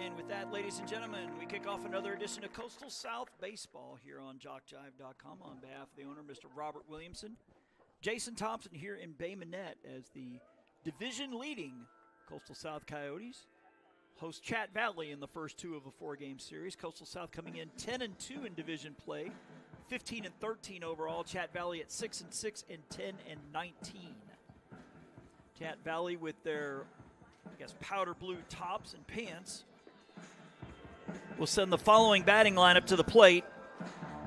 And with that, ladies and gentlemen, we kick off another edition of Coastal South Baseball here on JockJive.com on behalf of the owner, Mr. Robert Williamson. Jason Thompson here in Bay Minette as the division-leading Coastal South Coyotes host Chatt Valley in the first two of a four-game series. Coastal South coming in 10-2 in division play, 15-13 overall. Chatt Valley at 6-6 and 10-19. Chatt Valley with their, powder blue tops and pants will send the following batting lineup to the plate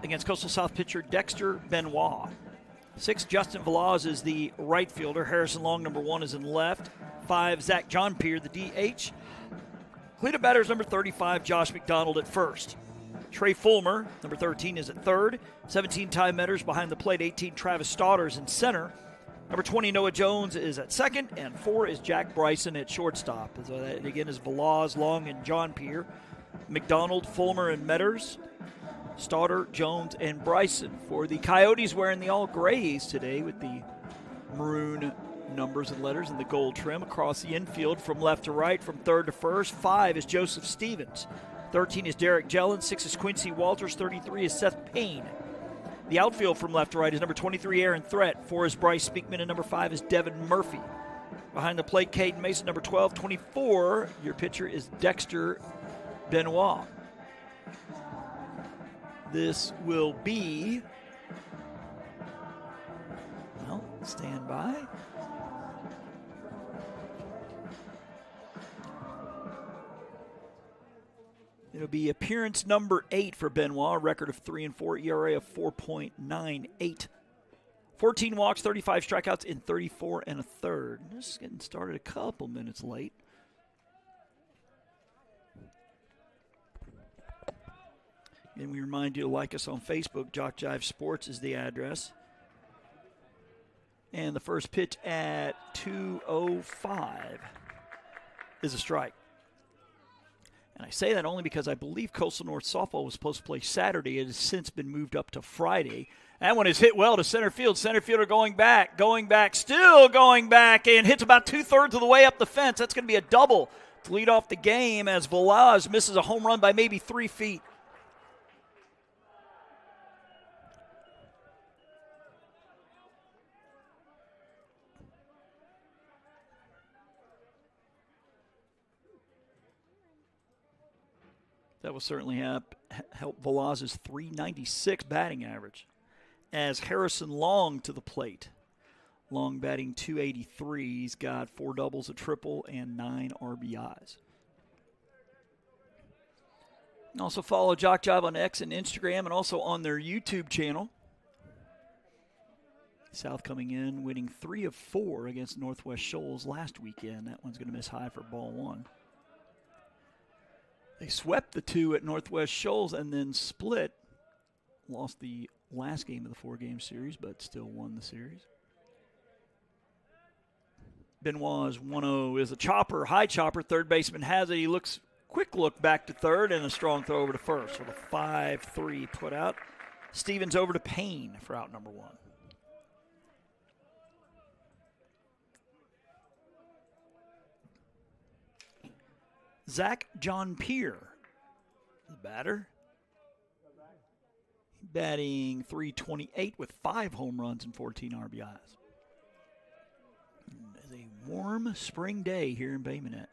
against Coastal South pitcher Dexter Benoit. 6, Justin Velaz is the right fielder. Harrison Long, number 1, is in left. 5, Zach Johnpier, the DH. Cleanup batter is number 35, Josh McDonald at first. Trey Fulmer, number 13, is at third. 17, Ty Metters behind the plate. 18, Travis Stodders in center. Number 20, Noah Jones is at second. And 4 is Jack Bryson at shortstop. So that, again, is Velaz, Long, and Johnpier. McDonald, Fulmer, and Metters. Stodder, Jones, and Bryson. For the Coyotes, wearing the all grays today with the maroon numbers and letters and the gold trim across the infield from left to right, from third to first. 5 is Joseph Stevens. 13 is Derek Jellin. 6 is Quincy Walters. 33 is Seth Payne. The outfield from left to right is number 23, Aaron Threat. 4 is Bryce Speakman, and number 5 is Devin Murphy. Behind the plate, Caden Mason, number 12. 24, your pitcher is Dexter Benoit. This will be, stand by. It'll be appearance number 8 for Benoit, a record of 3-4, ERA of 4.98. 14 walks, 35 strikeouts in 34 1/3. Just getting started a couple minutes late. And we remind you to like us on Facebook. JockJive Sports is the address. And the first pitch at 2:05 is a strike. And I say that only because I believe Coastal North softball was supposed to play Saturday. It has since been moved up to Friday. That one is hit well to center field. Center fielder going back, still going back, and hits about 2/3 of the way up the fence. That's going to be a double to lead off the game as Velaz misses a home run by maybe 3 feet. That will certainly help Velaz's .396 batting average. As Harrison Long to the plate. Long batting .283. He's got 4 doubles, a triple, and 9 RBIs. Also follow JockJive on X and Instagram and also on their YouTube channel. South coming in, winning 3 of 4 against Northwest Shoals last weekend. That one's going to miss high for ball 1. They swept the 2 at Northwest Shoals and then split. Lost the last game of the 4-game series, but still won the series. Benoit's 1-0 is a chopper, high chopper. Third baseman has it. He looks, quick look back to third and a strong throw over to first. So the 5-3 put out. Stevens over to Payne for out number 1. Zach Johnpier, the batter. Batting .328 with 5 home runs and 14 RBIs. It's a warm spring day here in Bay Minette.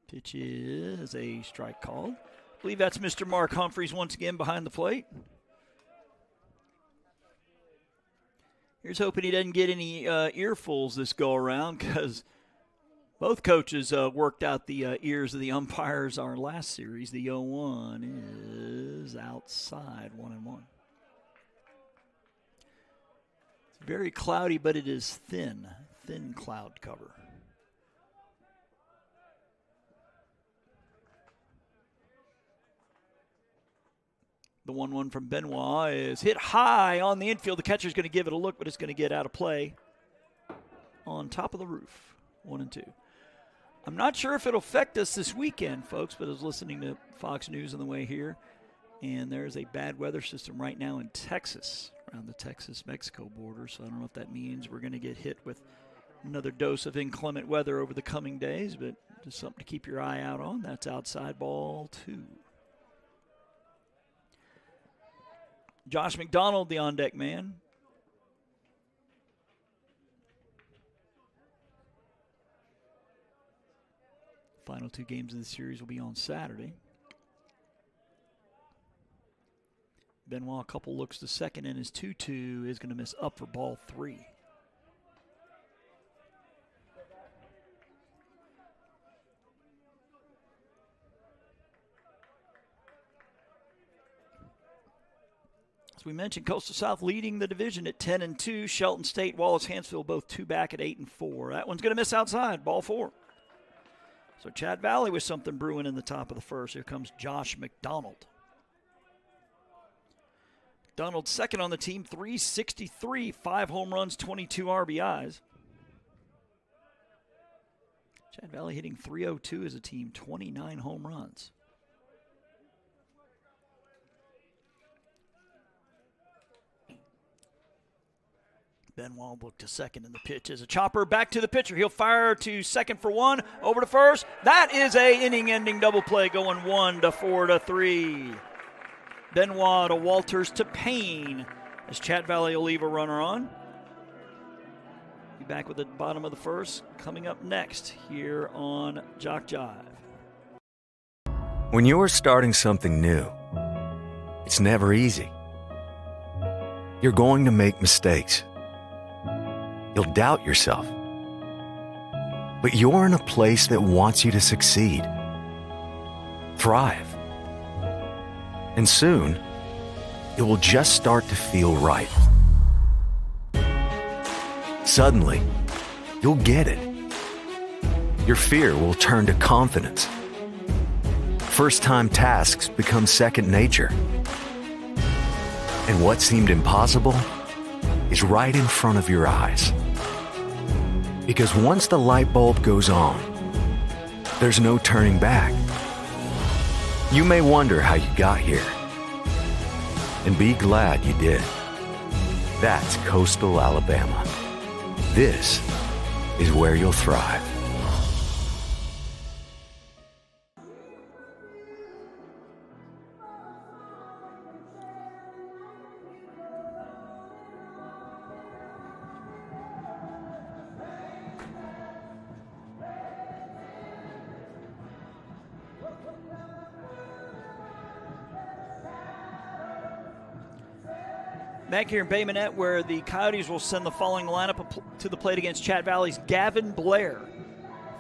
Pitch is a strike called. I believe that's Mr. Mark Humphreys once again behind the plate. Here's hoping he doesn't get any earfuls this go around, because both coaches worked out the ears of the umpires our last series. The 0-1 is outside, 1-1. It's very cloudy, but it is thin cloud cover. The 1-1 from Benoit is hit high on the infield. The catcher's going to give it a look, but it's going to get out of play on top of the roof. 1-2. I'm not sure if it'll affect us this weekend, folks, but I was listening to Fox News on the way here, and there's a bad weather system right now in Texas, around the Texas-Mexico border, so I don't know if that means we're going to get hit with another dose of inclement weather over the coming days, but Just something to keep your eye out on. That's outside ball 2. Josh McDonald, the on-deck man. Final 2 games of the series will be on Saturday. Benoit, a couple looks to second, and his 2-2 is going to miss up for ball 3. As we mentioned, Coastal South leading the division at 10-2. Shelton State, Wallace Hansfield both 2 back at 8-4. That one's going to miss outside, ball 4. So Chatt Valley with something brewing in the top of the first. Here comes Josh McDonald. McDonald second on the team, 363, 5 home runs, 22 RBIs. Chatt Valley hitting .302 as a team, 29 home runs. Benoit looked to second, and the pitch is a chopper. Back to the pitcher. He'll fire to second for 1. Over to first. That is a inning-ending double play going 1-4 to 3. Benoit to Walters to Payne as Chatt Valley will leave a runner on. Be back with the bottom of the first coming up next here on JockJive. When you're starting something new, it's never easy. You're going to make mistakes. You'll doubt yourself. But you're in a place that wants you to succeed, thrive. And soon, it will just start to feel right. Suddenly, you'll get it. Your fear will turn to confidence. First-time tasks become second nature. And what seemed impossible is right in front of your eyes. Because once the light bulb goes on, there's no turning back. You may wonder how you got here, and be glad you did. That's Coastal Alabama. This is where you'll thrive. Back here in Bay Minette, where the Coyotes will send the following lineup to the plate against Chatt Valley's Gavin Blair.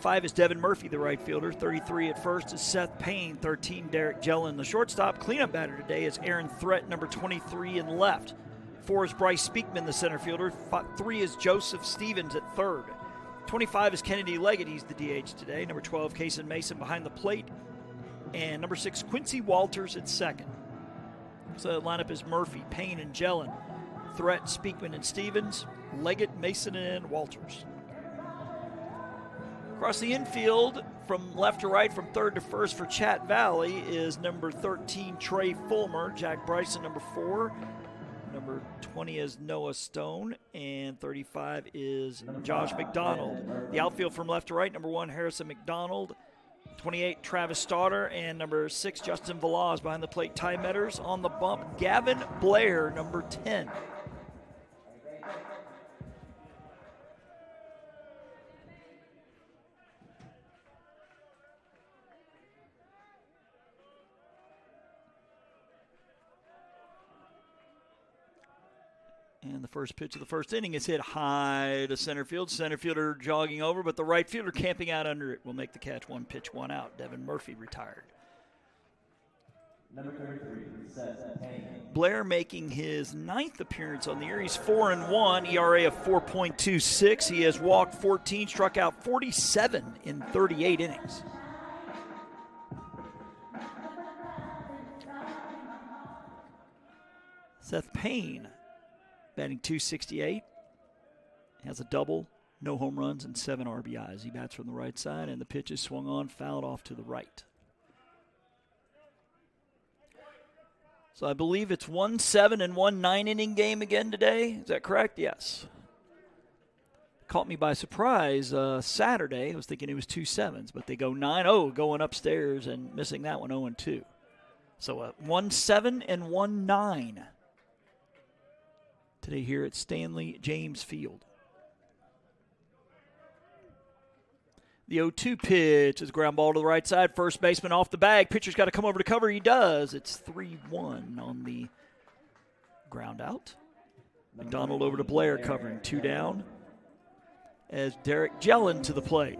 5 is Devin Murphy, the right fielder. 33 at first is Seth Payne. 13, Derek Jellin. The shortstop cleanup batter today is Aaron Threat, number 23 in left. 4 is Bryce Speakman, the center fielder. 3 is Joseph Stevens at third. 25 is Kennedy Leggett. He's the DH today. Number 12, Kason Mason behind the plate. And number 6, Quincy Walters at second. So the lineup is Murphy, Payne, and Jellin. Threat, Speakman, and Stevens. Leggett, Mason, and Walters. Across the infield, from left to right, from third to first for Chatt Valley is number 13, Trey Fulmer. Jack Bryson, number 4. Number 20 is Noah Stone. And 35 is Josh McDonald. The outfield from left to right, number 1, Harrison McDonald. 28, Travis Stauder, and number 6, Justin Velaz behind the plate. Ty Metters on the bump. Gavin Blair, number 10. And the first pitch of the first inning is hit high to center field. Center fielder jogging over, but the right fielder camping out under it will make the catch. 1 pitch, 1 out. Devin Murphy retired. Number 33, Seth Payne. Blair making his 9th appearance on the year. He's 4-1, ERA of 4.26. He has walked 14, struck out 47 in 38 innings. Seth Payne, batting .268, has a double, no home runs, and 7 RBIs. He bats from the right side, and the pitch is swung on, fouled off to the right. So I believe it's 1-7 and 1 9-inning game again today. Is that correct? Yes. caught me by surprise Saturday. I was thinking it was 2 sevens, but they go 9-0 going upstairs and missing that one 0-2. So 1-7 and 1-9 today here at Stanley James Field. The 0-2 pitch is a ground ball to the right side. First baseman off the bag. Pitcher's got to come over to cover. He does. It's 3-1 on the ground out. McDonald over to Blair covering. 2 down. As Derek Jellin to the plate.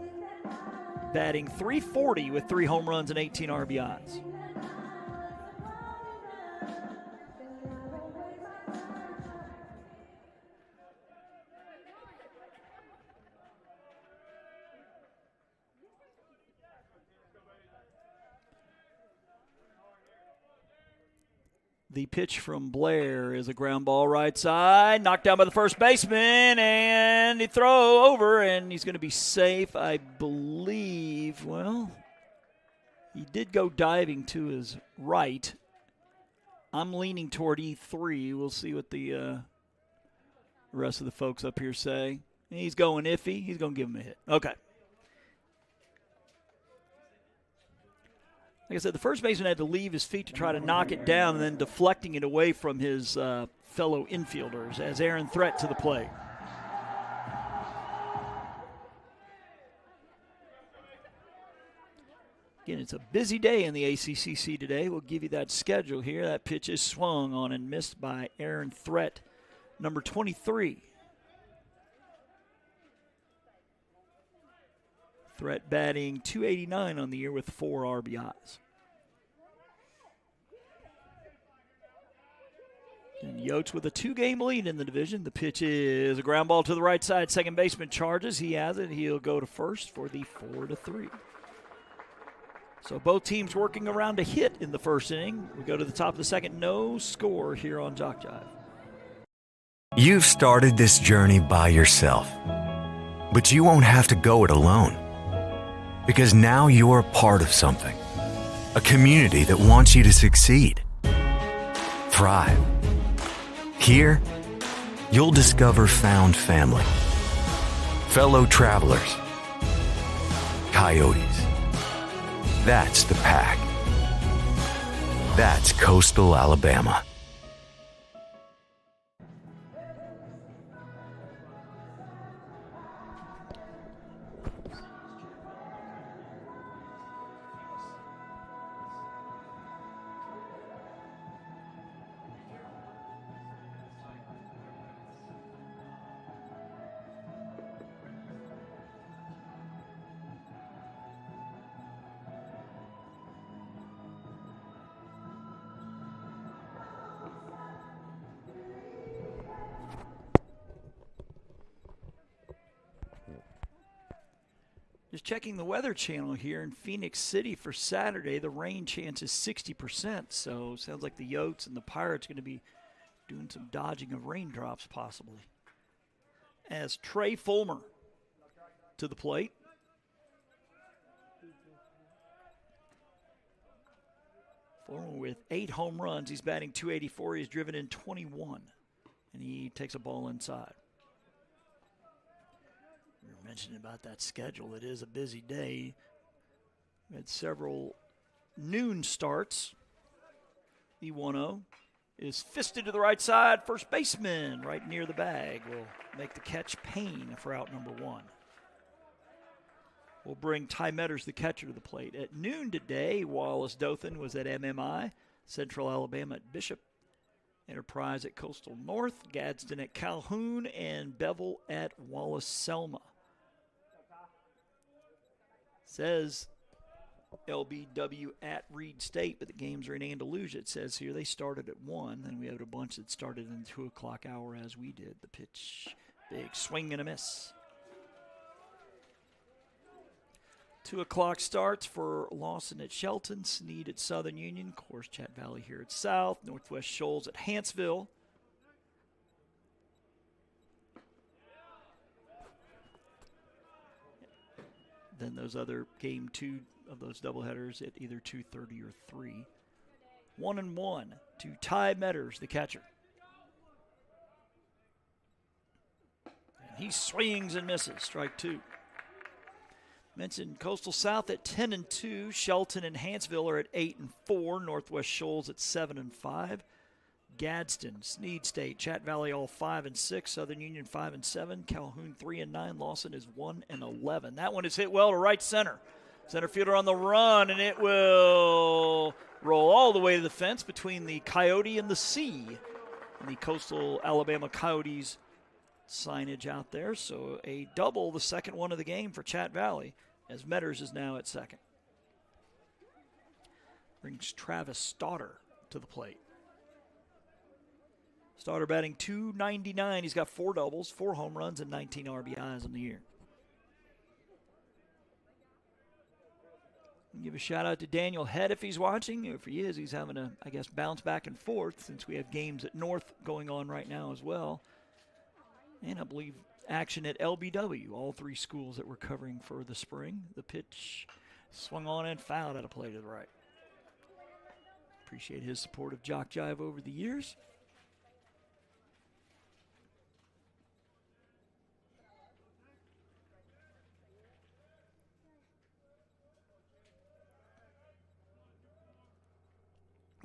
Batting .340 with 3 home runs and 18 RBIs. The pitch from Blair is a ground ball right side, knocked down by the first baseman, and he throw over, and he's going to be safe, I believe. Well, he did go diving to his right. I'm leaning toward E3. We'll see what the rest of the folks up here say. He's going iffy. He's going to give him a hit. Okay. Like I said, the first baseman had to leave his feet to try to knock it down and then deflecting it away from his fellow infielders as Aaron Threat to the plate. Again, it's a busy day in the ACCC today. We'll give you that schedule here. That pitch is swung on and missed by Aaron Threat, number 23. Threat batting .289 on the year with 4 RBIs. And Yotes with a 2-game lead in the division. The pitch is a ground ball to the right side. Second baseman charges. He has it. He'll go to first for the 4-3. So both teams working around a hit in the first inning. We go to the top of the second. No score here on JockJive. You've started this journey by yourself, but you won't have to go it alone. Because now you're a part of something, a community that wants you to succeed, thrive. Here, you'll discover found family, fellow travelers, coyotes. That's the pack. That's coastal Alabama. Just checking the Weather Channel here in Phoenix City for Saturday. The rain chance is 60%, so sounds like the Yotes and the Pirates are going to be doing some dodging of raindrops possibly. As Trey Fulmer to the plate. Fulmer with 8 home runs. He's batting .284. He's driven in 21, and he takes a ball inside. We were mentioning about that schedule. It is a busy day. We had several noon starts. The 1-0 is fisted to the right side. First baseman right near the bag will make the catch. Payne for out number 1. We'll bring Ty Metters, the catcher, to the plate. At noon today, Wallace Dothan was at MMI, Central Alabama at Bishop, Enterprise at Coastal North, Gadsden at Calhoun, and Bevel at Wallace-Selma. Says LBW at Reed State, but the games are in Andalusia. It says here they started at 1, then we had a bunch that started in the 2 o'clock hour as we did. The pitch, big swing and a miss. 2 o'clock starts for Lawson at Shelton, Snead at Southern Union, of course, Chatt Valley here at South, Northwest Shoals at Huntsville. Then those other game 2 of those doubleheaders at either 2:30 or 3. 1-1 to Ty Metters, the catcher. And He swings and misses. Strike 2. Mentioned Coastal South at 10-2. Shelton and Hanceville are at 8-4. Northwest Shoals at 7-5. Gadsden, Sneed State, Chatt Valley all 5-6. Southern Union 5-7. Calhoun 3-9. Lawson is 1-11. That one is hit well to right center. Center fielder on the run, and it will roll all the way to the fence between the Coyote and the C. And the Coastal Alabama Coyotes signage out there. So a double, the second one of the game for Chatt Valley, as Metters is now at second. Brings Travis Stauder to the plate. Stauder batting .299. He's got 4 doubles, 4 home runs, and 19 RBIs in the year. Give a shout out to Daniel Head if he's watching. If he is, he's having a, I guess, bounce back and forth since we have games at North going on right now as well. And I believe action at LBW, all 3 schools that we're covering for the spring. The pitch swung on and fouled at a play to the right. Appreciate his support of JockJive over the years.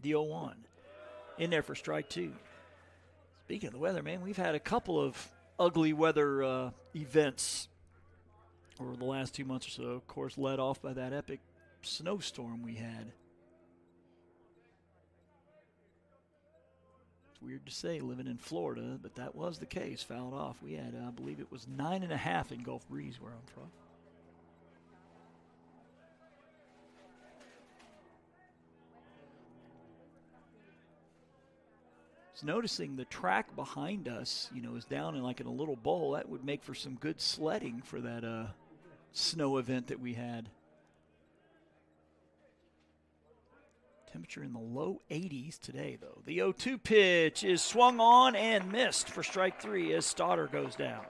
The 0-1 in there for strike 2. Speaking of the weather, man, we've had a couple of ugly weather events over the last 2 months or so. Of course, led off by that epic snowstorm we had. It's weird to say living in Florida, but that was the case. Fouled off. We had, I believe it was 9.5 in Gulf Breeze where I'm from. Noticing the track behind us, is down in a little bowl. That would make for some good sledding for that snow event that we had. Temperature in the low 80s today, though. The 0-2 pitch is swung on and missed for strike 3 as Stauder goes down.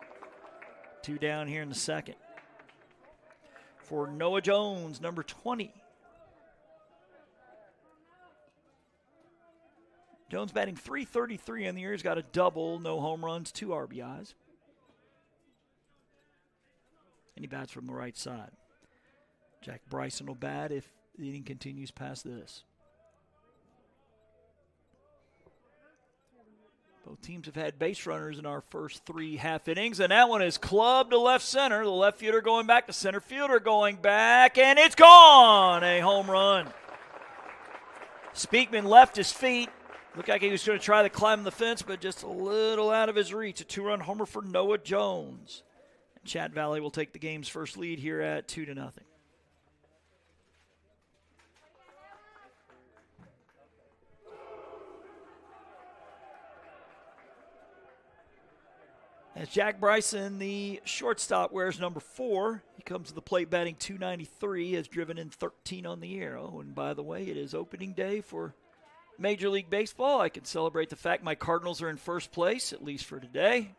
2 down here in the second. For Noah Jones, number 20. Jones batting .333 in the year. He's got a double, no home runs, 2 RBIs. And he bats from the right side. Jack Bryson will bat if the inning continues past this. Both teams have had base runners in our first 3 half innings, and that one is clubbed to left center. The left fielder going back, the center fielder going back, and it's gone! A home run. Speakman left his feet. Looked like he was going to try to climb the fence, but just a little out of his reach. A 2-run homer for Noah Jones. And Chatt Valley will take the game's first lead here at 2-0. As Jack Bryson, the shortstop, wears number 4. He comes to the plate batting .293, has driven in 13 on the year. Oh, and by the way, it is opening day for Major League Baseball. I can celebrate the fact my Cardinals are in first place, at least for today.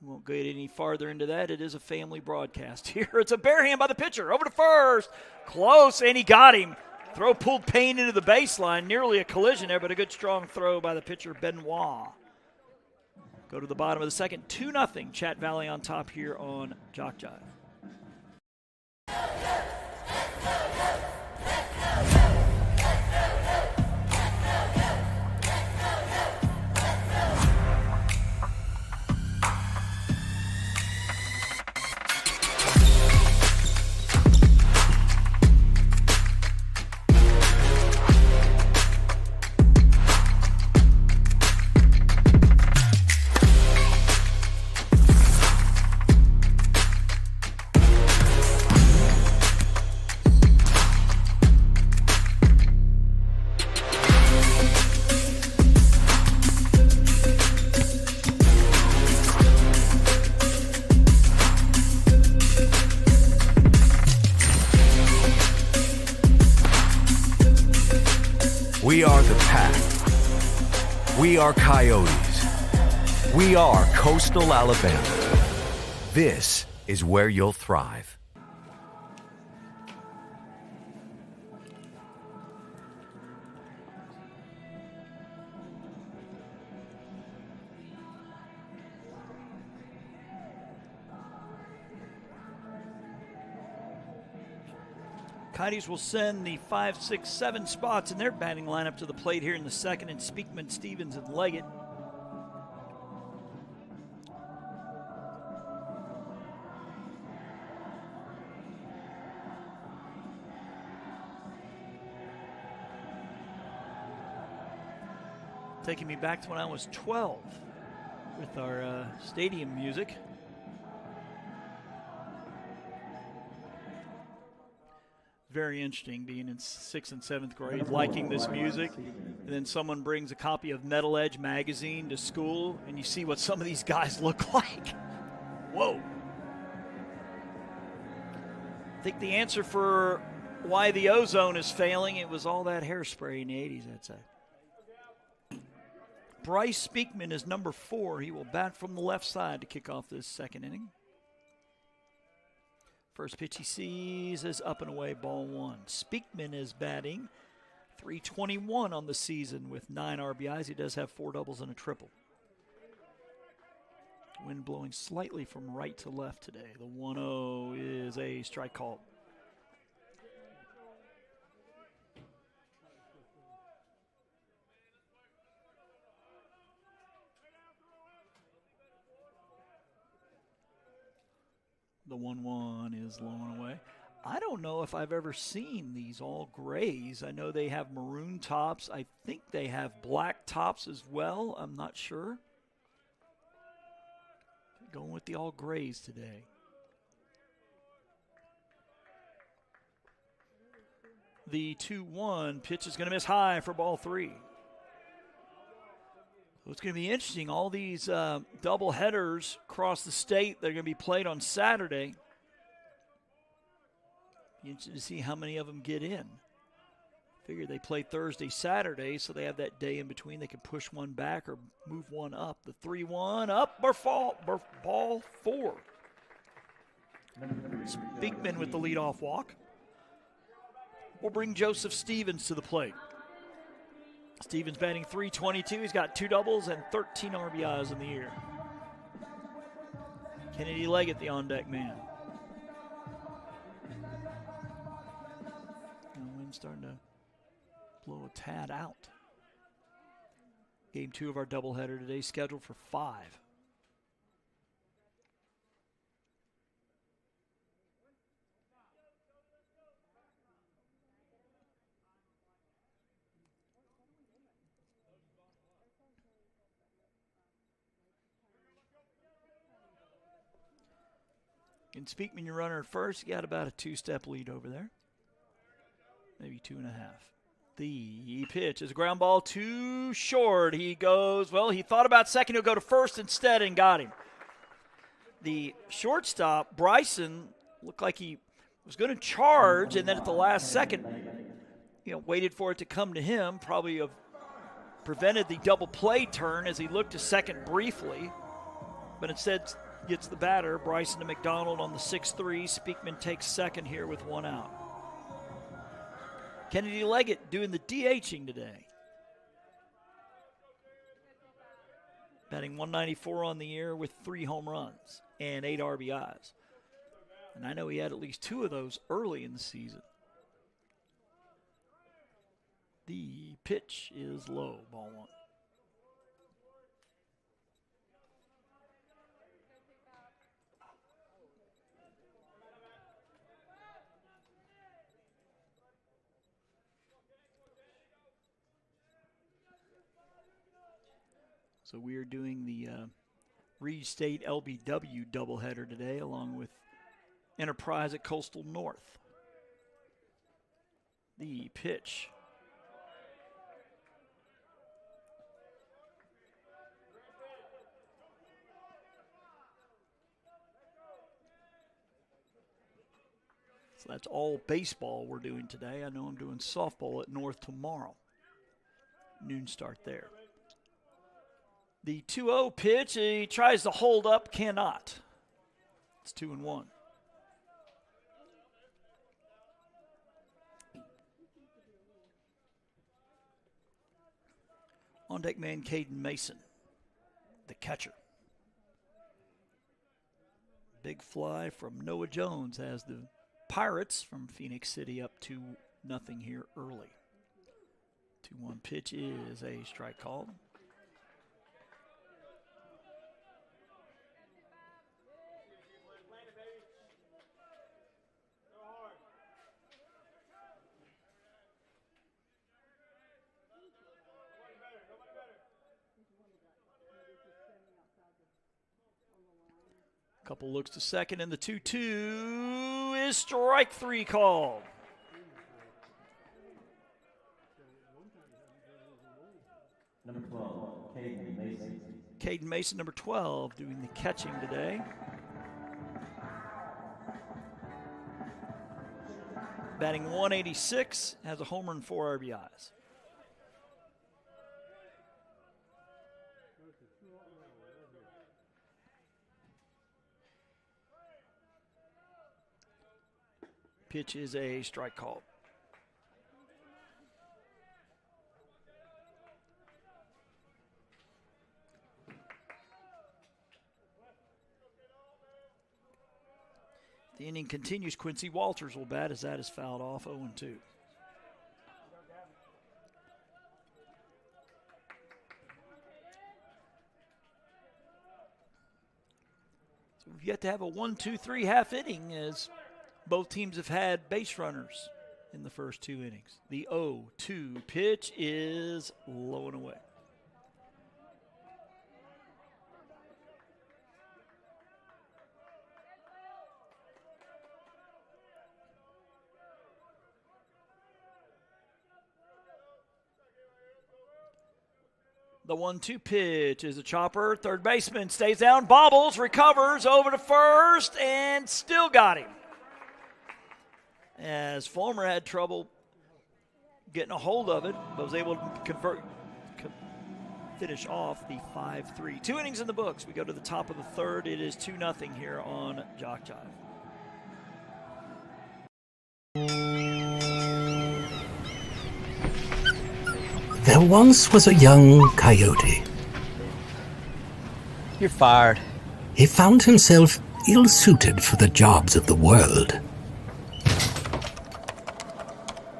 We won't get any farther into that. It is a family broadcast here. It's a bare hand by the pitcher. Over to first. Close, and he got him. Throw pulled Payne into the baseline. Nearly a collision there, but a good strong throw by the pitcher, Benoit. Go to the bottom of the second. 2-0. Chatt Valley on top here on JockJive. We are the Pack. We are Coyotes. We are Coastal Alabama. This is where you'll thrive. Coyotes will send the 5, 6, 7 spots in their batting lineup to the plate here in the second, and Speakman, Stevens, and Leggett. Taking me back to when I was 12 with our stadium music. Very interesting being in 6th and 7th grade, liking this music. And then someone brings a copy of Metal Edge magazine to school, and you see what some of these guys look like. Whoa. I think the answer for why the ozone is failing, it was all that hairspray in the 80s, I'd say. Bryce Speakman is number 4. He will bat from the left side to kick off this second inning. First pitch he sees is up and away, ball 1. Speakman is batting .321 on the season with 9 RBIs. He does have 4 doubles and a triple. Wind blowing slightly from right to left today. The 1-0 is a strike call. The 1-1 is low and away. I don't know if I've ever seen these all grays. I know they have maroon tops. I think they have black tops as well. I'm not sure. Going with the all grays today. The 2-1 pitch is going to miss high for ball 3. So it's going to be interesting. All these double headers across the state, they're going to be played on Saturday. Be interested to see how many of them get in. Figure they play Thursday, Saturday, so they have that day in between. They can push one back or move one up. The 3-1 up or ball 4. Speakman with the leadoff walk. We'll bring Joseph Stevens to the plate. Stevens batting .322. He's got 2 doubles and 13 RBIs in the year. Kennedy Leggett, the on-deck man. And the wind's starting to blow a tad out. Game 2 of our doubleheader today, scheduled for 5. And Speakman, your runner at first, you got about a 2-step lead over there. Maybe 2.5. The pitch is a ground ball too short. He goes, well, he thought about second. He'll go to first instead and got him. The shortstop, Bryson, looked like he was going to charge, and then at the last second, waited for it to come to him. Probably have prevented the double play turn as he looked to second briefly, but instead gets the batter, Bryson to McDonald on the 6-3. Speakman takes second here with 1 out. Kennedy Leggett doing the DHing today. Batting .194 on the year with 3 home runs and 8 RBIs. And I know he had at least 2 of those early in the season. The pitch is low, ball 1. So we are doing the Reed State LBW doubleheader today, along with Enterprise at Coastal North. The pitch. So that's all baseball we're doing today. I know I'm doing softball at North tomorrow. Noon start there. The 2-0 pitch, he tries to hold up, cannot. It's 2-1. On deck man Caden Mason, the catcher. Big fly from Noah Jones has the Pirates from Phoenix City up 2-0 here early. 2-1 pitch is a strike called. Couple looks to second, and the 2-2 is strike 3 called. Number 12, Caden Mason. Caden Mason, number 12, doing the catching today. Batting 186, has a homer and 4 RBIs. Pitch is a strike called. The inning continues. Quincy Walters will bat as that is fouled off, 0-2. So we've yet to have a 1-2-3 half inning as both teams have had base runners in the first 2 innings. The 0-2 pitch is low and away. The 1-2 pitch is a chopper. Third baseman stays down, bobbles, recovers over to first, and still got him. As Fulmer had trouble getting a hold of it, but was able to finish off the 5-3. 2 innings in the books. We go to the top of the third. It is 2-0 here on JockJive. There once was a young coyote. You're fired. He found himself ill-suited for the jobs of the world.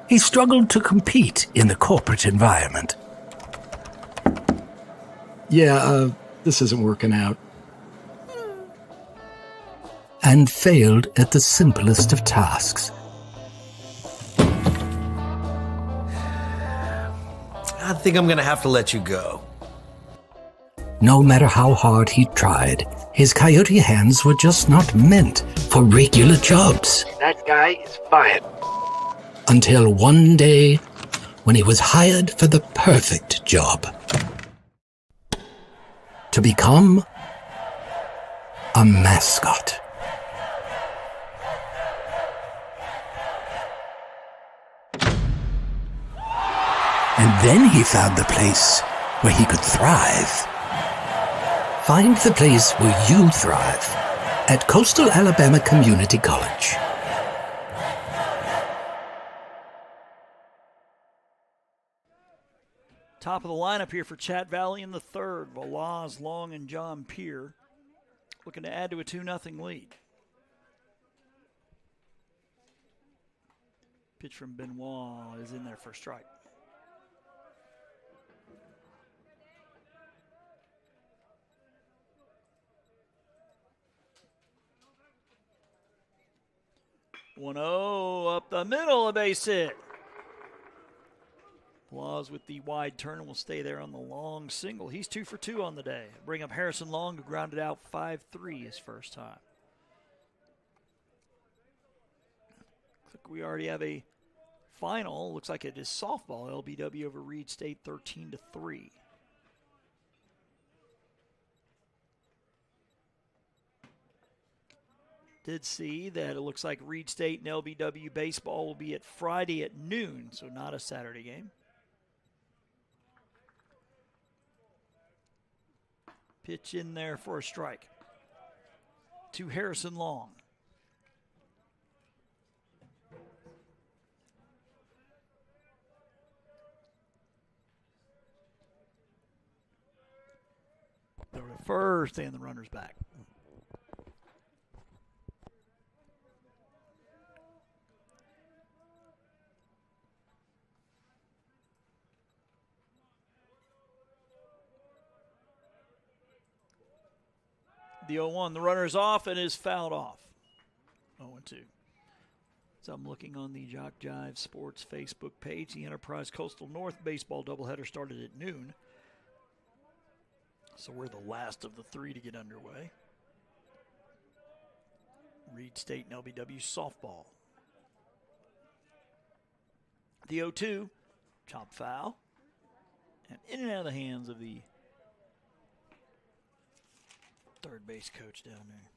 He struggled to compete in the corporate environment. Yeah, this isn't working out. And failed at the simplest of tasks. I think I'm going to have to let you go. No matter how hard he tried, his coyote hands were just not meant for regular jobs. That guy is fired. Until one day, when he was hired for the perfect job. To become a mascot. And then he found the place where he could thrive. Find the place where you thrive at Coastal Alabama Community College. Top of the lineup here for Chatt Valley in the third. Velaz, Long, and John Peer looking to add to a 2-0 lead. Pitch from Benoit is in there for a strike. One-0 up the middle, a base hit. Laws with the wide turn will stay there on the long single. He's 2 for 2 on the day. Bring up Harrison Long, who grounded out 5-3 his first time. Looks like we already have a final. Looks like it is softball. LBW over Reed State 13-3. Did see that it looks like Reed State and LBW baseball will be at Friday at noon, so not a Saturday game. Pitch in there for a strike to Harrison Long. Throw to first, and the runner's back. The 0-1. The runner is off and is fouled off. 0-2. So I'm looking on the JockJive Sports Facebook page. The Enterprise Coastal North baseball doubleheader started at noon. So we're the last of the three to get underway. Reed State and LBW softball. The 0-2, chop foul. And in and out of the hands of the third base coach down there.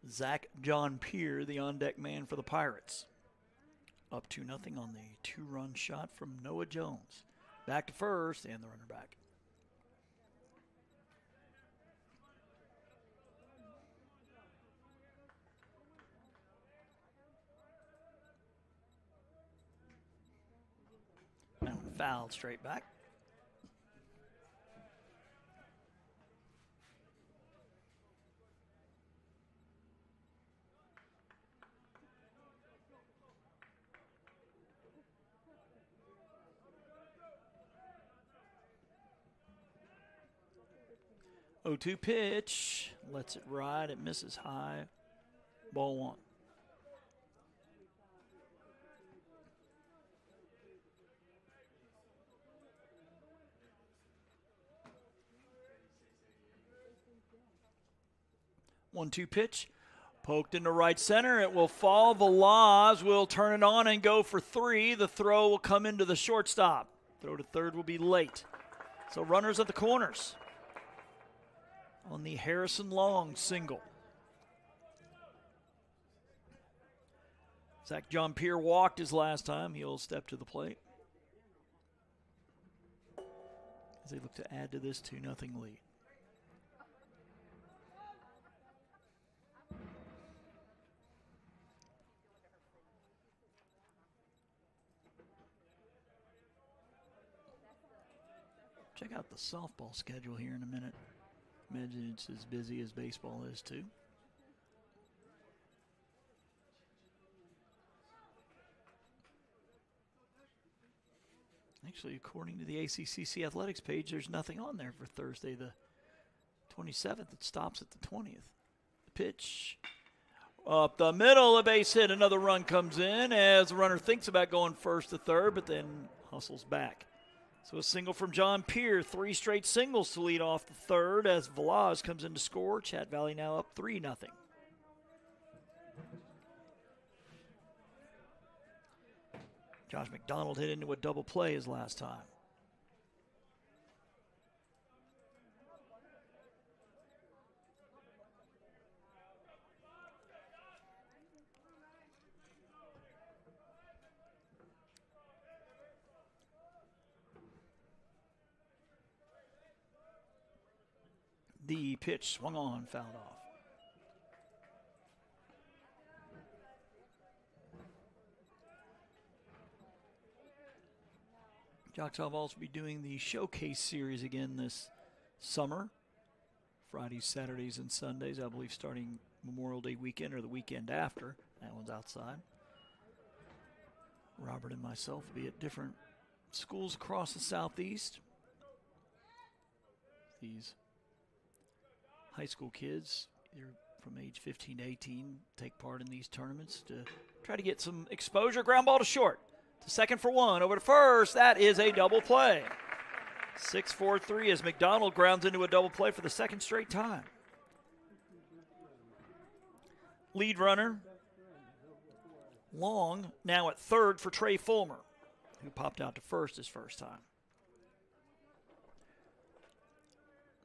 Zach John Peer, the on-deck man for the Pirates. Up 2-0 on the 2-run shot from Noah Jones. Back to first, and the runner back. That one fouled straight back. Oh, 0-2 pitch, lets it ride, it misses high, ball one. One-two pitch, poked into right center. It will fall. Velaz will turn it on and go for three. The throw will come into the shortstop. Throw to third will be late. So runners at the corners on the Harrison Long single. Zach John Peer walked his last time. He'll step to the plate as they look to add to this 2-0 lead. Check out the softball schedule here in a minute. Imagine it's as busy as baseball is, too. Actually, according to the ACCC Athletics page, there's nothing on there for Thursday, the 27th. It stops at the 20th. The pitch up the middle, a base hit. Another run comes in as the runner thinks about going first to third, but then hustles back. So a single from John Peer, 3 straight singles to lead off the third as Velaz comes in to score. Chatt Valley now up 3-0. Josh McDonald hit into a double play his last time. The pitch swung on, fouled off. JockJive will also be doing the Showcase Series again this summer. Fridays, Saturdays, and Sundays, I believe starting Memorial Day weekend or the weekend after. That one's outside. Robert and myself will be at different schools across the Southeast. These high school kids, either from age 15 to 18, take part in these tournaments to try to get some exposure. Ground ball to short. To second for one. Over to first. That is a double play. 6-4-3 as McDonald grounds into a double play for the second straight time. Lead runner Long now at third for Trey Fulmer, who popped out to first his first time.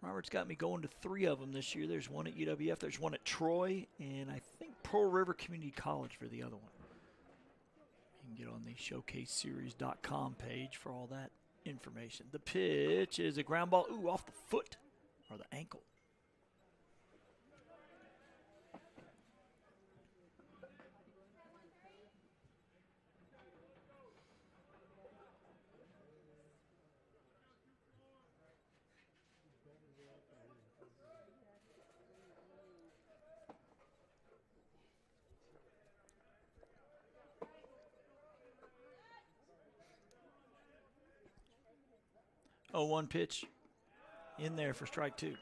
Robert's got me going to 3 of them this year. There's one at UWF, there's one at Troy, and I think Pearl River Community College for the other one. You can get on the showcaseseries.com page for all that information. The pitch is a ground ball, off the foot or the ankle. 0-1 pitch in there for strike 2.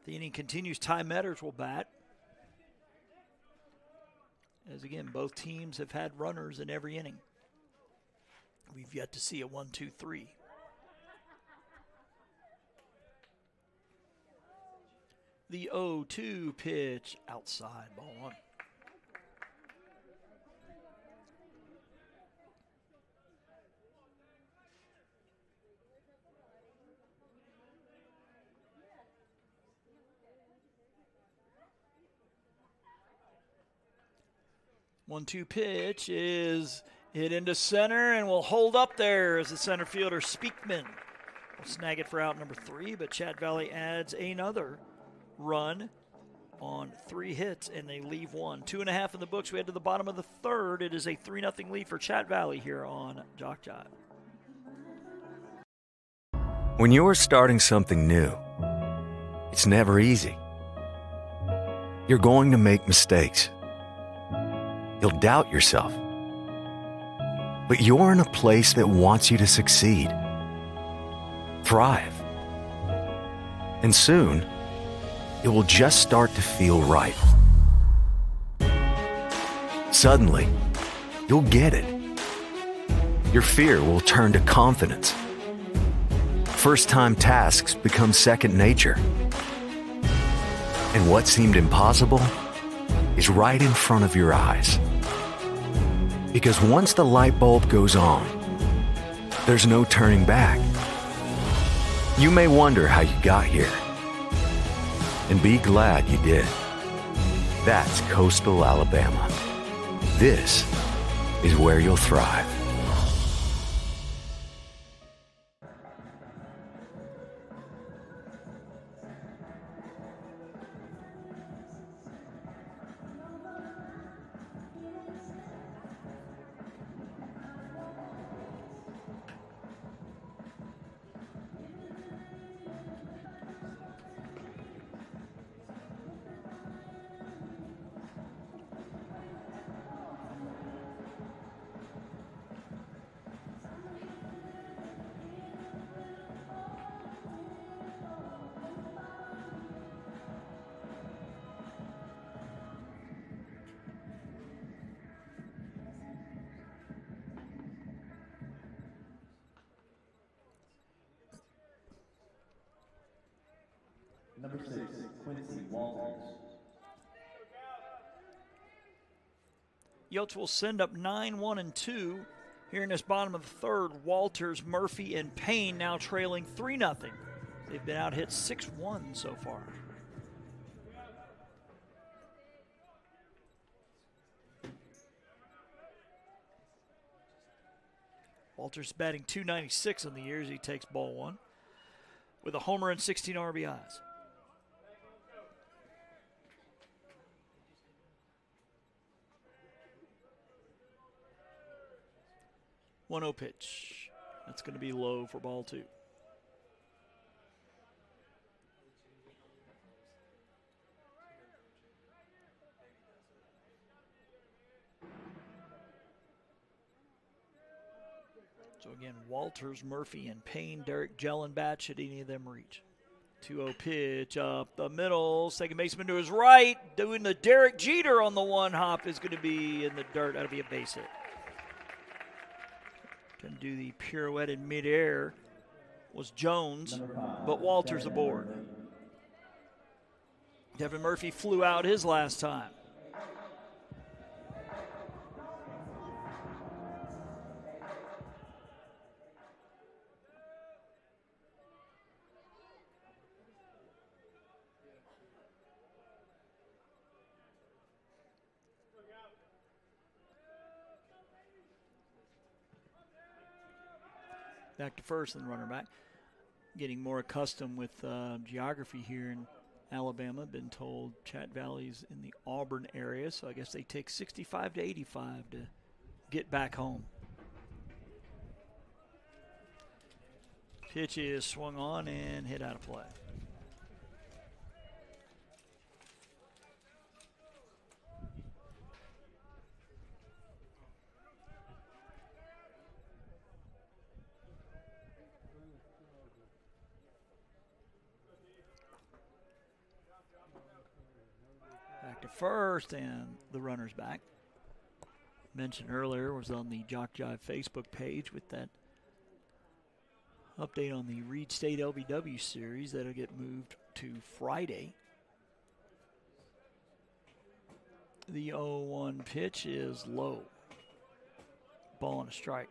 The inning continues. Ty Metters will bat. As again, both teams have had runners in every inning. We've yet to see a 1-2-3. The 0-2 pitch outside, ball 1. One-two pitch is hit into center and will hold up there as the center fielder Speakman will snag it for out number 3, but Chatt Valley adds another run on 3 hits, and they leave 1. 2.5 in the books. We head to the bottom of the 3rd. It is a 3-0 lead for Chatt Valley here on JockJive. When you're starting something new, it's never easy. You're going to make mistakes. You'll doubt yourself. But you're in a place that wants you to succeed, thrive. And soon, it will just start to feel right. Suddenly, you'll get it. Your fear will turn to confidence. First-time tasks become second nature. And what seemed impossible is right in front of your eyes. Because once the light bulb goes on, there's no turning back. You may wonder how you got here, and be glad you did. That's coastal Alabama. This is where you'll thrive. Number 6, Quincy Walters. Yotes will send up 9-1-2 here in this bottom of the 3rd. Walters, Murphy, and Payne now trailing 3-0. They've been out hit 6-1 so far. Walters batting .296 on the year as he takes ball 1 with a homer and 16 RBIs. One 0 pitch. That's going to be low for ball 2. So again, Walters, Murphy, and Payne, Derek Jellin bat should any of them reach. 2-0 pitch up the middle. Second baseman to his right, doing the Derek Jeter on the one hop is going to be in the dirt. That'll be a base hit. Can do the pirouette in midair was Jones, but Walters aboard. Devin Murphy flew out his last time. Back to first and the runner back. Getting more accustomed with geography here in Alabama. Been told Chatt Valley's in the Auburn area, so I guess they take 65 to 85 to get back home. Pitch is swung on and hit out of play. to first, and the runner's back. Mentioned earlier was on the JockJive Facebook page with that update on the Reed State LBW series that'll get moved to Friday. The 0-1 pitch is low. Ball and a strike.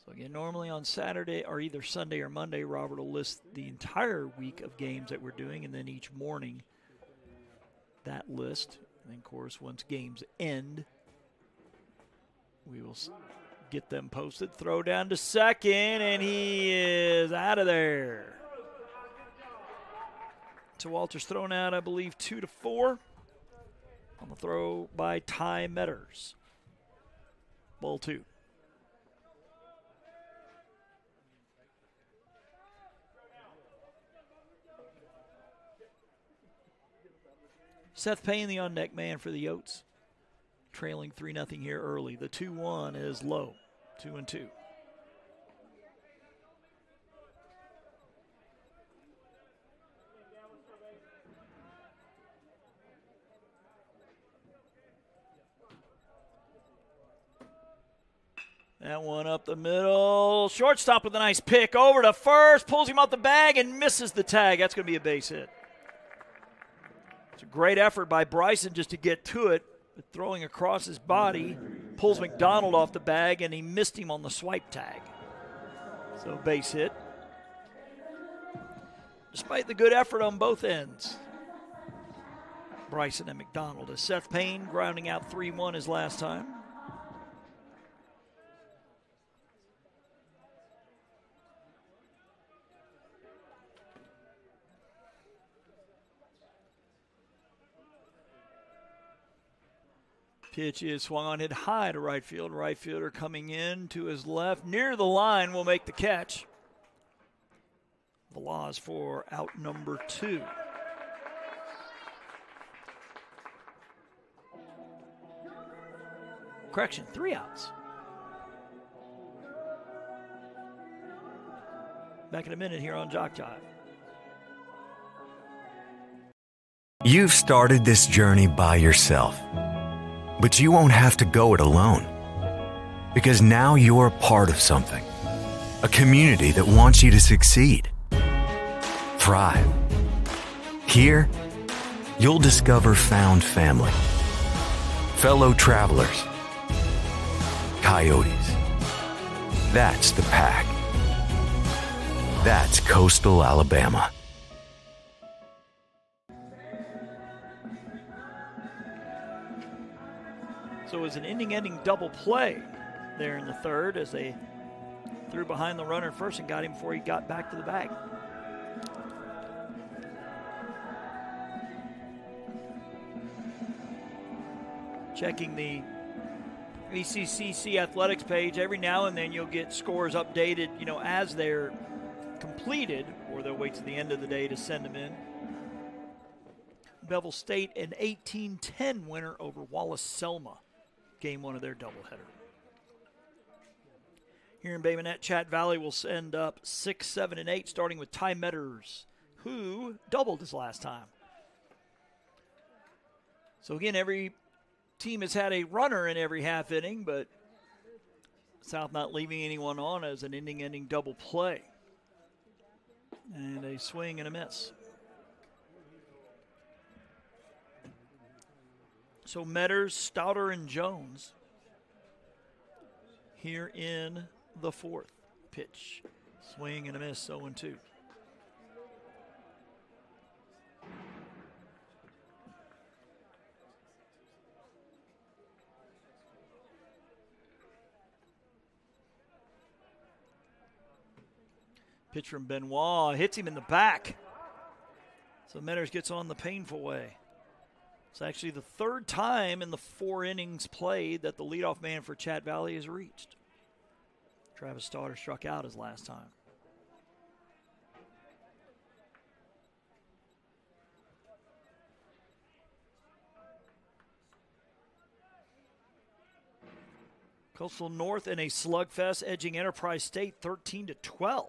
So again, normally on Saturday or either Sunday or Monday, Robert will list the entire week of games that we're doing, and then each morning that list. And then, of course, once games end, we will get them posted. Throw down to second, and he is out of there. So Walter's thrown out, I believe, 2-4 on the throw by Ty Metters. Ball 2. Seth Payne, the on-deck man for the Yotes, trailing 3-0 here early. The 2-1 is low, 2-2. That one up the middle. Shortstop with a nice pick. Over to first. Pulls him off the bag and misses the tag. That's going to be a base hit. It's a great effort by Bryson just to get to it. But throwing across his body. Pulls McDonald off the bag and he missed him on the swipe tag. So base hit. Despite the good effort on both ends. Bryson and McDonald. As Seth Payne grounding out 3-1 his last time. Pitch is swung on, hit high to right field. Right fielder coming in to his left. Near the line will make the catch. Velaz for out number 2. Correction, 3 outs. Back in a minute here on JockJive. You've started this journey by yourself. But you won't have to go it alone. Because now you're a part of something. A community that wants you to succeed. Thrive. Here, you'll discover found family. Fellow travelers. Coyotes. That's the pack. That's Coastal Alabama. So it was an inning-ending double play there in the third as they threw behind the runner first and got him before he got back to the bag. Checking the ACCC athletics page, every now and then you'll get scores updated, as they're completed, or they'll wait to the end of the day to send them in. Bevel State, an 18-10 winner over Wallace-Selma. Game 1 of their doubleheader. Here in Bay Minette, Chatt Valley will send up 6, 7, and 8, starting with Ty Metters, who doubled his last time. So again, every team has had a runner in every half inning, but South not leaving anyone on as an inning-ending double play. And a swing and a miss. So Metters, Stouter, and Jones here in the fourth. Pitch, swing and a miss, 0-2. Pitch from Benoit, hits him in the back. So Metters gets on the painful way. It's actually the third time in the 4 innings played that the leadoff man for Chatt Valley has reached. Travis Stouter struck out his last time. Coastal North in a slugfest, edging Enterprise State 13-12.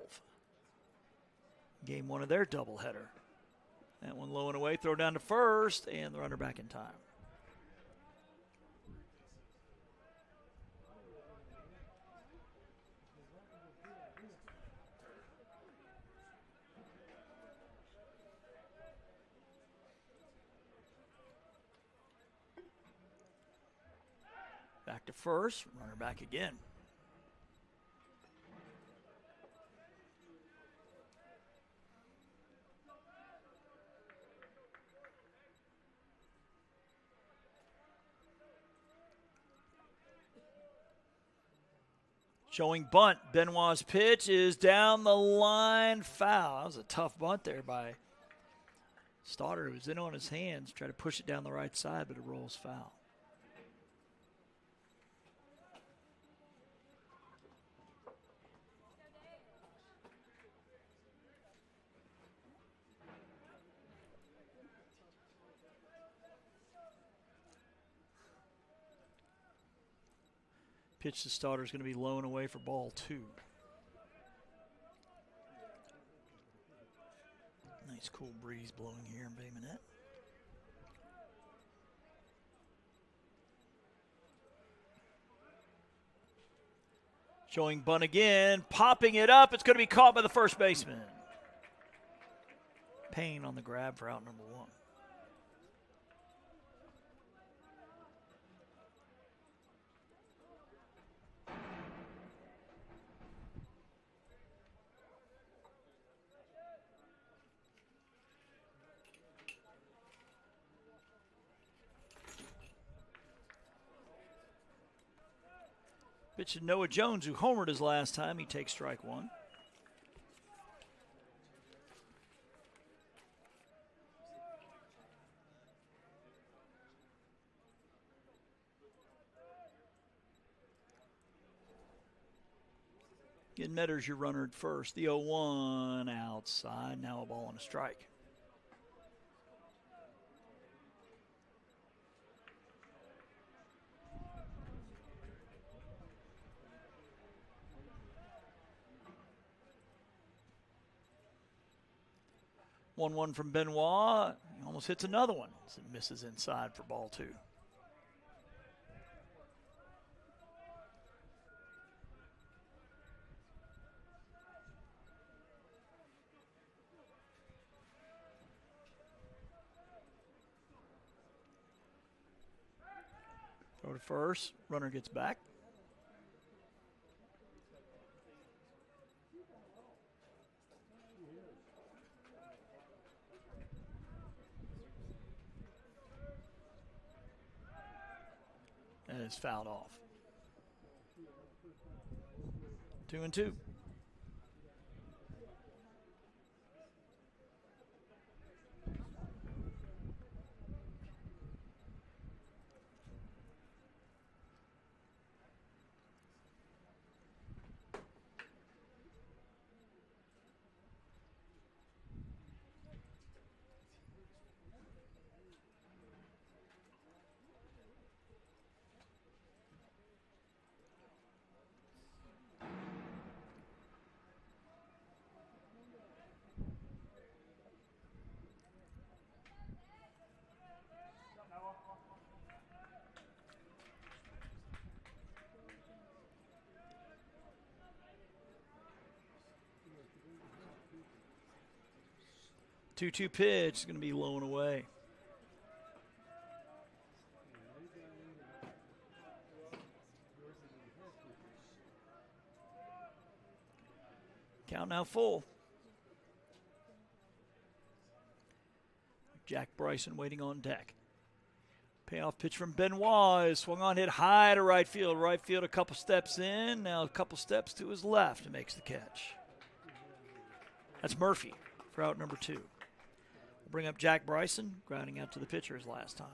Game 1 of their doubleheader. That one low and away, throw down to first, and the runner back in time. Back to first, runner back again. Showing bunt. Benoit's pitch is down the line, foul. That was a tough bunt there by Stoddard. It was in on his hands, tried to push it down the right side, but it rolls foul. Pitch to Stoddard is going to be low and away for ball 2. Nice cool breeze blowing here in Bay Minette. Showing bunt again, popping it up. It's going to be caught by the first baseman. Payne on the grab for out number 1. Pitch to Noah Jones, who homered his last time. He takes strike 1. Again, Metter's your runner at first. The 0-1 outside. Now a ball and a strike. One from Benoit. He almost hits another one as it misses inside for ball 2. Throw to first. Runner gets back. And it's fouled off. 2-2. Two-two pitch is going to be low and away. Count now full. Jack Bryson waiting on deck. Payoff pitch from Benoit is swung on, hit high to right field. Right field a couple steps in, now a couple steps to his left and makes the catch. That's Murphy for out number 2. We'll bring up Jack Bryson, grounding out to the pitcher his last time.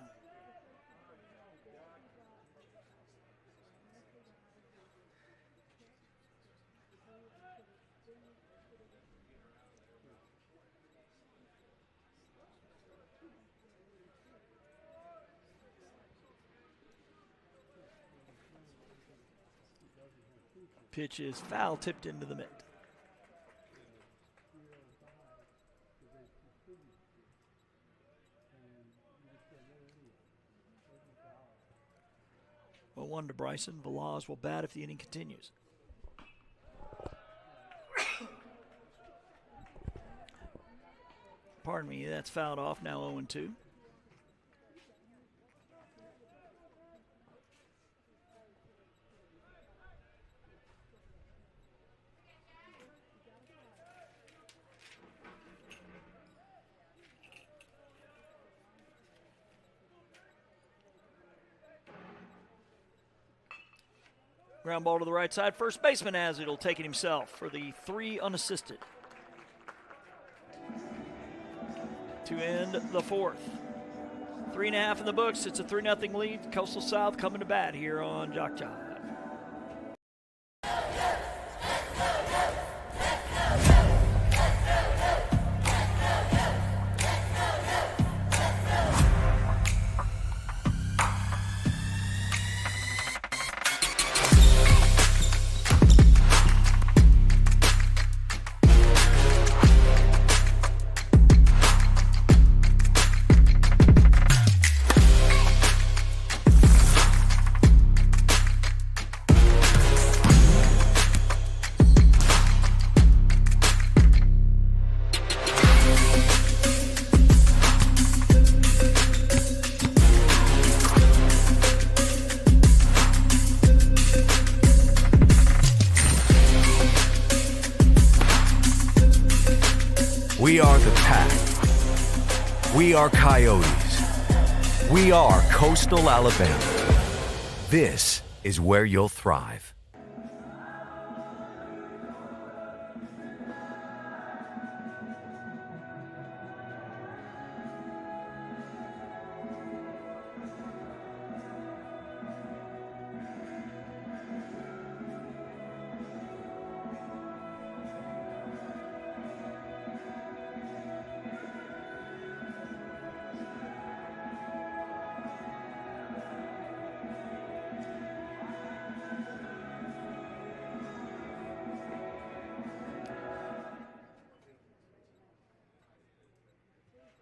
Pitch is foul, tipped into the mitt. 0-1 to Bryson. Velaz will bat if the inning continues. Pardon me, that's fouled off. Now 0-2. Ground ball to the right side. First baseman has it. He'll take it himself for the 3 unassisted. To end the 4th. 3.5 in the books. It's a 3-0 lead. Coastal South coming to bat here on JockJive. We are the Pack. We are Coyotes. We are Coastal Alabama. This is where you'll thrive.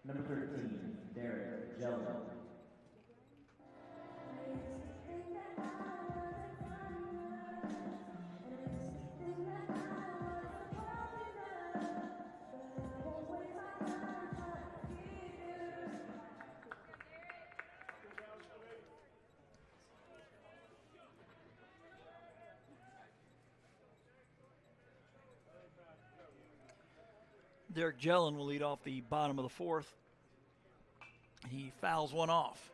Number 13, Derek Jello. Derek Jellin will lead off the bottom of the 4th. He fouls one off.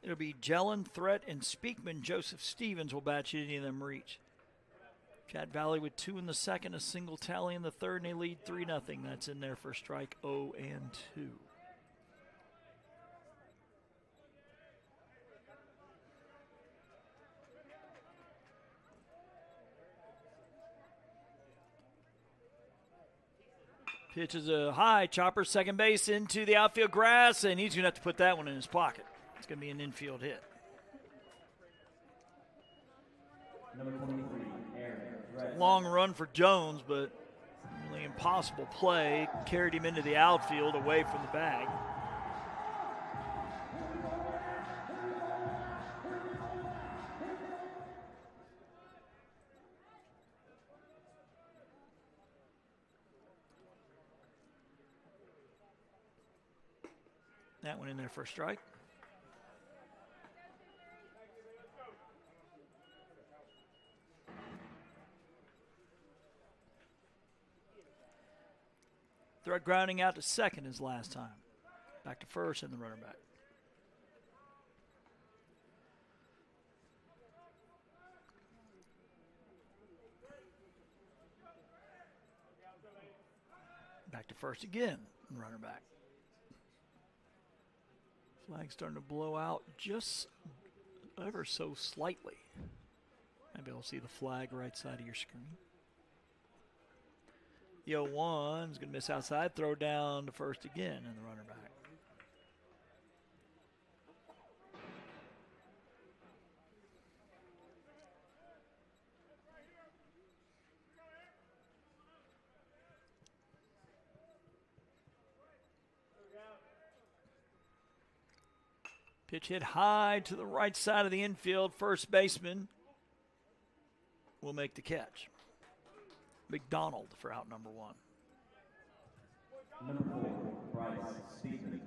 It'll be Jellin, Threat, and Speakman. Joseph Stevens will bat you. Any of them reach. Chatt Valley with 2 in the 2nd, a single tally in the 3rd, and they lead 3-0. That's in there for strike 0-2. Pitches a high chopper, second base into the outfield grass, and he's going to have to put that one in his pocket. It's going to be an infield hit. Number 23, Aaron. Long run for Jones, but really impossible play. Carried him into the outfield away from the bag. That one in there for a strike. Threat grounding out to second his last time. Back to first and the runner back. Back to first again and runner back. Flag starting to blow out just ever so slightly. Maybe I'll see the flag right side of your screen. The 0-1 is going to miss outside, throw down to first again, and the runner back. Pitch hit high to the right side of the infield. First baseman will make the catch. McDonald for out number 1. Number 4, Bryce Speakman.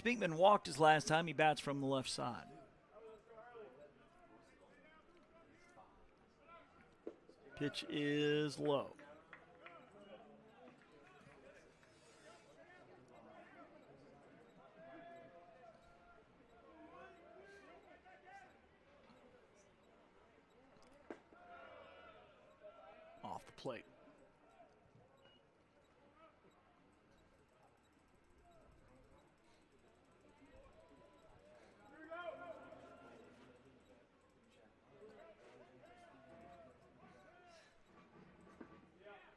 Speakman walked his last time. He bats from the left side. Pitch is low. Off the plate.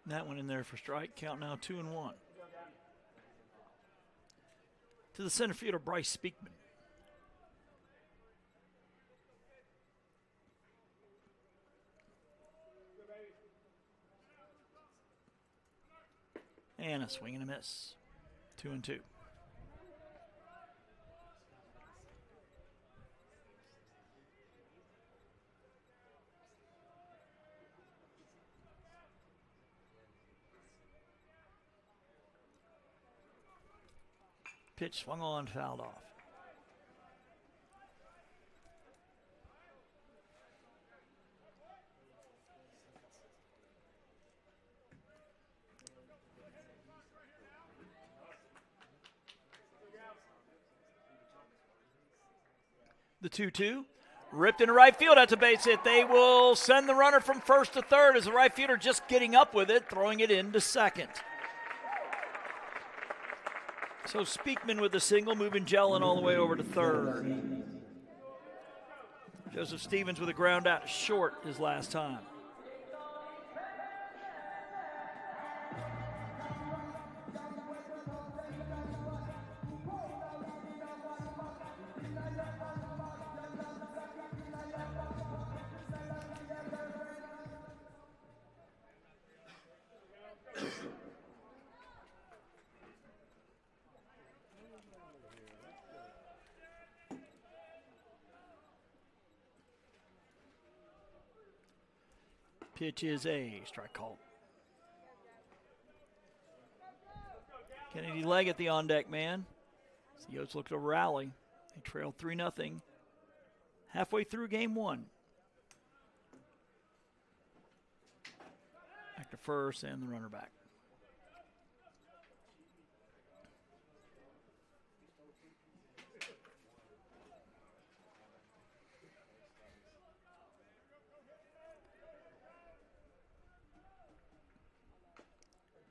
That one in there for strike. Count now 2-1. To the center fielder, Bryce Speakman. And a swing and a miss. 2-2. Pitch swung on, fouled off. The 2-2. Ripped into right field. That's a base hit. They will send the runner from first to third as the right fielder just getting up with it, throwing it into second. So Speakman with a single, moving Jellin all the way over to third. Joseph Stevens with a ground out short his last time. Pitch is a strike call. Kennedy Leggett, the on-deck man. The Yotes look to rally. They trailed 3-0 halfway through game 1. Back to first and the runner back.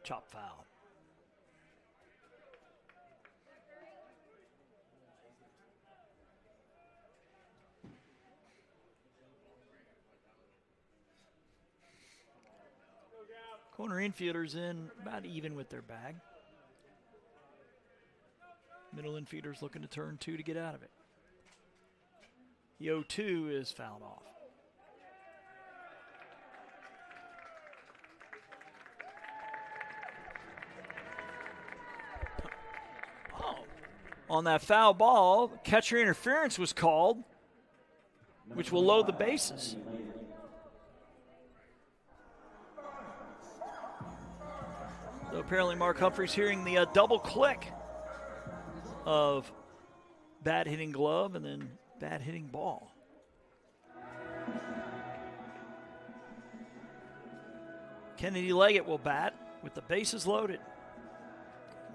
Chop foul. Corner infielders in about even with their bag. Middle infielders looking to turn 2 to get out of it. The 0-2 is fouled off. On that foul ball, catcher interference was called, which will load the bases. So apparently Mark Humphrey's hearing the double click of bat hitting glove and then bat hitting ball. Kennedy Leggett will bat with the bases loaded.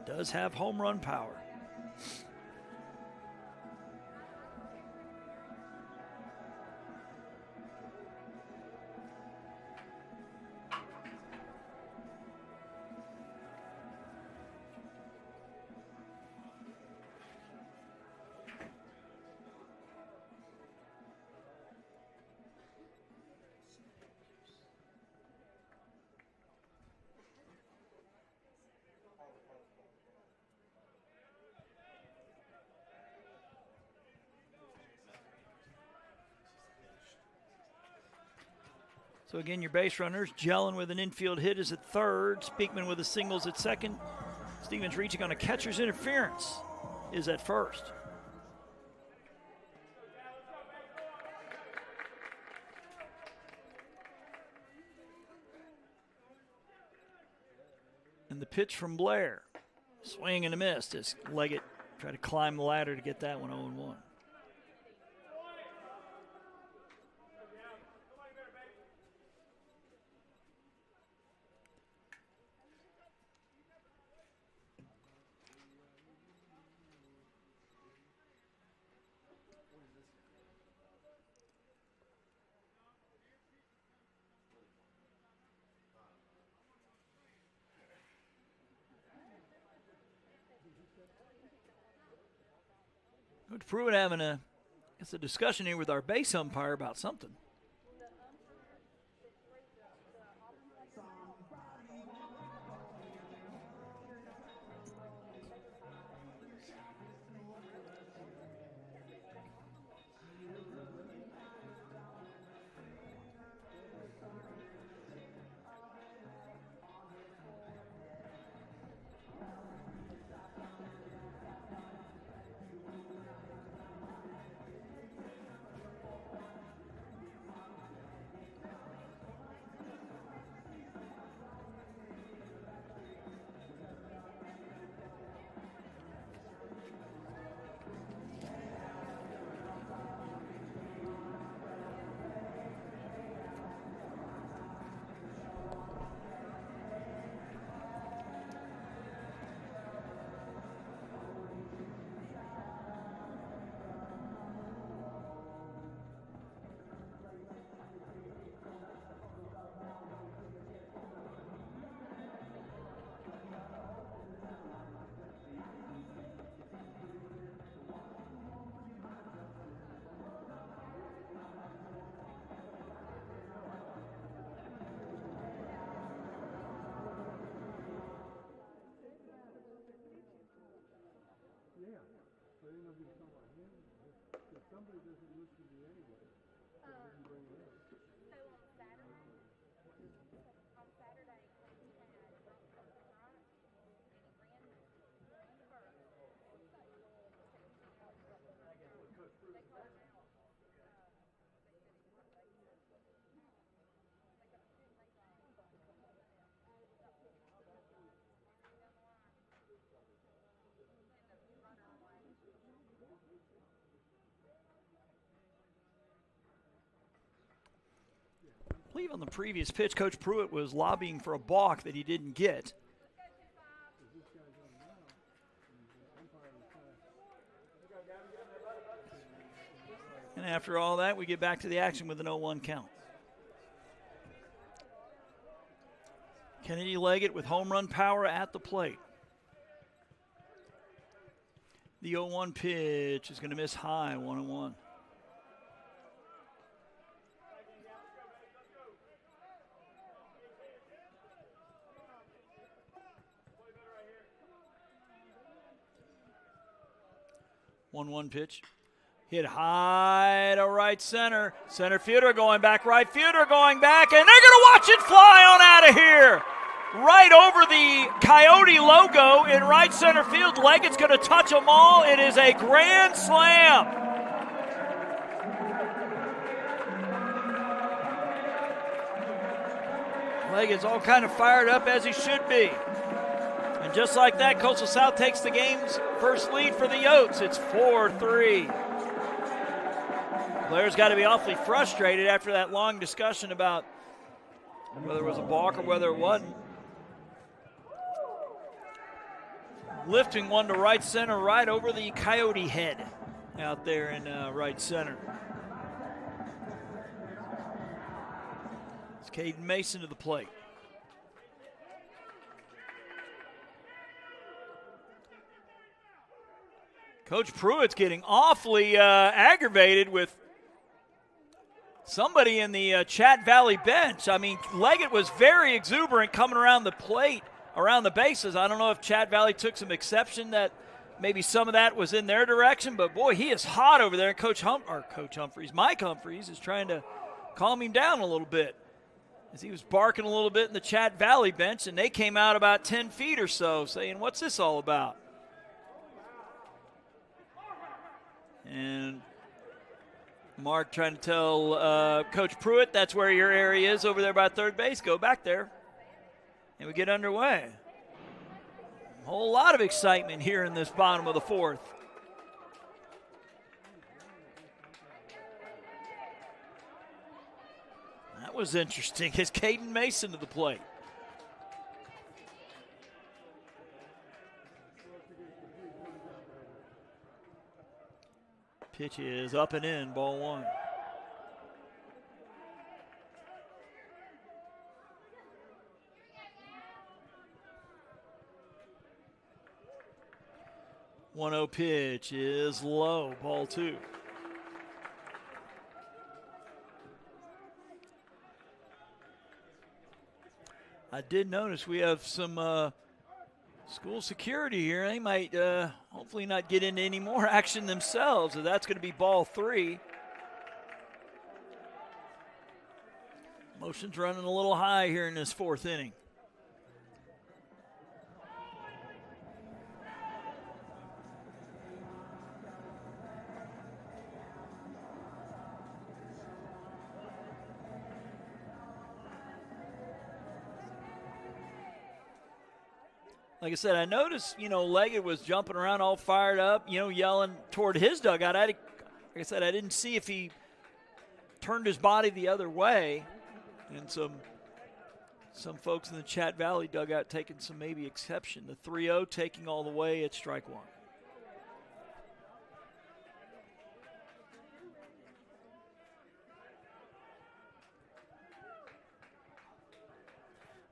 Does have home run power. So again, your base runners, Jellin with an infield hit is at third. Speakman with a singles at second. Stevens reaching on a catcher's interference is at first. And the pitch from Blair. Swing and a miss as Leggett tried to climb the ladder to get that one 0-1. Coach Pruitt having a discussion here with our base umpire about something. I believe on the previous pitch, Coach Pruitt was lobbying for a balk that he didn't get. And after all that, we get back to the action with an 0-1 count. Kennedy Leggett with home run power at the plate. The 0-1 pitch is going to miss high, 1-1. One pitch. Hit high to right center. Center fielder going back, right fielder going back, and they're going to watch it fly on out of here. Right over the Coyote logo in right center field. Leggett's going to touch them all. It is a grand slam. Leggett's all kind of fired up as he should be. And just like that, Coastal South takes the game's first lead for the Yotes. It's 4-3. Blair's got to be awfully frustrated after that long discussion about whether it was a balk or whether it wasn't. Lifting one to right center, right over the Coyote head out there in right center. It's Caden Mason to the plate. Coach Pruitt's getting awfully aggravated with somebody in the Chatt Valley bench. I mean, Leggett was very exuberant coming around the plate, around the bases. I don't know if Chatt Valley took some exception that maybe some of that was in their direction, but boy, he is hot over there. Mike Humphreys is trying to calm him down a little bit. as he was barking a little bit in the Chatt Valley bench, and they came out about 10 feet or so saying, what's this all about? And Mark trying to tell Coach Pruitt, that's where your area is over there by third base. Go back there. And we get underway. A whole lot of excitement here in this bottom of the fourth. That was interesting. It's Caden Mason to the plate. Pitch is up and in, ball one. One 1-0 pitch is low, ball two. I did notice we have some school security here. They might hopefully not get into any more action themselves. So that's going to be ball three. Motion's running a little high here in this fourth inning. Like I said, I noticed, Leggett was jumping around all fired up, yelling toward his dugout. Like I said, I didn't see if he turned his body the other way. And some folks in the Chatt Valley dugout taking some maybe exception. The 3-0 taking all the way at strike one.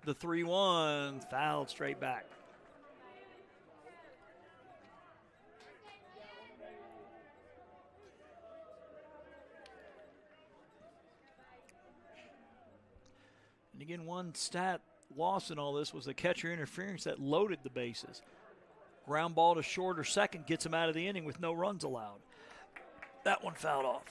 The 3-1 fouled straight back. And again, one stat loss in all this was the catcher interference that loaded the bases. Ground ball to short or second gets him out of the inning with no runs allowed. That one fouled off.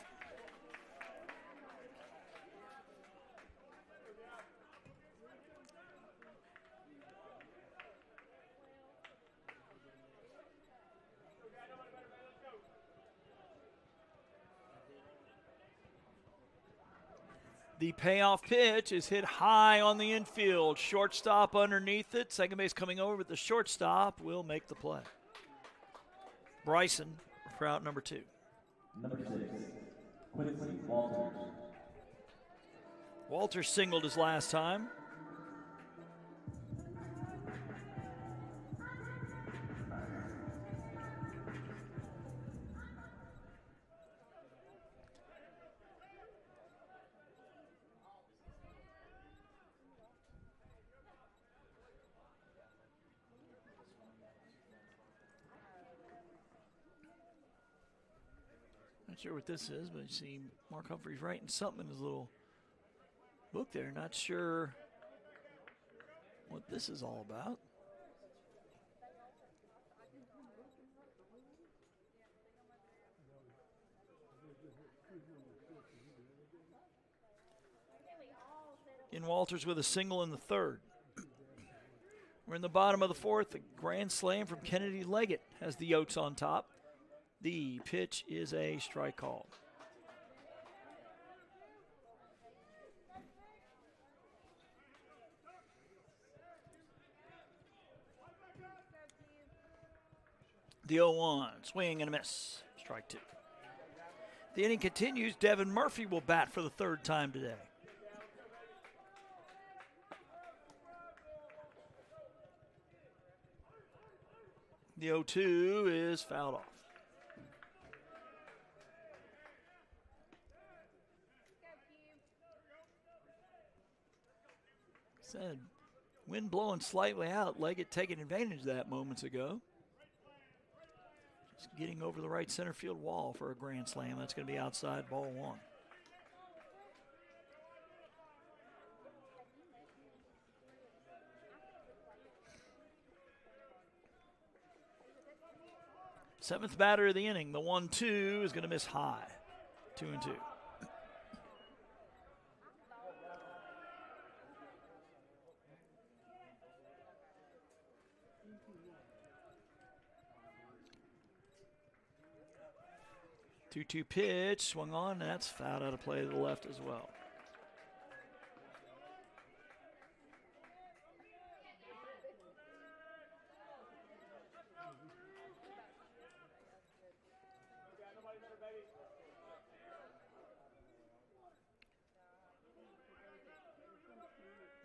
The payoff pitch is hit high on the infield. Shortstop underneath it. Second base coming over, but the shortstop will make the play. Bryson for out number two. Number 6, Quincy Walters. Walters singled his last time. Not sure what this is, but you see Mark Humphrey's writing something in his little book there. Not sure what this is all about. In Walters with a single in the third. We're in the bottom of the fourth. A grand slam from Kennedy Leggett has the Yotes on top. The pitch is a strike call. The 0-1, swing and a miss, strike two. The inning continues. Devin Murphy will bat for the third time today. The 0-2 is fouled off. Said wind blowing slightly out. Leggett taking advantage of that moments ago. Just getting over the right center field wall for a grand slam. That's going to be outside, ball one. Seventh batter of the inning. The 1-2 is going to miss high. 2-2. 2-2 pitch, swung on, and that's fouled out of play to the left as well.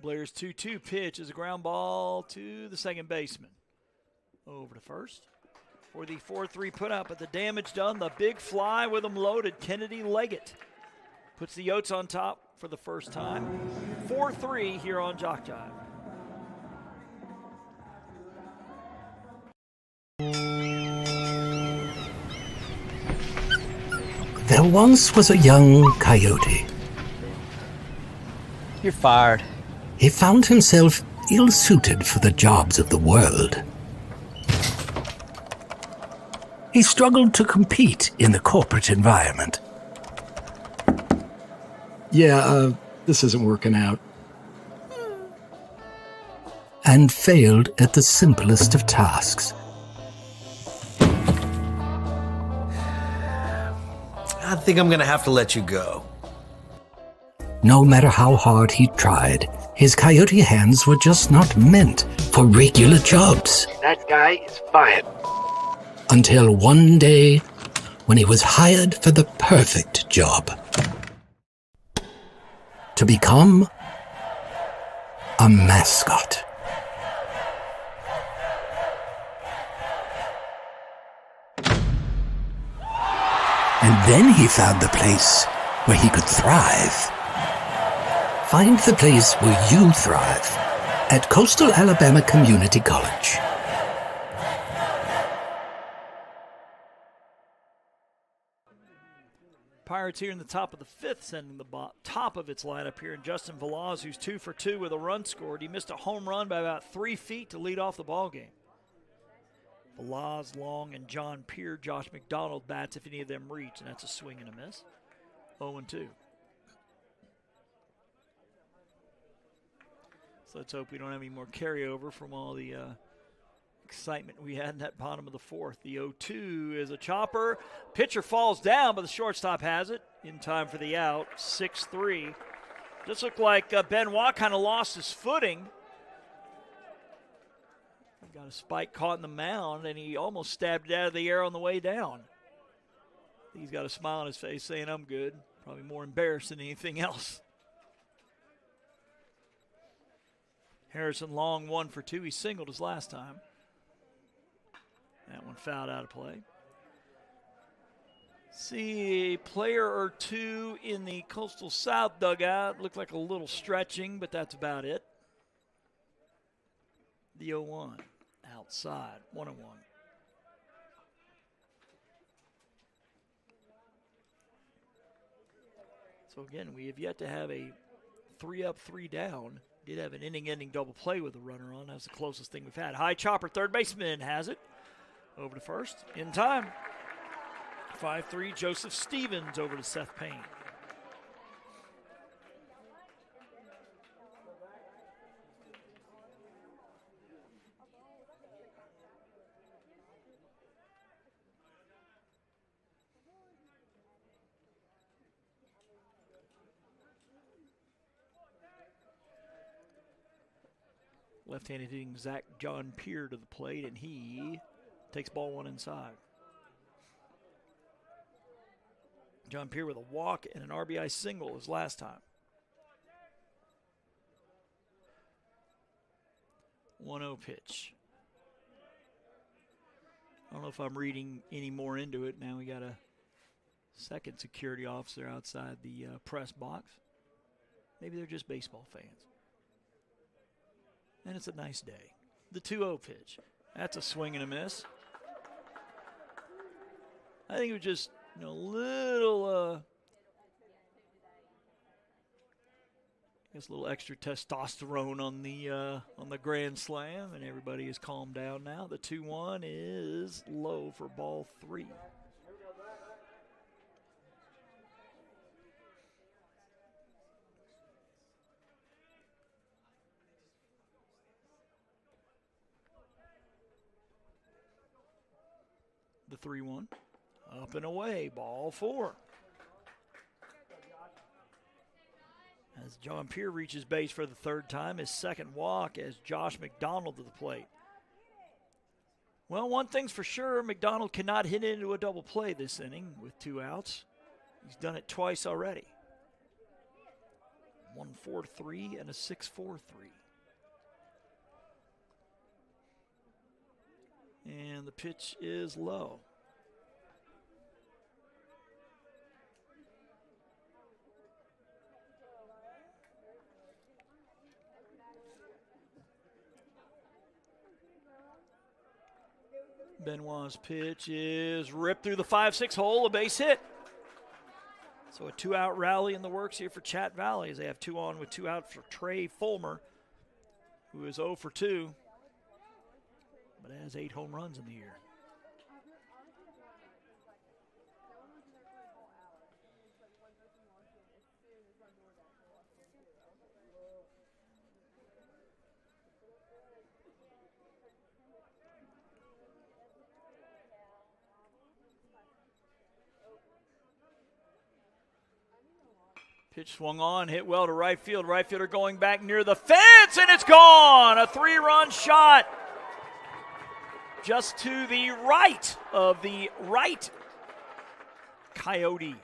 Blair's 2-2 pitch is a ground ball to the second baseman. Over to first for the 4-3 put out, but the damage done. The big fly with him loaded. Kennedy Leggett puts the Yotes on top for the first time. 4-3 here on JockJive. There once was a young coyote. You're fired. He found himself ill-suited for the jobs of the world. He struggled to compete in the corporate environment. Yeah, this isn't working out. And failed at the simplest of tasks. I think I'm going to have to let you go. No matter how hard he tried, his coyote hands were just not meant for regular jobs. That guy is fired. Until one day, when he was hired for the perfect job. To become a mascot. And then he found the place where he could thrive. Find the place where you thrive at Coastal Alabama Community College. Pirates here in the top of the fifth, sending the top of its lineup here. And Justin Velaz, who's 2 for 2 with a run scored. He missed a home run by about 3 feet to lead off the ball game. Velaz, Long, and John Peer. Josh McDonald bats if any of them reach, and that's a swing and a miss. 0-2. So let's hope we don't have any more carryover from all the excitement we had in that bottom of the fourth. The 0-2 is a chopper. Pitcher falls down, but the shortstop has it in time for the out. 6-3. Just looked like Benoit kind of lost his footing. Got a spike caught in the mound, and he almost stabbed it out of the air on the way down. He's got a smile on his face saying, I'm good. Probably more embarrassed than anything else. Harrison Long 1 for 2. He singled his last time. That one fouled out of play. See a player or two in the Coastal South dugout. Looked like a little stretching, but that's about it. The 0-1 outside, 1-1. So again, we have yet to have a 3-up, 3-down. Did have an inning-ending double play with a runner on. That's the closest thing we've had. High chopper, third baseman has it. Over to first, in time. 5-3, Joseph Stevens over to Seth Payne. Left-handed hitting Zach John Peer to the plate, and he takes ball one inside. John Peer with a walk and an RBI single his last time. 1-0 pitch. I don't know if I'm reading any more into it. Now we got a second security officer outside the press box. Maybe they're just baseball fans. And it's a nice day. The 2-0 pitch. That's a swing and a miss. I think it was just a little, a little extra testosterone on the grand slam, and everybody is calmed down now. The 2-1 is low for ball 3. The 3-1. Up and away, ball 4. As John Pierre reaches base for the 3rd time, his 2nd walk as Josh McDonald to the plate. Well, one thing's for sure, McDonald cannot hit into a double play this inning with 2 outs. He's done it twice already. 1-4-3 and a 6-4-3. And the pitch is low. Benoit's pitch is ripped through the 5-6 hole, a base hit. So a 2-out rally in the works here for Chatt Valley as they have 2 on with 2 out for Trey Fulmer, who is 0 for 2, but has 8 home runs in the year. Pitch swung on, hit well to right field. Right fielder going back near the fence, and it's gone. A 3-run shot just to the right of the right Coyote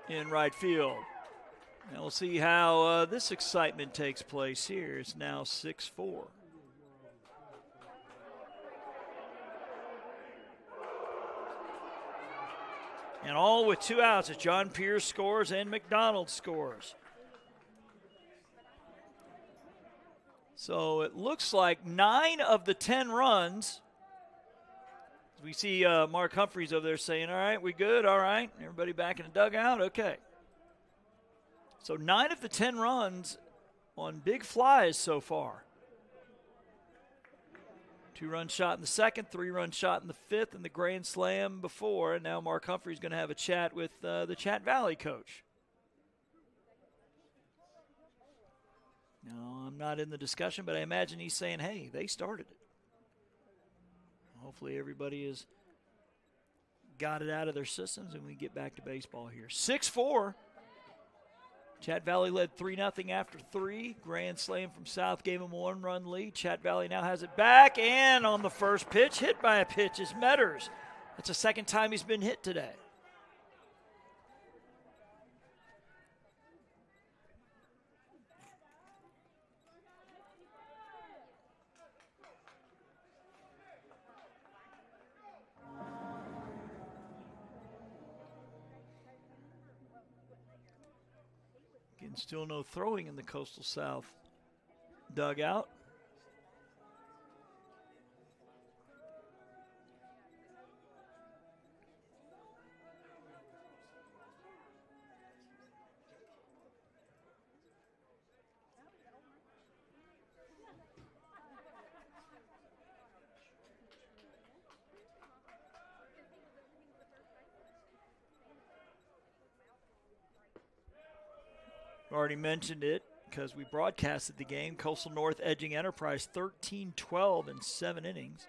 in right field. Now we'll see how this excitement takes place here. It's now 6-4. And all with 2 outs as John Pierce scores and McDonald scores. So it looks like 9 of the 10 runs. We see Mark Humphreys over there saying, all right, we good? All right. Everybody back in the dugout? Okay. So 9 of the 10 runs on big flies so far. 2-run shot in the 2nd, 3-run shot in the 5th, and the grand slam before. And now Mark Humphrey's going to have a chat with the Chatt Valley coach. No, I'm not in the discussion, but I imagine he's saying, hey, they started it. Hopefully everybody has got it out of their systems and we get back to baseball here. 6-4. Chatt Valley led 3-0 after 3. Grand slam from South gave them a 1-run lead. Chatt Valley now has it back, and on the first pitch, hit by a pitch is Metters. That's the 2nd time he's been hit today. Still no throwing in the Coastal South dugout. Already mentioned it because we broadcasted the game. Coastal North edging Enterprise 13-12 in 7 innings.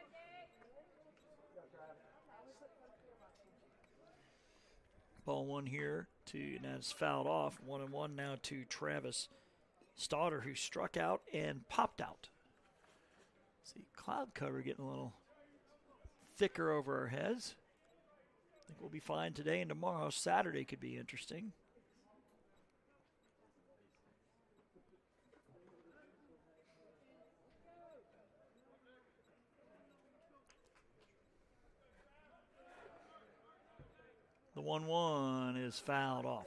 Ball 1 here and that's fouled off. 1-1 now to Travis Stauder, who struck out and popped out. See, cloud cover getting a little thicker over our heads. I think we'll be fine today and tomorrow. Saturday could be interesting. The 1-1 is fouled off.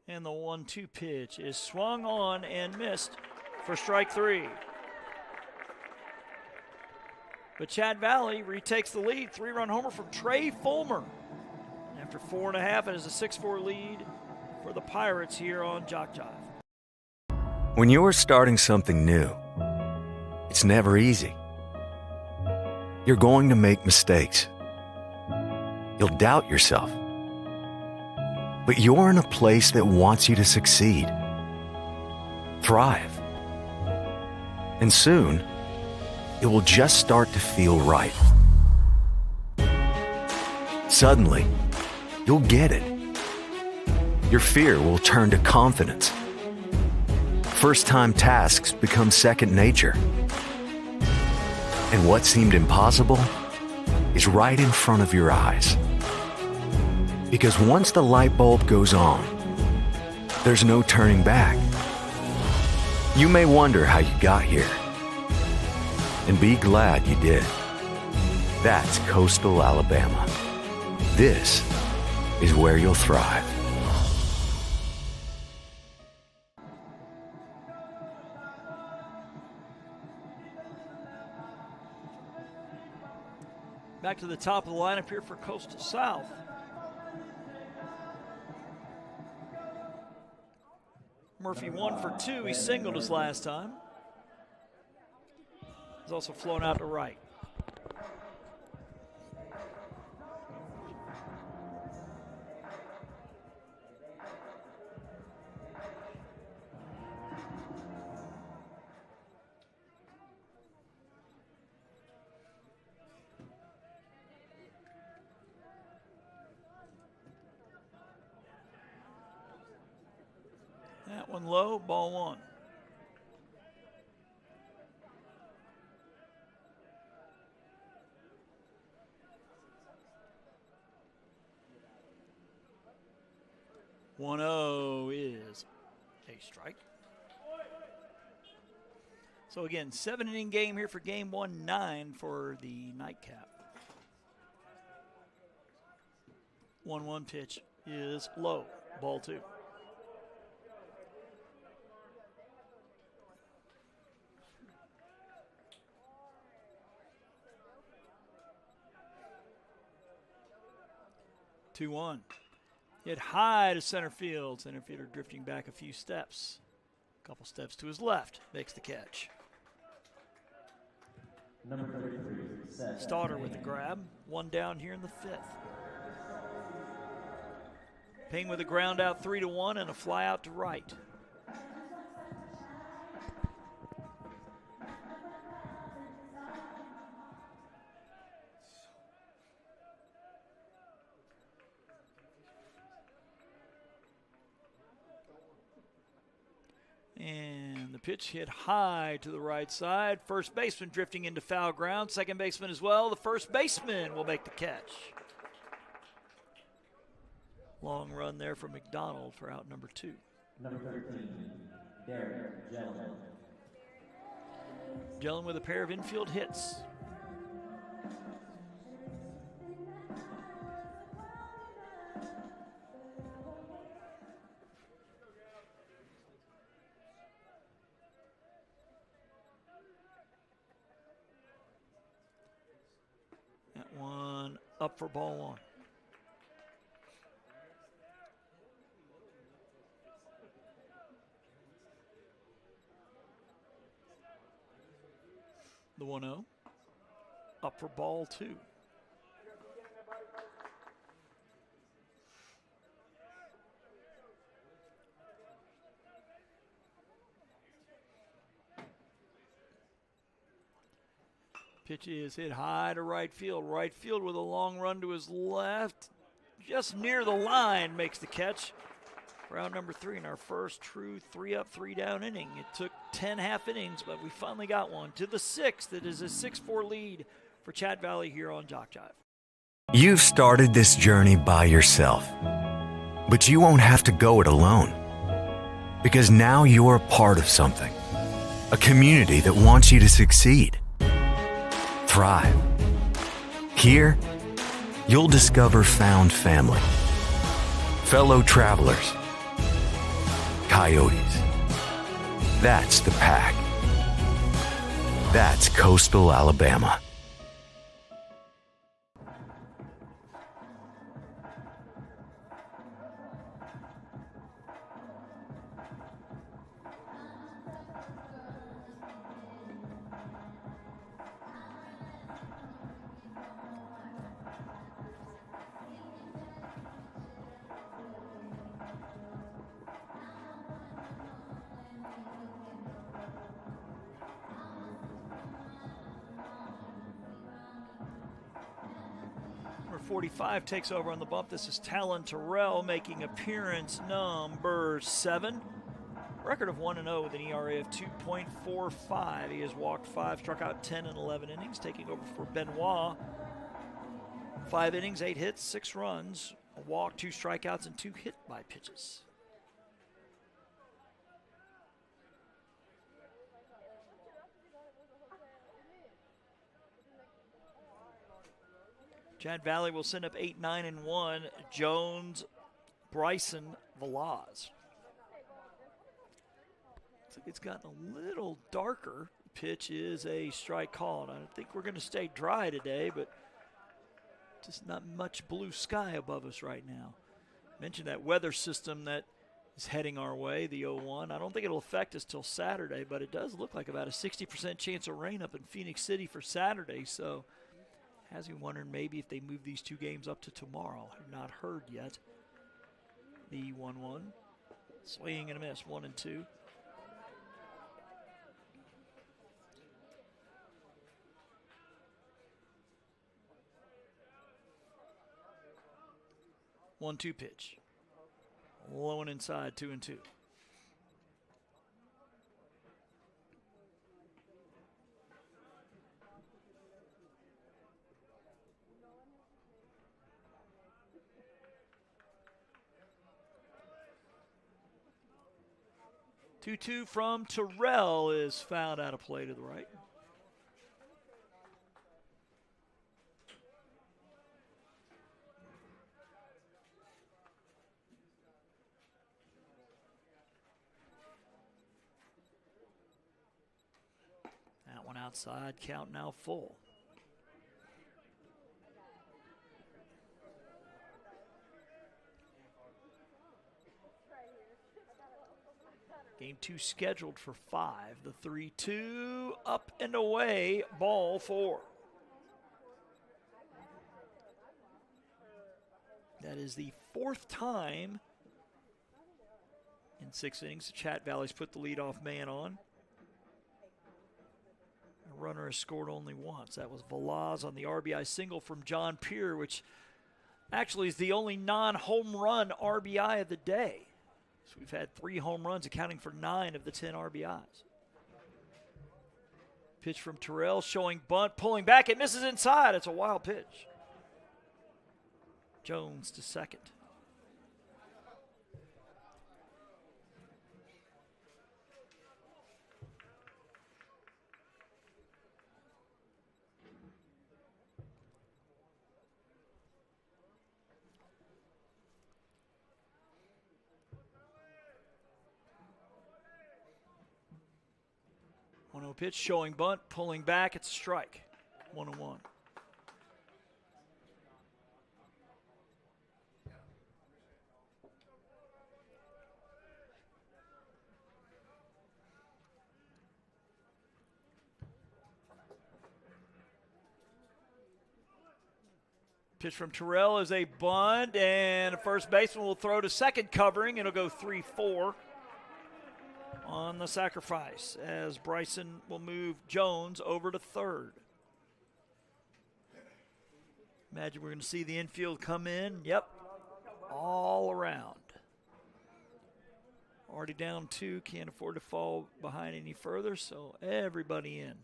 And the 1-2 pitch is swung on and missed for strike 3. But Chatt Valley retakes the lead. 3-run homer from Trey Fulmer. After 4.5, it is a 6-4 lead for the Pirates here on JockJive. When you're starting something new, it's never easy. You're going to make mistakes. You'll doubt yourself. But you're in a place that wants you to succeed, thrive. And soon, it will just start to feel right. Suddenly, you'll get it. Your fear will turn to confidence. First-time tasks become second nature. And what seemed impossible is right in front of your eyes. Because once the light bulb goes on, there's no turning back. You may wonder how you got here, and be glad you did. That's coastal Alabama. This is where you'll thrive. Back to the top of the lineup here for Coastal South. Murphy 1 for 2. He singled his last time. He's also flown out to right. That one low, ball one. One oh is a strike. So again, 7-inning game here for game 1, 9 for the nightcap. 1-1 pitch is low, ball two. Two one. Hit high to center field. Center fielder drifting back a few steps. A couple steps to his left. Makes the catch. Number 33, Starter with the grab. One down here in the fifth. Ping with a ground out 3-1 and a fly out to right. And the pitch hit high to the right side. First baseman drifting into foul ground. Second baseman as well. The first baseman will make the catch. Long run there for McDonald for out number 2. Number 13, Derek Gentleman. Gentleman with a pair of infield hits. Up for ball one. The 1-0. Up for ball two. Pitch is hit high to right field. Right field with a long run to his left. Just near the line makes the catch. Round number 3 in our first true 3-up, 3-down inning. It took 10 half innings, but we finally got one. To the 6th, it is a 6-4 lead for Chatt Valley here on JockJive. You've started this journey by yourself, but you won't have to go it alone. Because now you're a part of something. A community that wants you to succeed. Thrive. Here, you'll discover found family, fellow travelers, coyotes. That's the pack. That's coastal Alabama. 45 takes over on the bump. This is Talon Terrell making appearance number 7. Record of 1-0 with an ERA of 2.45. He has walked 5, struck out 10 in 11 innings, taking over for Benoit. 5 innings, 8 hits, 6 runs, a walk, 2 strikeouts, and 2 hit by pitches. Chatt Valley will send up 8, 9, and 1. Jones, Bryson, Velaz. It's gotten a little darker. Pitch is a strike call. And I think we're going to stay dry today, but just not much blue sky above us right now. Mentioned that weather system that is heading our way, the 0-1. I don't think it'll affect us till Saturday, but it does look like about a 60% chance of rain up in Phoenix City for Saturday. So has me wondering maybe if they move these 2 games up to tomorrow. I've not heard yet. The 1-1. Swing and a miss, 1 and 2. One-two pitch. Low and inside, 2 and 2. Two from Terrell is fouled out of play to the right. That one outside, count now full. Game 2 scheduled for 5. The 3-2 up and away, ball 4. That is the 4th time in 6 innings the Chatt Valley's put the leadoff man on. A runner has scored only once. That was Velaz on the RBI single from John Peer, which actually is the only non-home run RBI of the day. So we've had 3 home runs, accounting for 9 of the 10 RBIs. Pitch from Terrell, showing bunt, pulling back. It misses inside. It's a wild pitch. Jones to second. Pitch, showing bunt, pulling back. It's a strike. 1-1. Pitch from Terrell is a bunt, and a first baseman will throw to second covering. It'll go 3-4. On the sacrifice, as Bryson will move Jones over to third. Imagine we're going to see the infield come in. Yep, all around. Already down 2, can't afford to fall behind any further, so everybody in.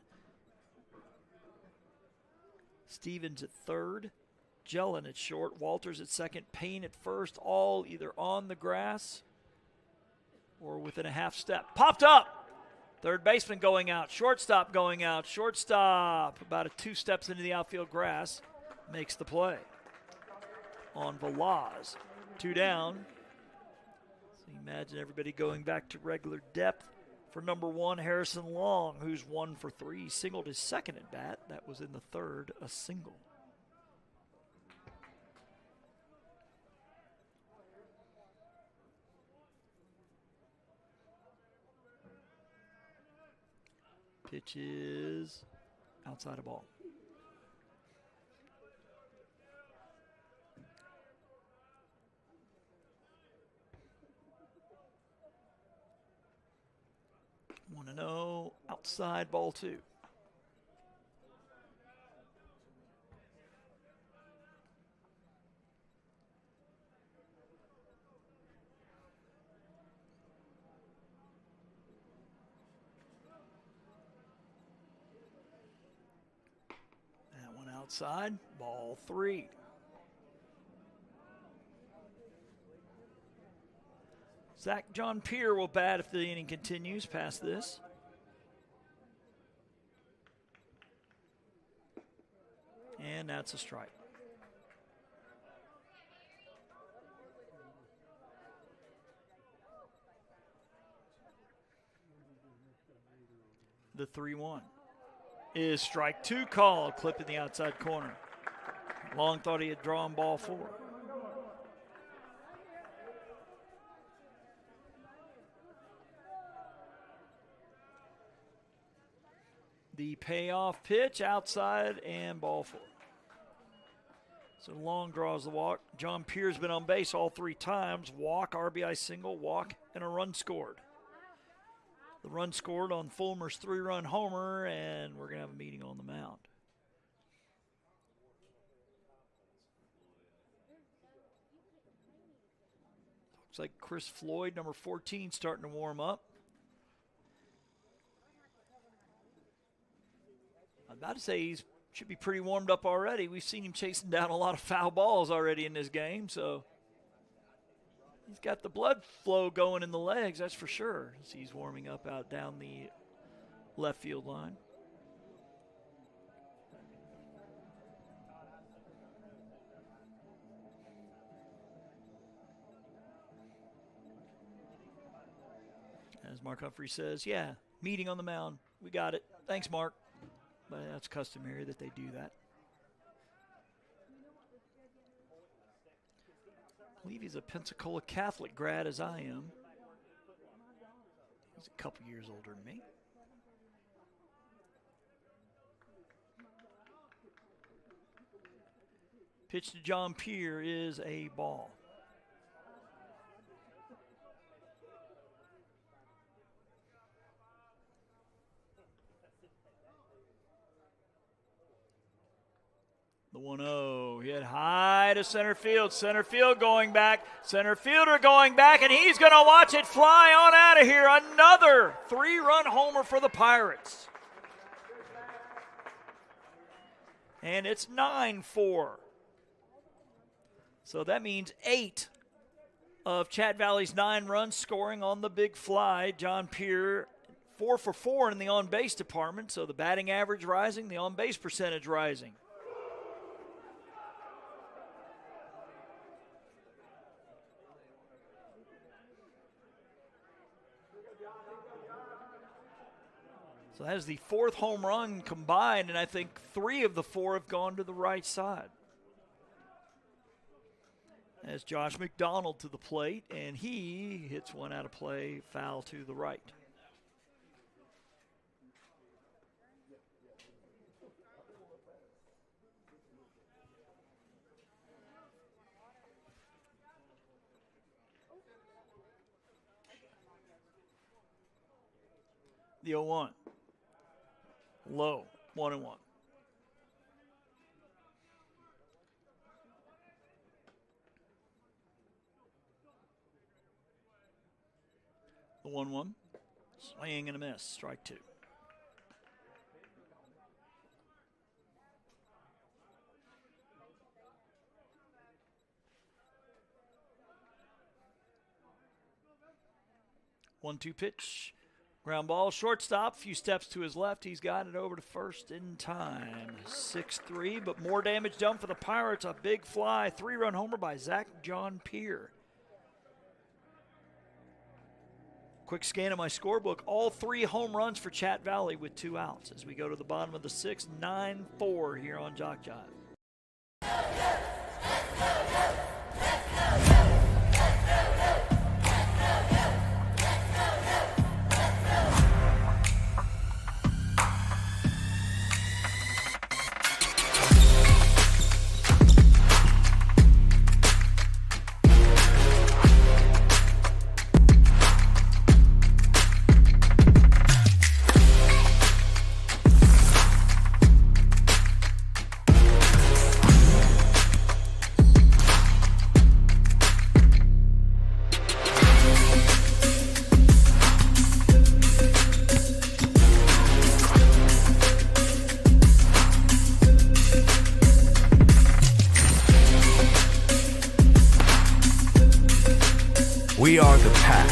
Stevens at third, Jellin at short, Walters at second, Payne at first, all either on the grass or within a half step. Popped up. Third baseman going out. Shortstop going out. Shortstop about 2 steps into the outfield grass. Makes the play. On Velaz. 2 down. So imagine everybody going back to regular depth for number 1, Harrison Long, who's 1 for 3. Singled his second at bat. That was in the third, a single. Pitch is outside of ball. Want to know outside ball 2. Outside, ball 3. Zach John Pierre will bat if the inning continues past this. And that's a strike. The 3-1 is strike 2 called, clipping the outside corner. Long thought he had drawn ball 4. The payoff pitch outside and ball 4. So Long draws the walk. John Pierre's been on base all 3 times. Walk, RBI single, walk, and a run scored. The run scored on Fulmer's 3-run homer, and we're going to have a meeting on the mound. Looks like Chris Floyd, number 14, starting to warm up. I'm about to say he should be pretty warmed up already. We've seen him chasing down a lot of foul balls already in this game, so he's got the blood flow going in the legs, that's for sure, as he's warming up out down the left field line. As Mark Humphrey says, yeah, meeting on the mound. We got it. Thanks, Mark. But that's customary that they do that. I believe he's a Pensacola Catholic grad, as I am. He's a couple years older than me. Pitch to John Pierre is a ball. The 1-0 hit high to center field. Center field going back. Center fielder going back, and he's going to watch it fly on out of here. Another 3-run homer for the Pirates. And it's 9-4. So that means 8 of Chatt Valley's 9 runs scoring on the big fly. John Pierre 4 for 4 in the on-base department. So the batting average rising, the on-base percentage rising. So that is the 4th home run combined, and I think 3 of the 4 have gone to the right side. As Josh McDonald to the plate, and he hits one out of play, foul to the right. The 0-1. Low, 1-1. The 1-1. Swing and a miss. Strike 2. One-two pitch. Ground ball, shortstop, few steps to his left. He's got it over to first in time. 6-3, but more damage done for the Pirates. A big fly, 3-run homer by Zach John Pierre. Quick scan of my scorebook. All 3 home runs for Chatt Valley with 2 outs as we go to the bottom of the 6th. 9-4 here on JockJive. We are the Pack.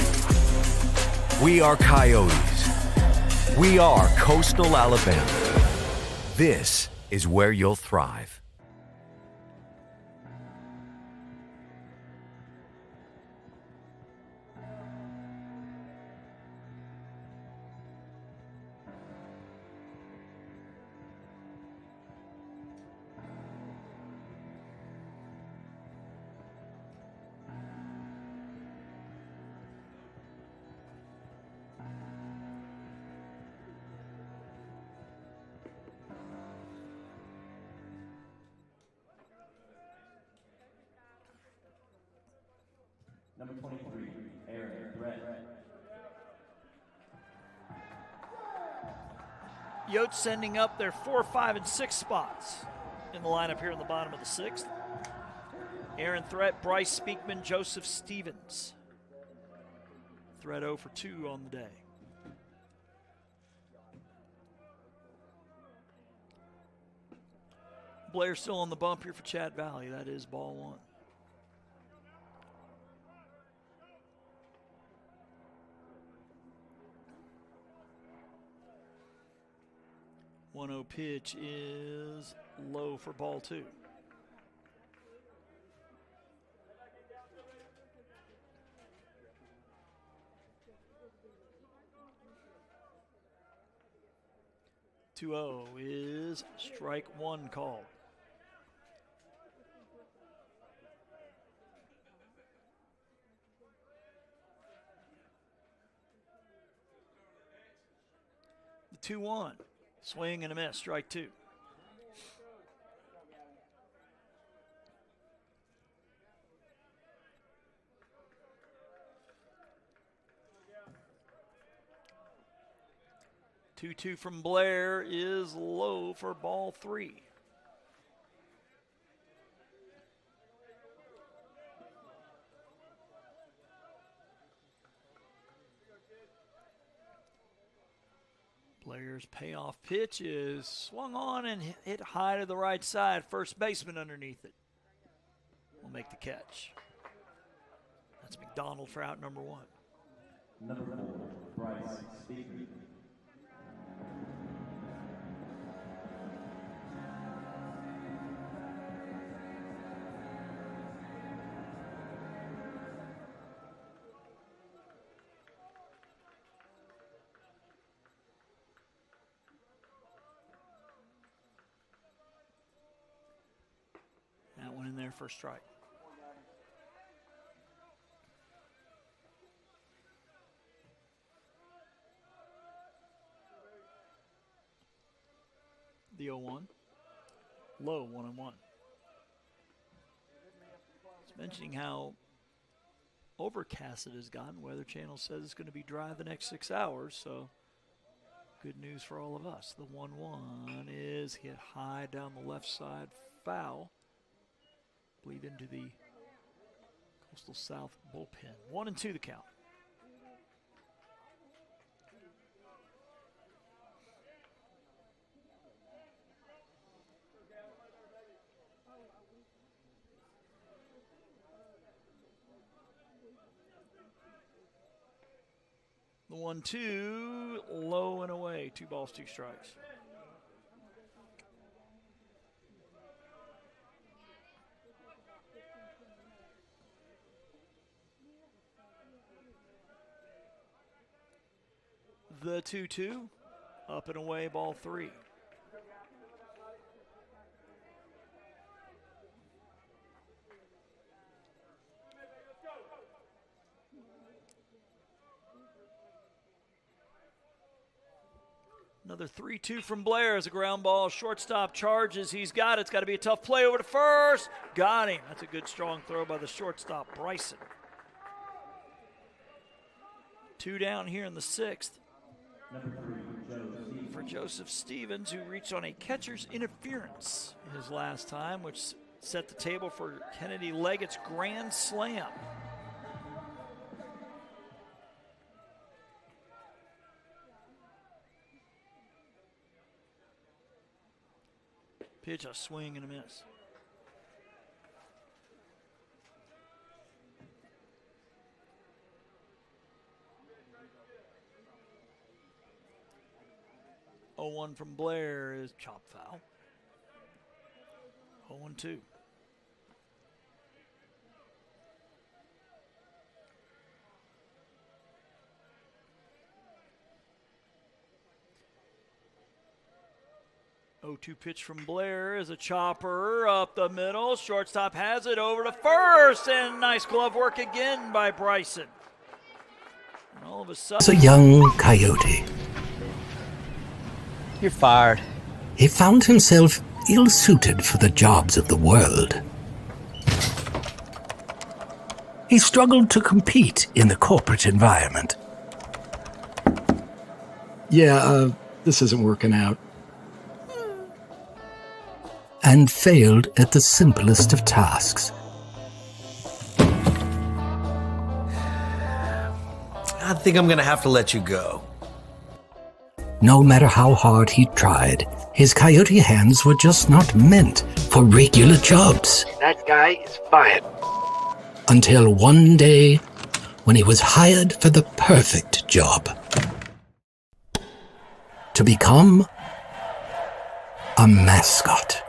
We are Coyotes. We are Coastal Alabama. This is where you'll thrive. Number 23, Aaron Brett. Yotes sending up their 4, 5, and 6 spots in the lineup here in the bottom of the 6th. Aaron Threat, Bryce Speakman, Joseph Stevens. Threat 0 for 2 on the day. Blair still on the bump here for Chatt Valley. That is ball 1. 1-0 pitch is low for ball 2. Is strike 1 called. The 2-1. Swing and a miss, strike 2. Two from Blair is low for ball 3. Blair's payoff pitch is swung on and hit high to the right side. First baseman underneath it will make the catch. That's McDonald for out number 1. Number 4, Bryce Speakman. That one in there for a strike. The 0-1. Low 1-1. It's mentioning how overcast it has gotten. Weather Channel says it's going to be dry the next 6 hours, so good news for all of us. The 1-1 is hit high down the left side, foul. Bleed into the Coastal South bullpen. 1-2 the count. The 1-2, low and away. 2 balls, 2 strikes. The 2-2, up and away, ball 3. Another 3-2 from Blair as a ground ball. Shortstop charges. He's got it. It's got to be a tough play over to first. Got him. That's a good, strong throw by the shortstop, Bryson. 2 down here in the 6th. For Joseph Stevens, who reached on a catcher's interference his last time, which set the table for Kennedy Leggett's grand slam. Pitch, a swing and a miss. 0-1 from Blair is chop foul. 0-2. Oh-2 pitch from Blair is a chopper up the middle. Shortstop has it over to first, and nice glove work again by Bryson. And all of a sudden, As a young coyote, You're fired. he found himself ill-suited for the jobs of the world. He struggled to compete in the corporate environment. Yeah, this isn't working out. And failed at the simplest of tasks. I think I'm gonna have to let you go. No matter how hard he tried, his coyote hands were just not meant for regular jobs. That guy is fired. Until one day, when he was hired for the perfect job. To become a mascot.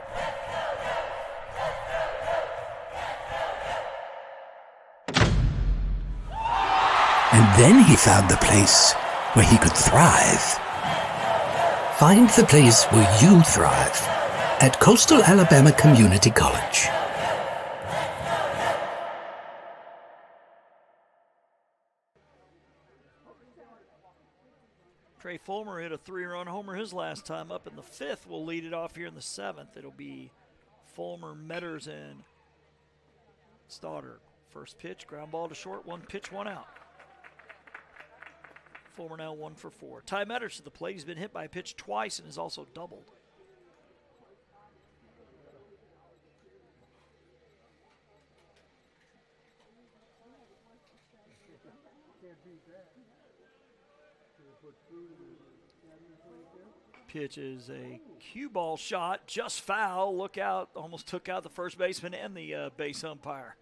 And then he found the place where he could thrive. Find the place where you thrive at Coastal Alabama Community College. Trey Fulmer hit a 3-run homer his last time up in the 5th. We'll lead it off here in the 7th. It'll be Fulmer, Metters, and Stoddard. First pitch, ground ball to short, 1 pitch, 1 out. Fulmer now 1 for 4. Ty Metters to the plate. He's been hit by a pitch twice and has also doubled. Pitch is a cue ball shot, just foul. Look out, almost took out the first baseman and the base umpire.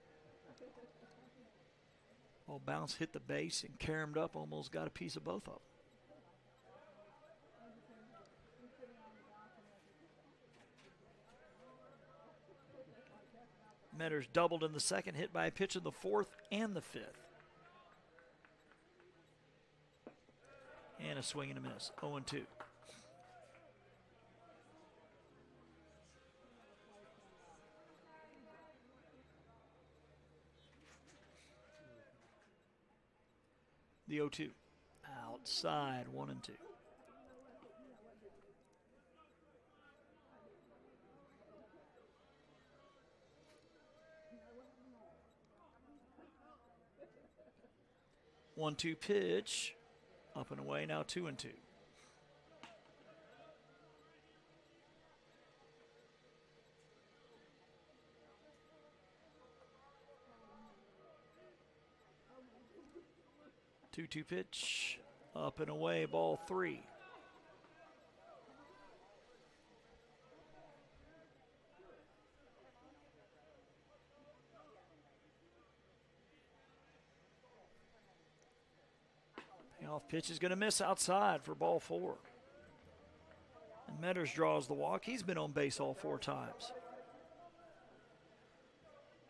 Ball bounce, hit the base, and caromed up, almost got a piece of both of them. Metters doubled in the 2nd, hit by a pitch in the 4th and the 5th. And a swing and a miss, 0-2. The 0-2. Outside, 1-2. One-two pitch. Up and away, now 2-2. Two-two pitch, up and away, ball 3. Payoff pitch is going to miss outside for ball 4. And Metters draws the walk. He's been on base all 4 times.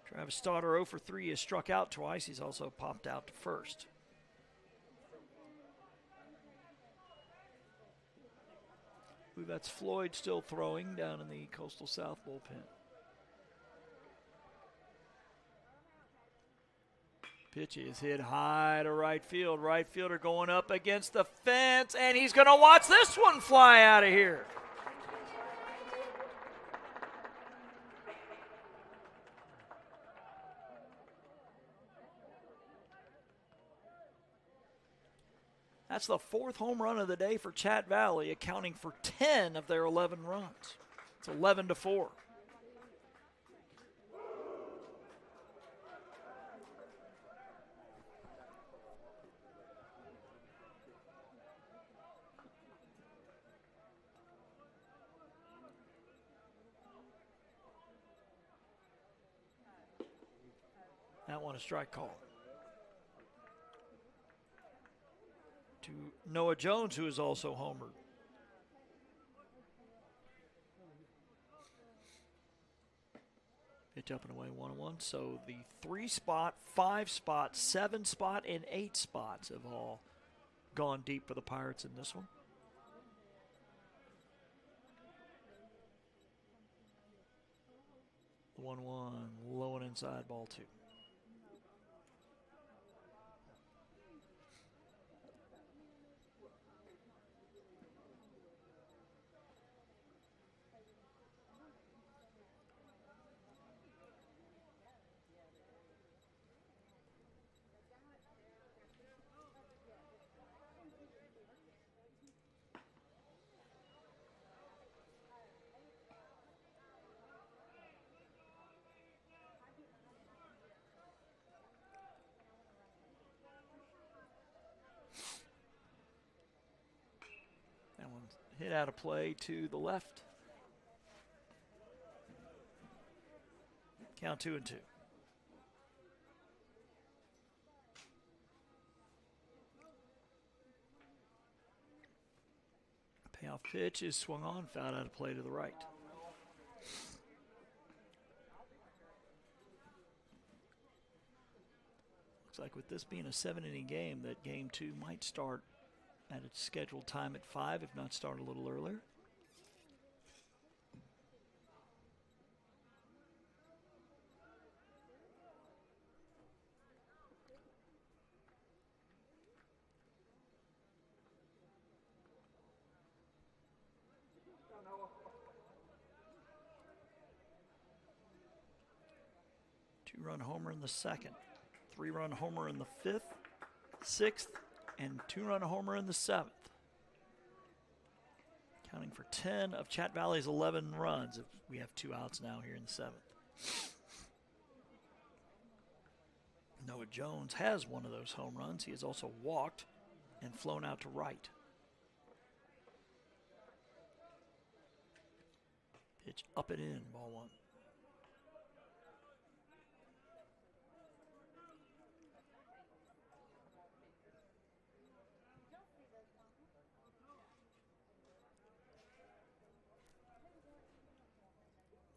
Travis Stoddard 0 for 3 has struck out twice. He's also popped out to first. That's Floyd still throwing down in the Coastal South bullpen. Pitch is hit high to right field. Right fielder going up against the fence, and he's going to watch this one fly out of here. That's the 4th home run of the day for Chatt Valley, accounting for 10 of their 11 runs. It's 11-4. That one a strike call. To Noah Jones, who is also homered. Pitch up and away, 1-1. So the 3-spot, 5-spot, 7-spot, and 8 spots have all gone deep for the Pirates in this one. The 1-1, low and inside, ball 2. Hit out of play to the left. Count 2-2. Payoff pitch is swung on, fouled out of play to the right. Looks like with this being a 7-inning game, that game 2 might start at its scheduled time at 5, if not start a little earlier. Two-run homer in the 2nd, 3-run homer in the 5th, 6th, and 2-run homer in the 7th. Counting for 10 of Chatt Valley's 11 runs. We have 2 outs now here in the 7th. Noah Jones has one of those home runs. He has also walked and flown out to right. Pitch up and in, ball 1.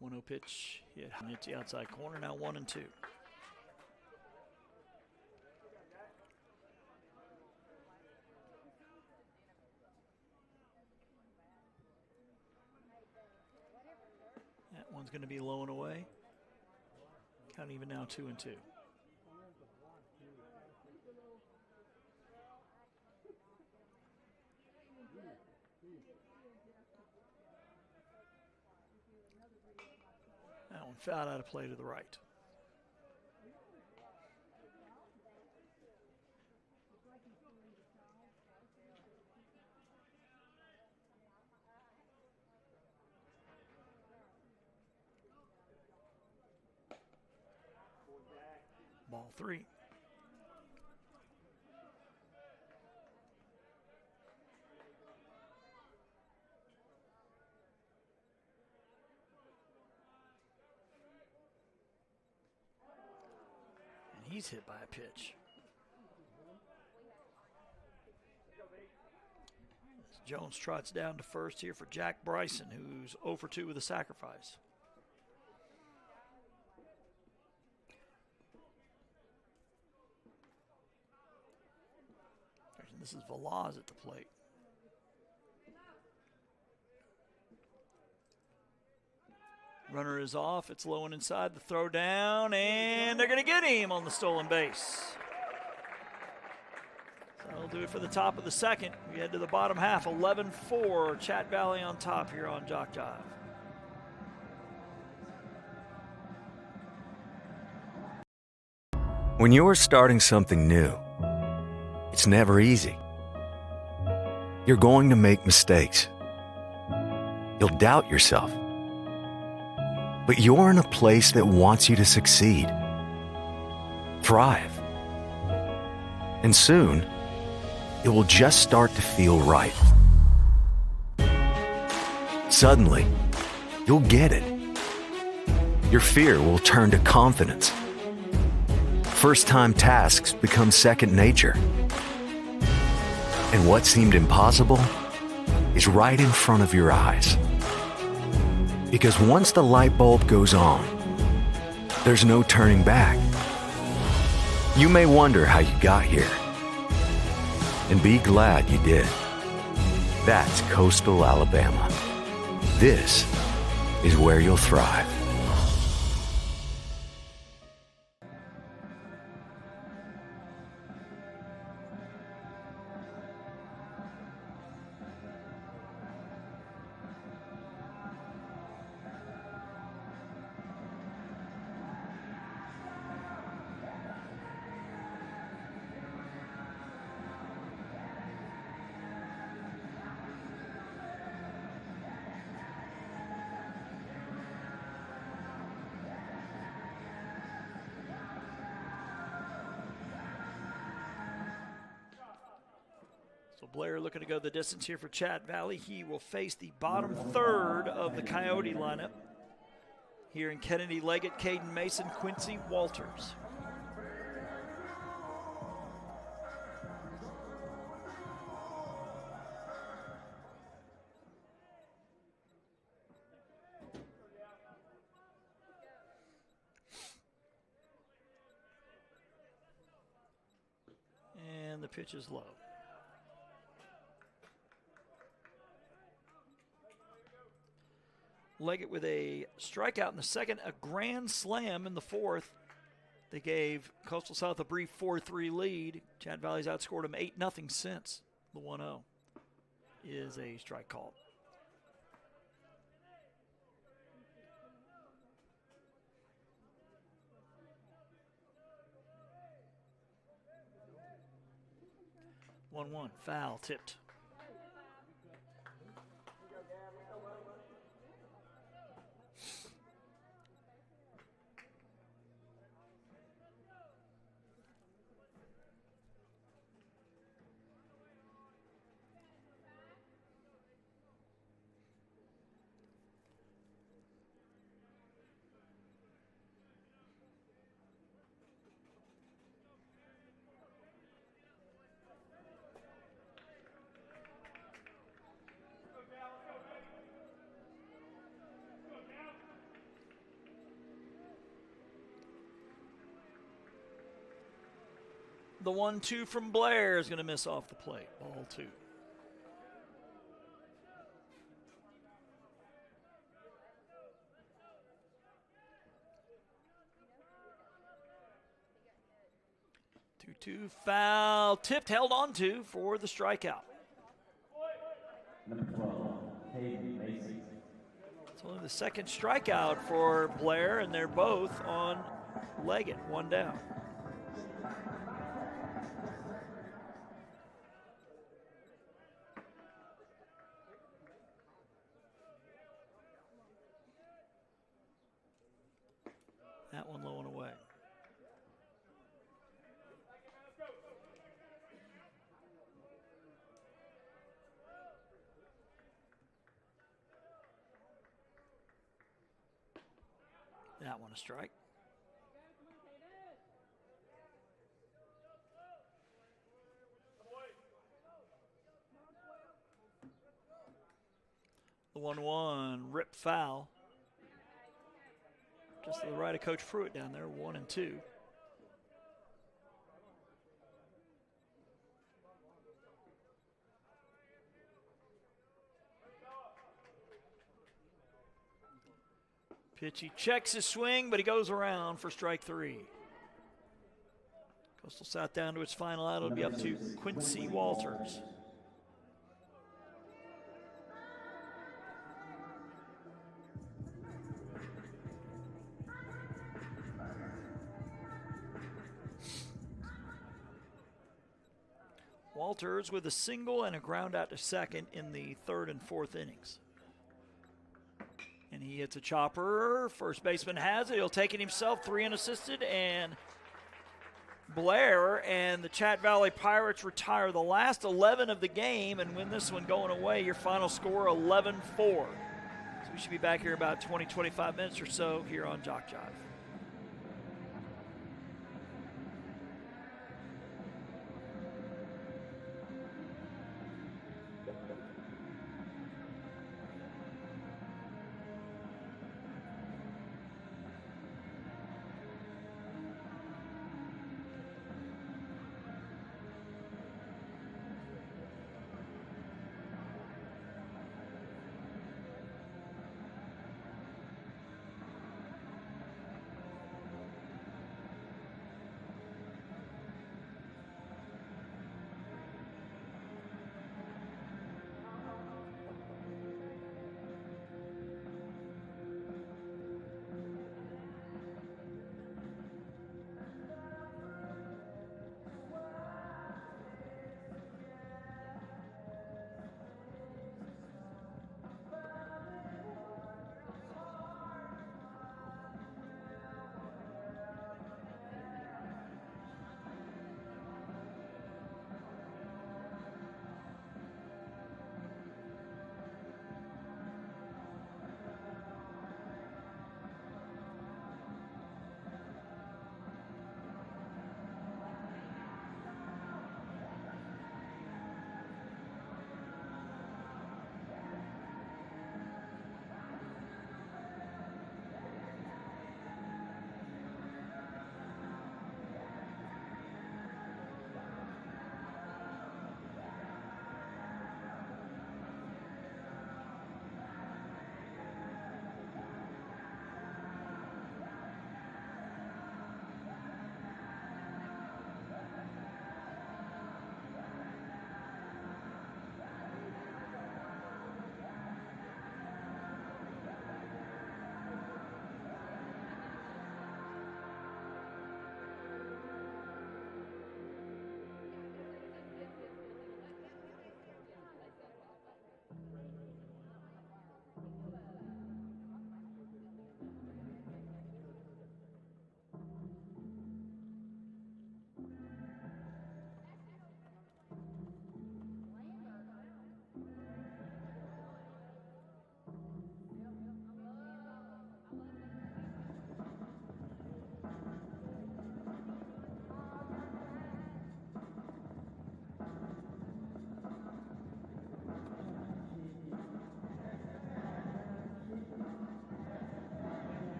One-oh pitch, hits the outside corner, now 1-2. That one's going to be low and away. Count even now, 2-2. That one fouled out of play to the right. Ball 3. He's hit by a pitch. As Jones trots down to first here for Jack Bryson, who's 0 for 2 with a sacrifice. And this is Velaz at the plate. Runner is off. It's low and inside. The throw down, and they're going to get him on the stolen base. So that'll do it for the top of the 2nd. We head to the bottom half. 11-4. Chatt Valley on top here on JockJive. When you're starting something new, it's never easy. You're going to make mistakes. You'll doubt yourself. But you're in a place that wants you to succeed, thrive. And soon, it will just start to feel right. Suddenly, you'll get it. Your fear will turn to confidence. First-time tasks become second nature. And what seemed impossible is right in front of your eyes. Because once the light bulb goes on, there's no turning back. You may wonder how you got here, and be glad you did. That's Coastal Alabama. This is where you'll thrive. So Blair looking to go the distance here for Chatt Valley. He will face the bottom third of the Coyote lineup here in Kennedy, Leggett, Caden Mason, Quincy Walters. And the pitch is low. Leggett with a strikeout in the second, a grand slam in the fourth. They gave Coastal South a brief 4-3 lead. Chatt Valley's outscored them 8-0 since the 1-0 is a strike call. One, foul, tipped. The 1-2 from Blair is going to miss off the plate. Ball 2. Two foul, tipped, held on to for the strikeout. Number 12, Hayden Mason. It's only the second strikeout for Blair, and they're both on Leggett, one down. That one low and away. That one a strike. The 1-1 rip foul. Just to the right of Coach Pruitt down there, 1-2. Pitch, he checks his swing, but he goes around for strike 3. Coastal South down to its final out. It'll be up to Quincy Walters. Walters with a single and a ground out to second in the third and fourth innings. And he hits a chopper. First baseman has it. He'll take it himself, 3 unassisted, and Blair and the Chatt Valley Pirates retire the last 11 of the game and win this one going away. Your final score, 11-4. So we should be back here about 20, 25 minutes or so here on JockJive.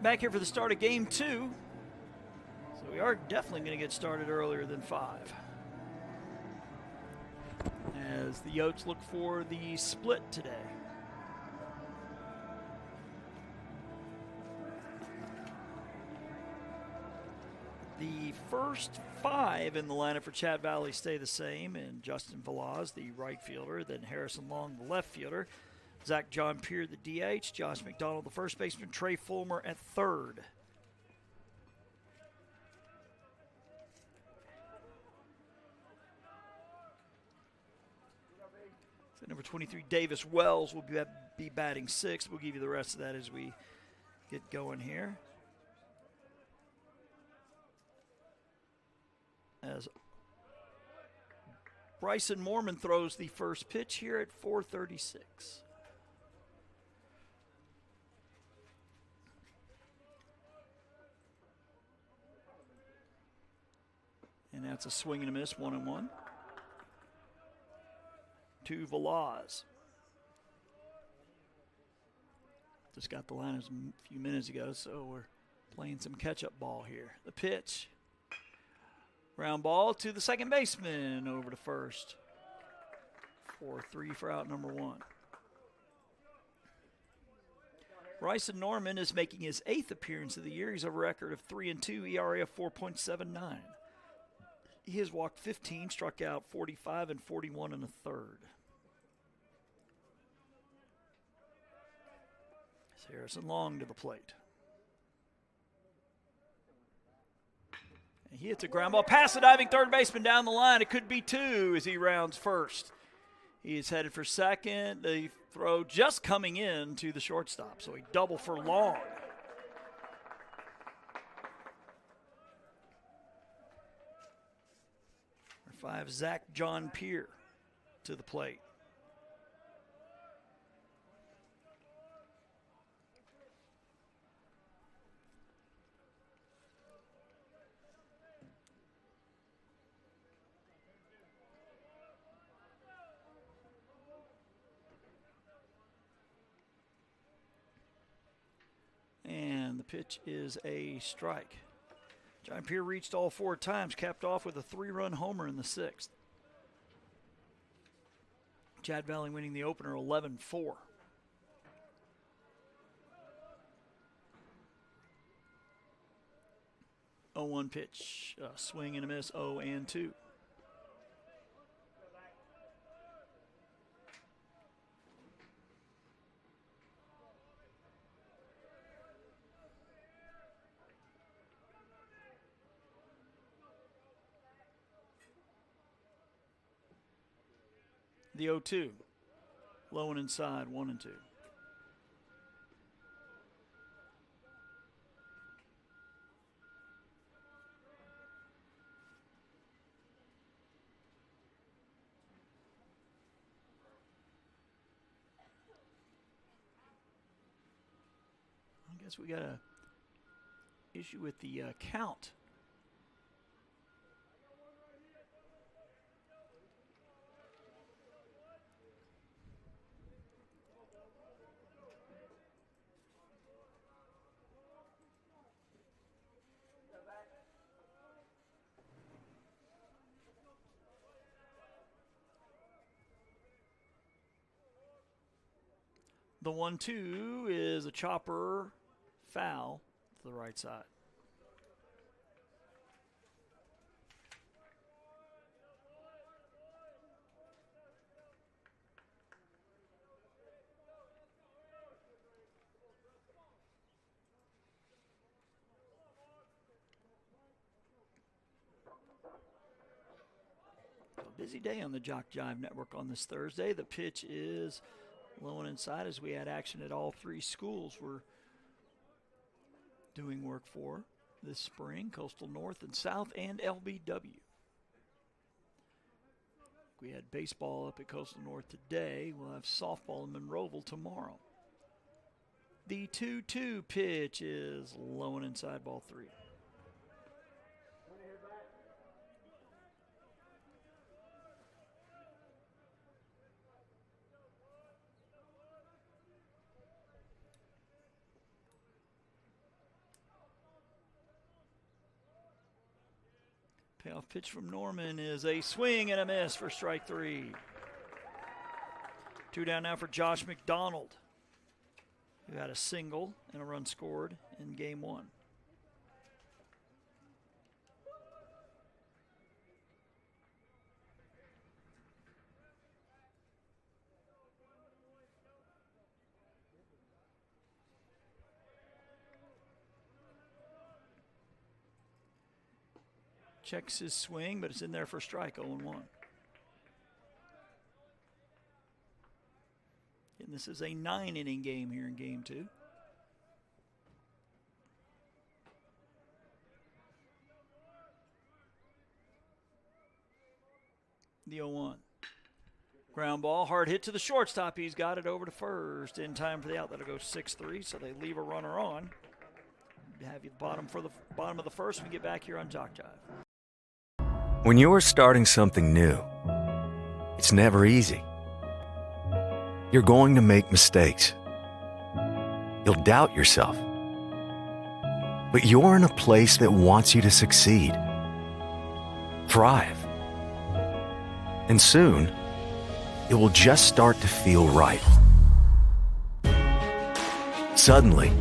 Back here for the start of game 2. So we are definitely going to get started earlier than 5. As the Yotes look for the split today. The first 5 in the lineup for Chatt Valley stay the same, and Justin Velaz, the right fielder, then Harrison Long, the left fielder, Zach John Peer, the DH, Josh McDonald, the first baseman, Trey Fulmer at third. So number 23, Davis Wells, will be batting 6th. We'll give you the rest of that as we get going here. As Bryson Mormon throws the first pitch here at 4:36. And that's a swing and a miss, 1-1. To Velaz. Just got the line a few minutes ago, so we're playing some catch-up ball here. The pitch. Ground ball to the second baseman, over to first. 4-3 for out number 1. Bryson Norman is making his 8th appearance of the year. He's a record of 3-2, ERA of 4.79. He has walked 15, struck out 45 and 41 and a third. It's Harrison Long to the plate. He hits a ground ball past the diving third baseman down the line. It could be 2 as he rounds first. He is headed for second. The throw just coming in to the shortstop, so a double for Long. Number 5, Zach John Peer to the plate. And the pitch is a strike. John Peer reached all 4 times, capped off with a 3-run homer in the 6th. Chatt Valley winning the opener 11-4. Oh, 1 pitch, a swing and a miss, 0-2. The 0-2, low and inside, 1-2. I guess we got a issue with the count. The 1-2 is a chopper foul to the right side. A busy day on the JockJive Network on this Thursday. The pitch is low and inside as we had action at all 3 schools we're doing work for this spring, Coastal North and South and LBW. We had baseball up at Coastal North today. We'll have softball in Monroeville tomorrow. The 2-2 pitch is low and inside, ball 3. Payoff pitch from Norman is a swing and a miss for strike 3. 2 down now for Josh McDonald, who had a single and a run scored in game 1. Checks his swing, but it's in there for strike, 0-1. And this is a 9-inning game here in game 2. The 0-1. Ground ball, hard hit to the shortstop. He's got it over to first in time for the out. That'll go 6-3, so they leave a runner on. Have you bottom of the first. We get back here on JockJive. When you're starting something new, it's never easy. You're going to make mistakes. You'll doubt yourself. But you're in a place that wants you to succeed, thrive. And soon, it will just start to feel right. Suddenly,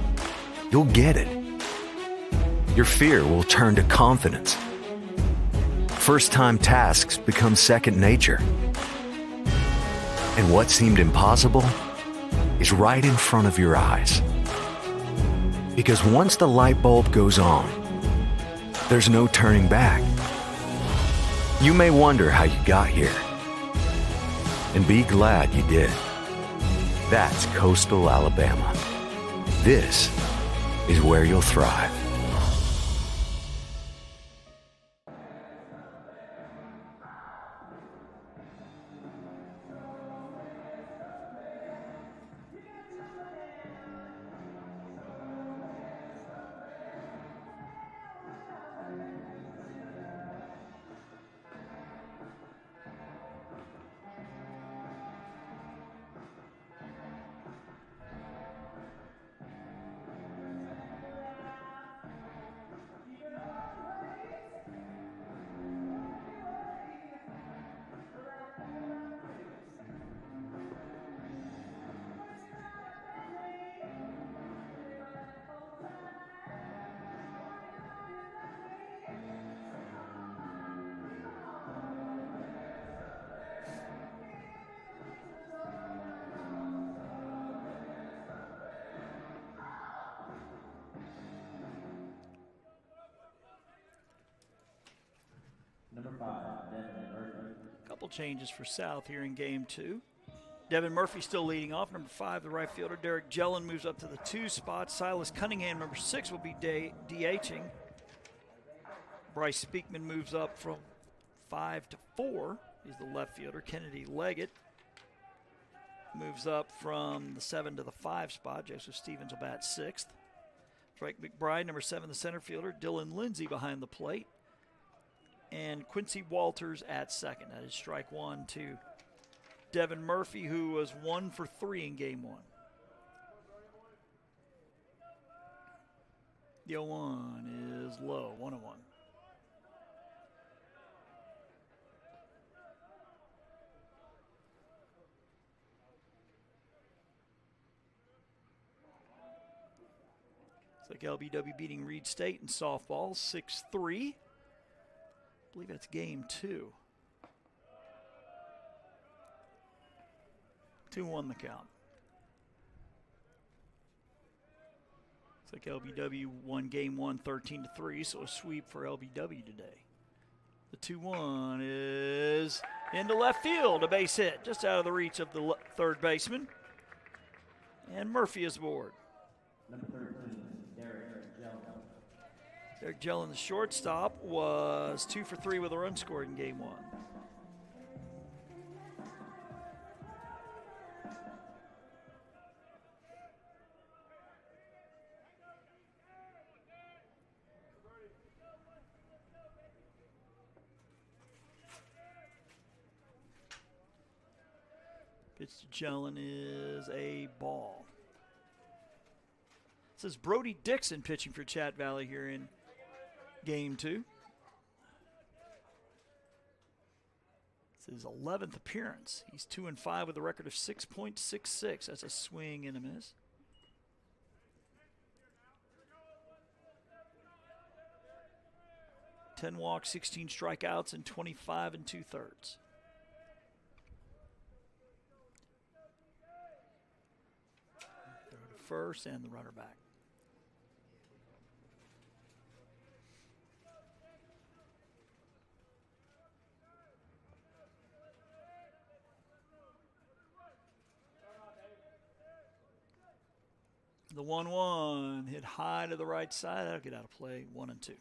you'll get it. Your fear will turn to confidence. First-time tasks become second nature. And what seemed impossible is right in front of your eyes. Because once the light bulb goes on, there's no turning back. You may wonder how you got here, and be glad you did. That's coastal Alabama. This is where you'll thrive. Couple changes for South here in game 2. Devin Murphy still leading off. Number 5, the right fielder. Derek Jellin moves up to the 2 spot. Silas Cunningham, number 6, will be DHing. Bryce Speakman moves up from 5 to 4. He's the left fielder. Kennedy Leggett moves up from the 7 to the 5 spot. Joseph Stevens will bat 6th. Drake McBride, number 7, the center fielder. Dylan Lindsay behind the plate. And Quincy Walters at second. That is strike 1 to Devin Murphy, who was 1 for 3 in game 1. The 0-1 is low, 1-1. It's like LBW beating Reed State in softball, 6-3. I believe that's game 2. 2-1 the count. It's like LBW won game 1 13-3, so a sweep for LBW today. The 2-1 is into left field, a base hit, just out of the reach of the third baseman. And Murphy is aboard. Number 13, Derek Jellin. Derek Jellin, the shortstop, was 2 for 3 with a run scored in game 1. Pitch to Jellin is a ball. This is Brody Dixon pitching for Chatt Valley here in game 2. his 11th appearance. He's 2-5 with a record of 6.66. That's a swing and a miss. Ten walks, 16 strikeouts, and 25 2/3. Throw to first and the runner back. The 1-1 hit high to the right side. That'll get out of play. 1-2.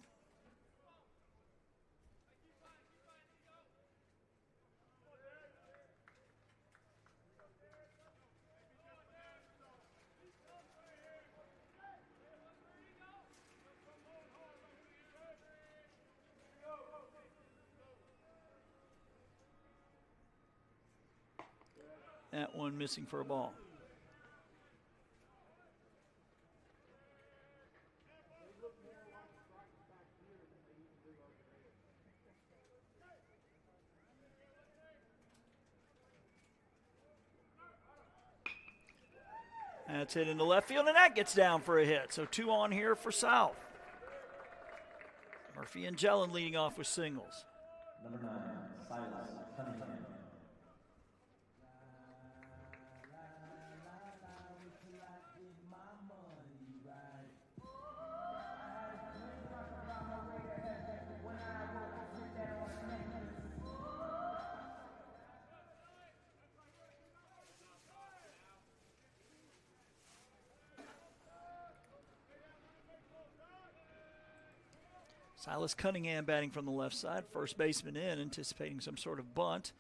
That one missing for a ball. That's hit into left field, and that gets down for a hit. So 2 on here for South. Murphy and Jellin leading off with singles. Number 9, Silas Cunningham. Silas Cunningham batting from the left side. First baseman in, anticipating some sort of bunt.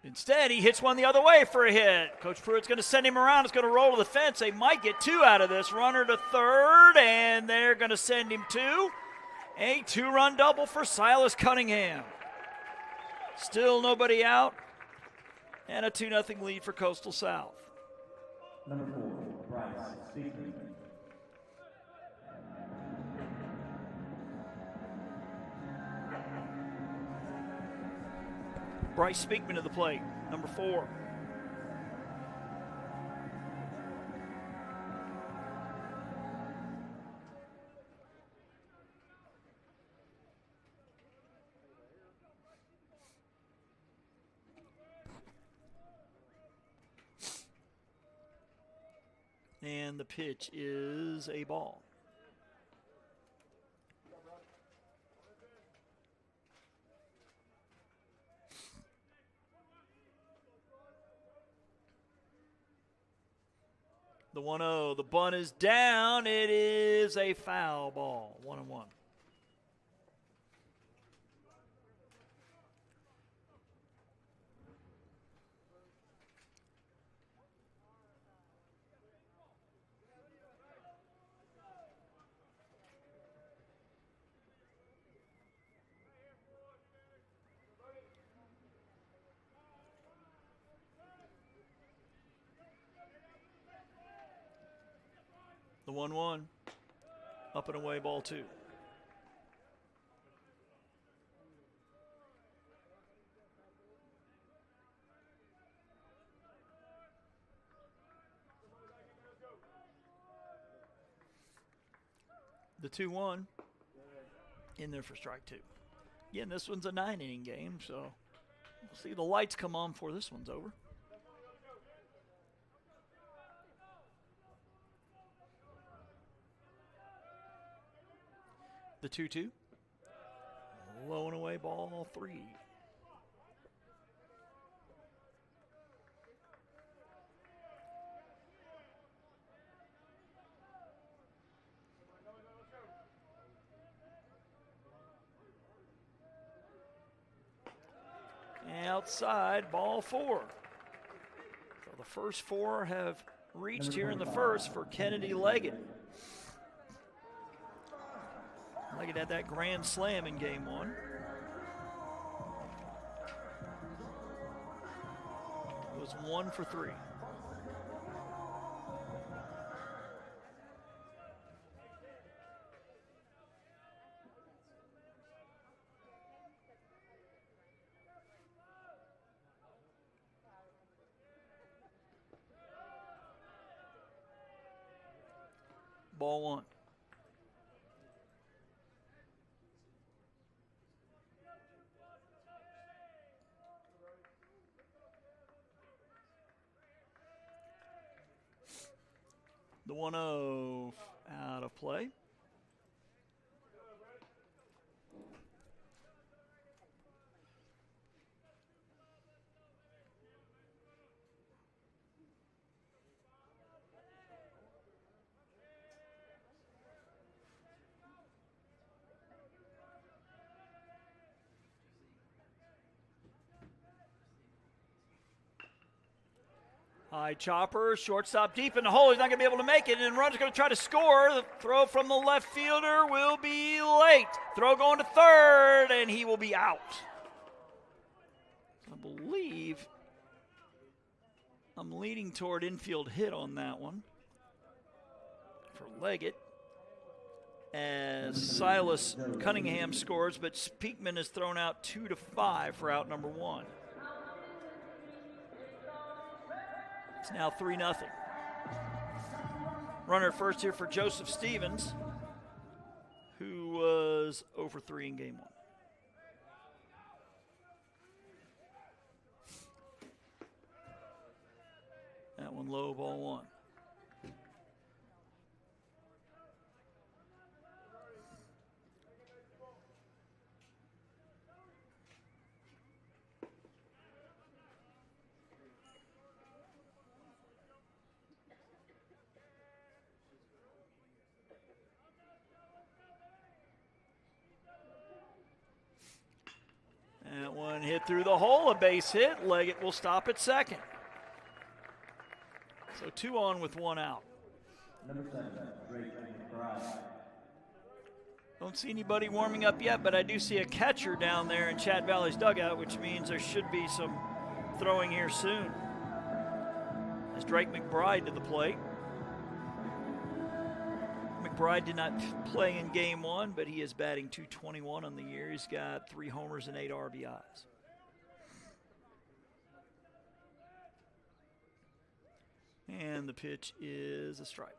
Instead, he hits one the other way for a hit. Coach Pruitt's going to send him around. It's going to roll to the fence. They might get 2 out of this. Runner to third, and they're going to send him 2. A 2-run double for Silas Cunningham. Still nobody out, and a 2-0 lead for Coastal South. Number 4, Bryce Speakman. Bryce Speakman to the plate, number 4. And the pitch is a ball. The 1-0, the bunt is down. It is a foul ball, 1-1. The 1-1, up and away, ball 2. The 2-1 in there for strike 2. Again, this one's a 9-inning game, so we'll see the lights come on before this one's over. The 2-2. Low and away, ball 3. Outside, ball 4. So the first 4 have reached here in the first for Kennedy Leggett. Leggett had that grand slam in game 1. It was 1 for 3. ball one. The 1-0 out of play. High chopper, shortstop deep in the hole. He's not going to be able to make it, and runner's going to try to score. The throw from the left fielder will be late. Throw going to third, and he will be out. I believe I'm leaning toward infield hit on that one for Leggett, as Silas Cunningham scores, but Speakman is thrown out 2-5 for out number one. It's now 3-0. Runner at first here for Joseph Stevens, who was 0 for 3 in game one. That one low, ball one. That one hit through the hole, a base hit. Leggett will stop at second. So 2 on with 1 out. Number 7, Drake McBride. Don't see anybody warming up yet, but I do see a catcher down there in Chatt Valley's dugout, which means there should be some throwing here soon. As Drake McBride to the plate. McBride did not play in game one, but he is batting .221 on the year. He's got 3 homers and 8 RBIs. And the pitch is a strike.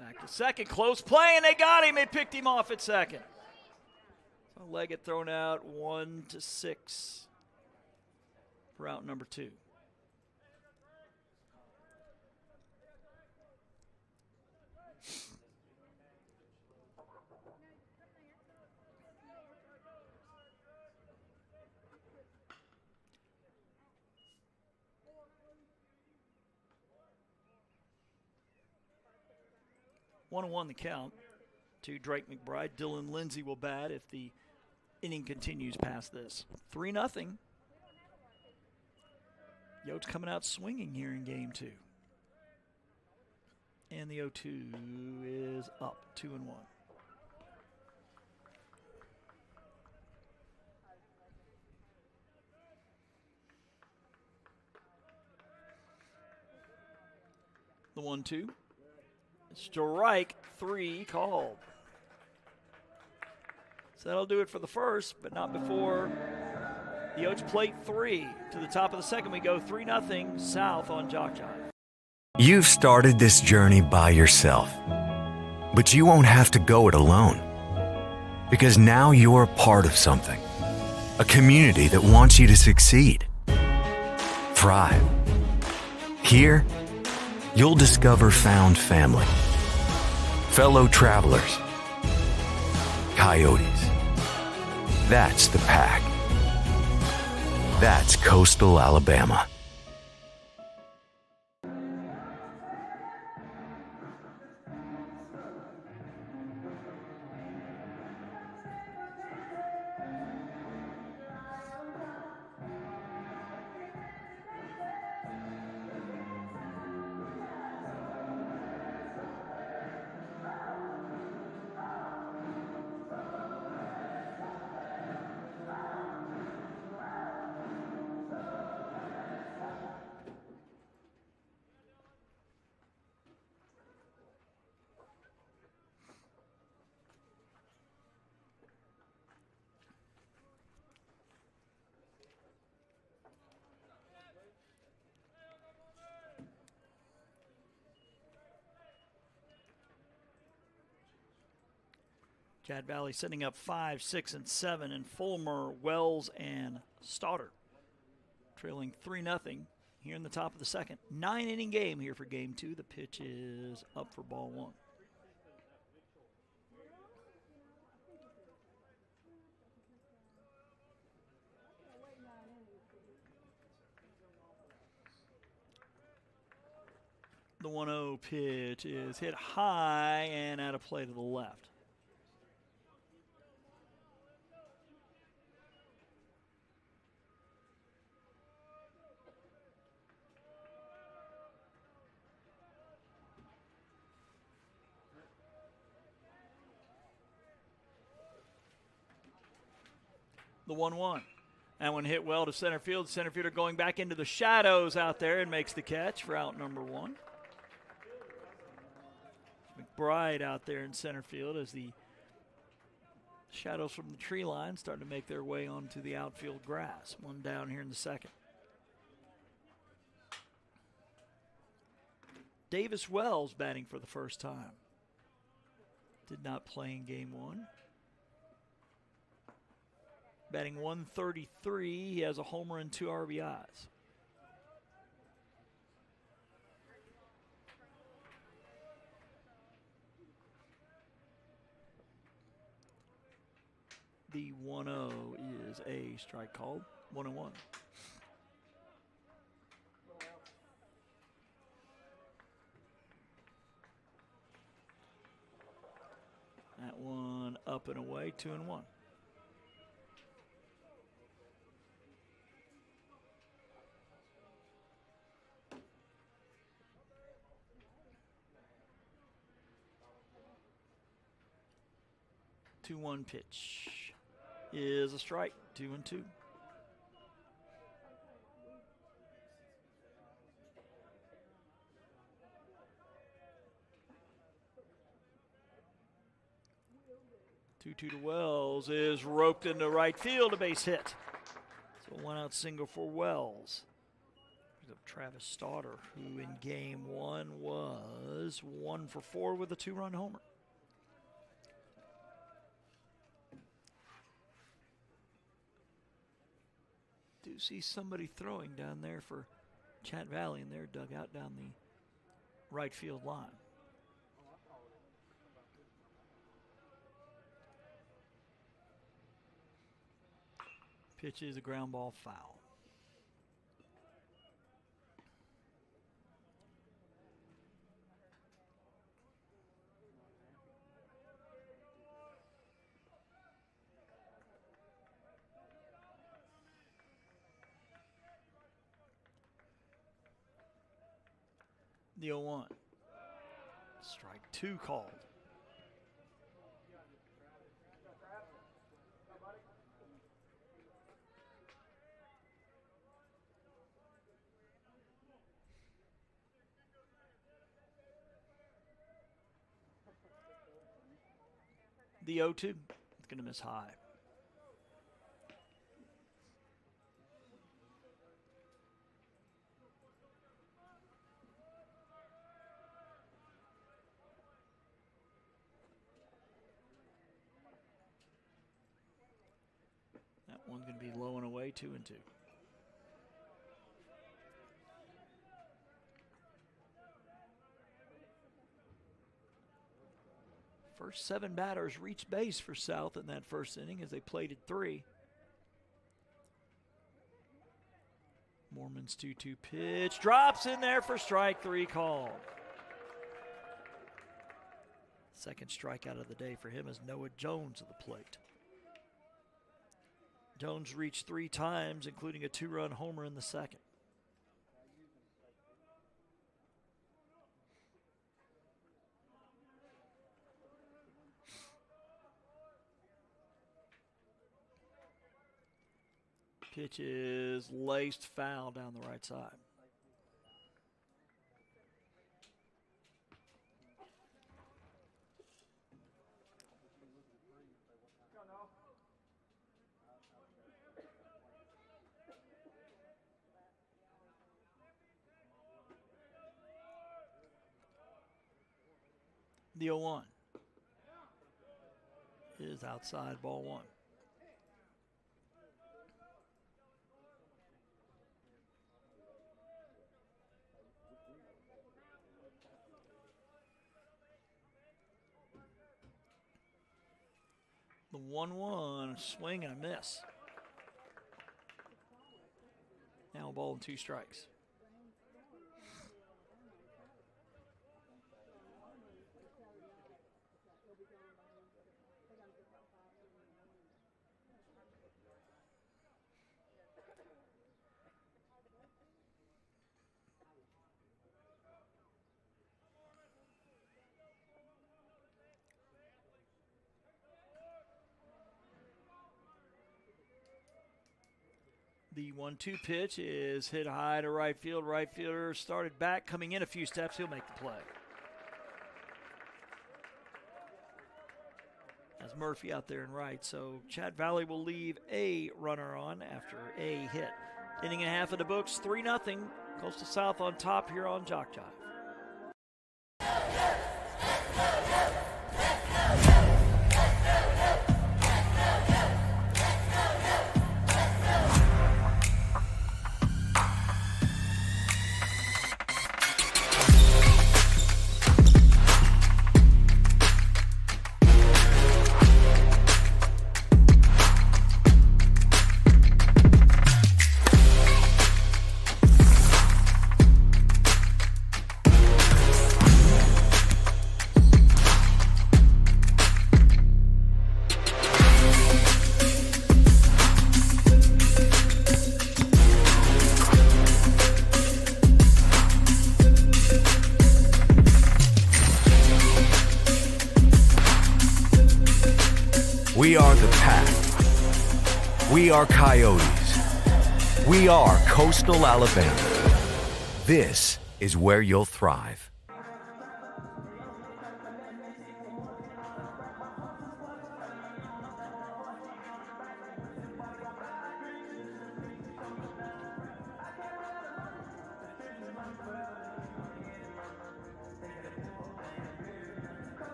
Back to second, close play, and they got him. They picked him off at second. So Leggett thrown out 1-6 for out number 2. One and 1 the count to Drake McBride. Dylan Lindsay will bat if the inning continues past this. 3-0. Yotes coming out swinging here in game 2. And the 0-2 is up, 2-1. The 1-2. Strike 3 called. So that'll do it for the first, but not before the Yotes plate 3. To the top of the second, we go 3-0 South on JockJive. You've started this journey by yourself, but you won't have to go it alone, because now you're a part of something, a community that wants you to succeed, thrive. Here, you'll discover found family, fellow travelers, coyotes. That's the pack. That's coastal Alabama. Chatt Valley setting up 5, 6, and 7, and Fulmer, Wells, and Stoddard trailing 3-0 here in the top of the second. 9-inning game here for game 2. The pitch is up for ball 1. The 1-0 pitch is hit high and out of play to the left. The 1-1. And when hit well to center field, center fielder going back into the shadows out there and makes the catch for out number 1. McBride out there in center field as the shadows from the tree line start to make their way onto the outfield grass. 1 down here in the second. Davis Wells batting for the first time. Did not play in game 1. Batting 133, he has a homer and 2 RBIs. The 1-0 is a strike called. 1-1. That one up and away, 2-1. The 2-1 pitch is a strike, 2-2. Two to Wells is roped into right field, a base hit. So 1-out single for Wells. Brings up Travis Stoddard, who in game 1 was 1 for 4 with a 2-run homer. Do see somebody throwing down there for Chatt Valley in their dugout down the right field line. Pitch is a ground ball foul. The 0-1. Strike 2 called. The 0-2. It's going to miss high. That one's going to be low and away, 2-2. First 7 batters reached base for South in that first inning as they played at 3. Mormon's 2-2 pitch drops in there for strike 3 called. Second strikeout of the day for him is Noah Jones at the plate. Jones reached 3 times, including a 2-run homer in the second. Pitch is laced foul down the right side. The 0-1 is outside, ball one. The 1-1, swing and a miss. Now a ball and 2 strikes. The 1-2 pitch is hit high to right field. Right fielder started back, coming in a few steps. He'll make the play. That's Murphy out there in right. So Chatt Valley will leave a runner on after a hit. Inning and a half of the books, 3-0. Coastal South on top here on JockJive. We are the Pack. We are Coyotes. We are Coastal Alabama. This is where you'll thrive.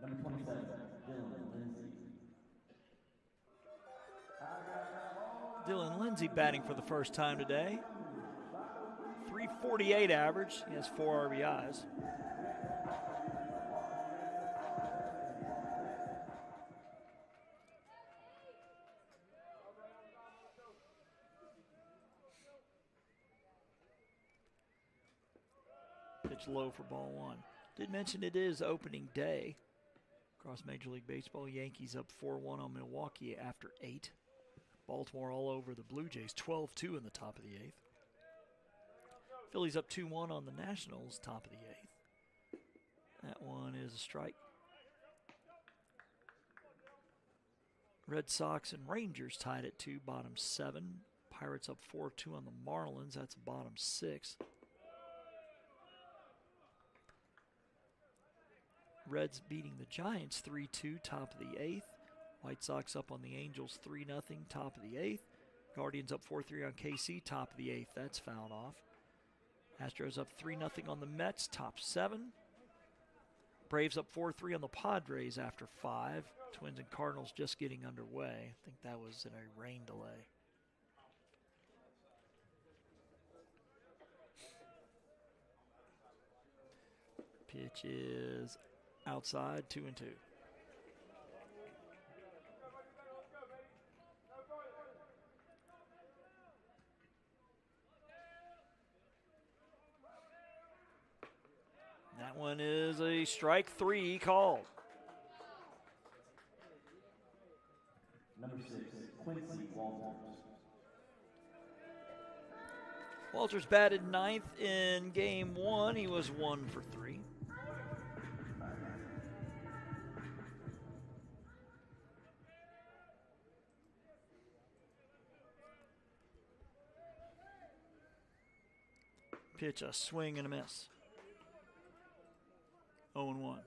Number 27, Dylan Lindsay batting for the first time today. 348 average. He has 4 RBIs. Pitch low for ball one. Did mention it is opening day. Across Major League Baseball, Yankees up 4-1 on Milwaukee after 8. Baltimore all over the Blue Jays, 12-2 in the top of the 8th. Phillies up 2-1 on the Nationals, top of the 8th. That one is a strike. Red Sox and Rangers tied at 2, bottom 7. Pirates up 4-2 on the Marlins, that's bottom 6. Reds beating the Giants 3-2, top of the 8th. White Sox up on the Angels 3-0, top of the 8th. Guardians up 4-3 on KC, top of the 8th. That's fouled off. Astros up 3-0 on the Mets, top 7. Braves up 4-3 on the Padres after 5. Twins and Cardinals just getting underway. I think that was in a rain delay. Pitch is outside, 2-2. That one is a strike 3 called. Number 6, Quincy Walters. Walters batted 9th in game 1. He was 1 for 3. Pitch, a swing and a miss. 0-1.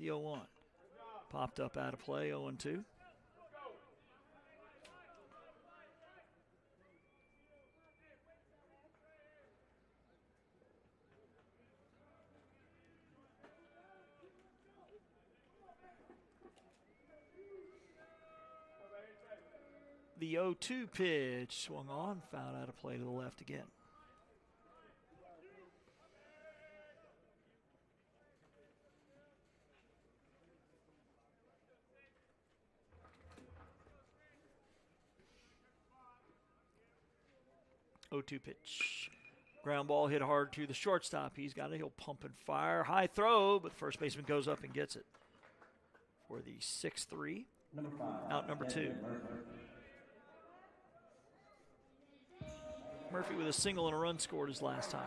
The 0-1. Popped up out of play, 0-2. The 0-2 pitch swung on, fouled out of play to the left again. Pitch. Ground ball hit hard to the shortstop. He's got it. He'll pump and fire. High throw, but the first baseman goes up and gets it for the 6-3. Out number 2. Murphy with a single and a run scored his last time.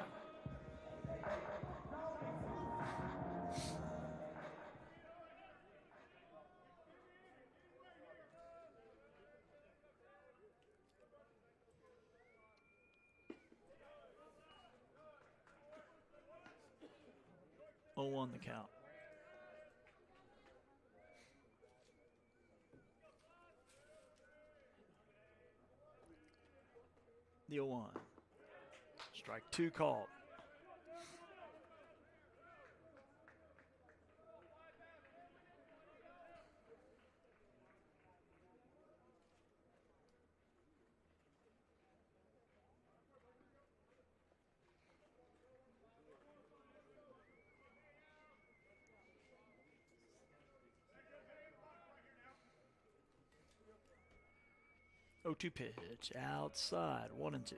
On the count. The 0-1. Strike 2 called. Pitch outside, 1-2.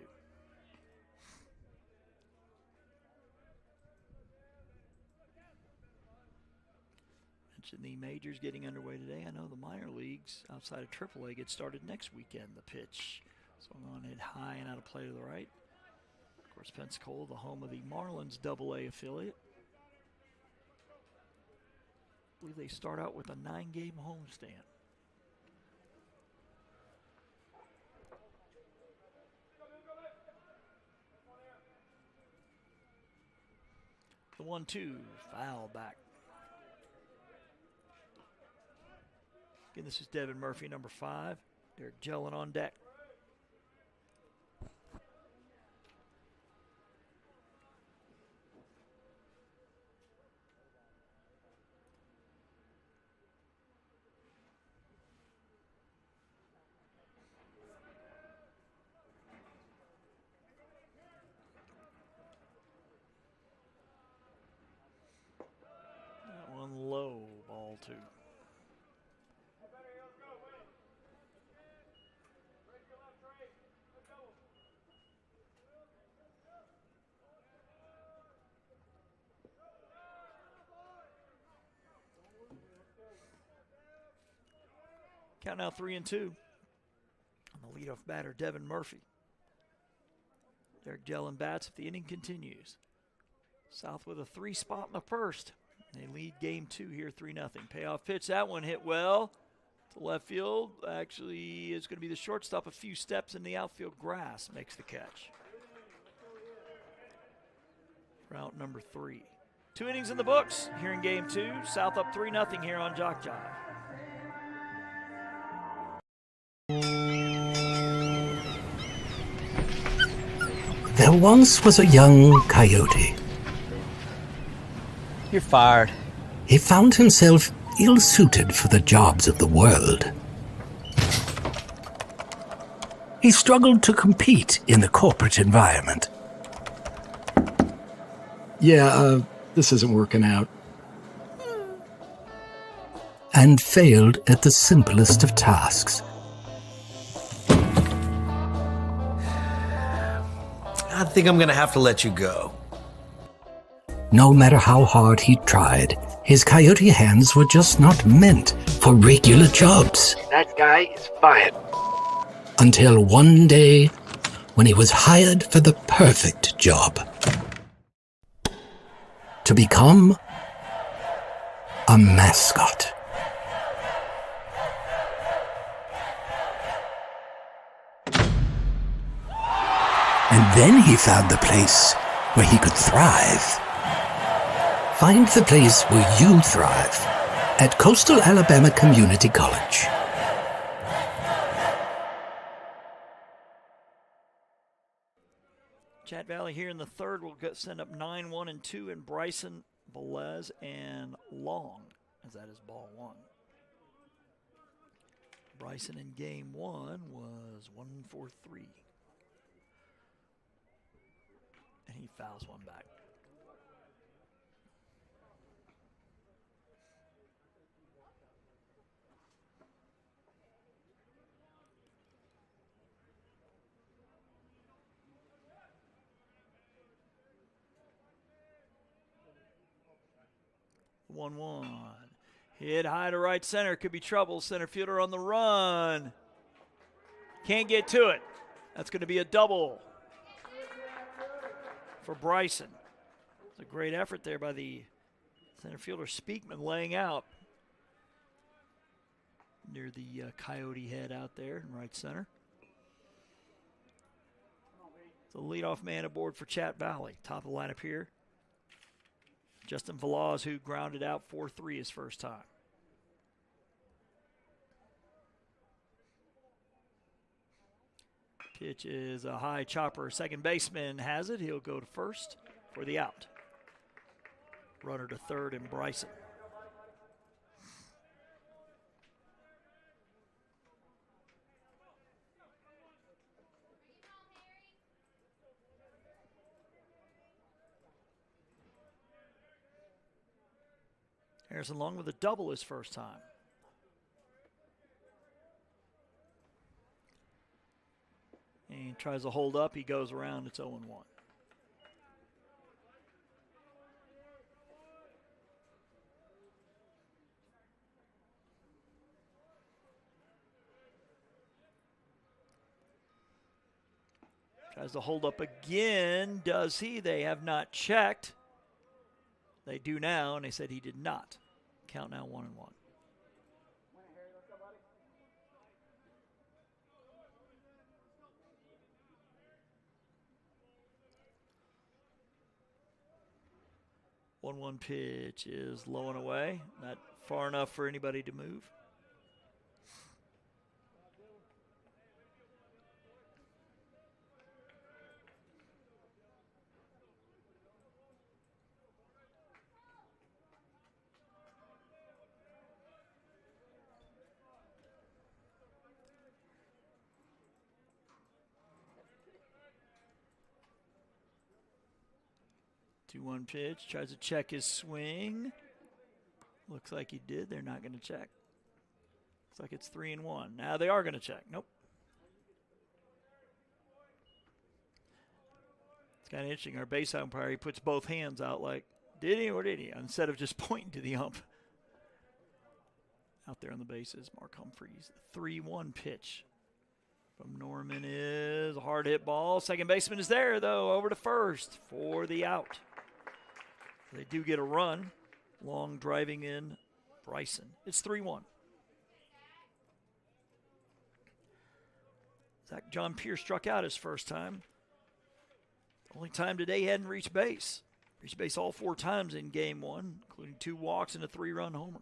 Mentioned the majors getting underway today. I know the minor leagues outside of AAA get started next weekend. The pitch swung on it high and out of play to the right. Of course, Pensacola, the home of the Marlins AA affiliate. I believe they start out with a 9-game homestand. The 1-2, foul back. Again, this is Devin Murphy, number 5. Derek Jellin on deck. Low, ball 2. Count now 3-2. On the leadoff batter, Devin Murphy. Derek Jellin bats if the inning continues. South with a 3 spot in the first. They lead game 2 here, 3-0. Payoff pitch, that one hit well to left field. Actually, it's going to be the shortstop. A few steps in the outfield grass makes the catch. Route number 3. 2 innings in the books here in game 2. South up 3-0 here on JockJive. There once was a young coyote. You're fired. He found himself ill-suited for the jobs of the world. He struggled to compete in the corporate environment. Yeah, this isn't working out. And failed at the simplest of tasks. I think I'm gonna have to let you go. No matter how hard he tried, his coyote hands were just not meant for regular jobs. That guy is fired. Until one day, when he was hired for the perfect job. To become a mascot. And then he found the place where he could thrive. Find the place where you thrive at Coastal Alabama Community College. Chatt Valley here in the third will send up 9-1 and 2, and Bryson, Velez, and Long, as that is ball one. Bryson in game one was 1 for 3. And he fouls one back. One. Hit high to right center. Could be trouble. Center fielder on the run. Can't get to it. That's going to be a double for Bryson. It's a great effort there by the center fielder Speakman, laying out near the Coyote head out there in right center. The leadoff man aboard for Chatt Valley. Top of the lineup here, Justin Velez, who grounded out 4-3 his first time. Pitch is a high chopper. Second baseman has it. He'll go to first for the out. Runner to third and Bryson. Harrison Long with a double his first time. And he tries to hold up. He goes around. It's 0-1. Tries to hold up again. Does he? They have not checked. They do now, and they said he did not. Count now 1-1. One pitch is low and away. Not far enough for anybody to move. One pitch, tries to check his swing. Looks like he did. They're not going to check. Looks like it's 3-1. Now they are going to check. Nope. It's kind of interesting. Our base umpire, he puts both hands out like, did he or did he? Instead of just pointing to the ump. Out there on the bases, Mark Humphreys. 3-1 pitch from Norman is a hard hit ball. Second baseman is there, though, over to first for the out. They do get a run. Long driving in Bryson. It's 3-1. Zach John Pierce struck out his first time. Only time today he hadn't reached base. Reached base all 4 times in game one, including 2 walks and a 3-run homer.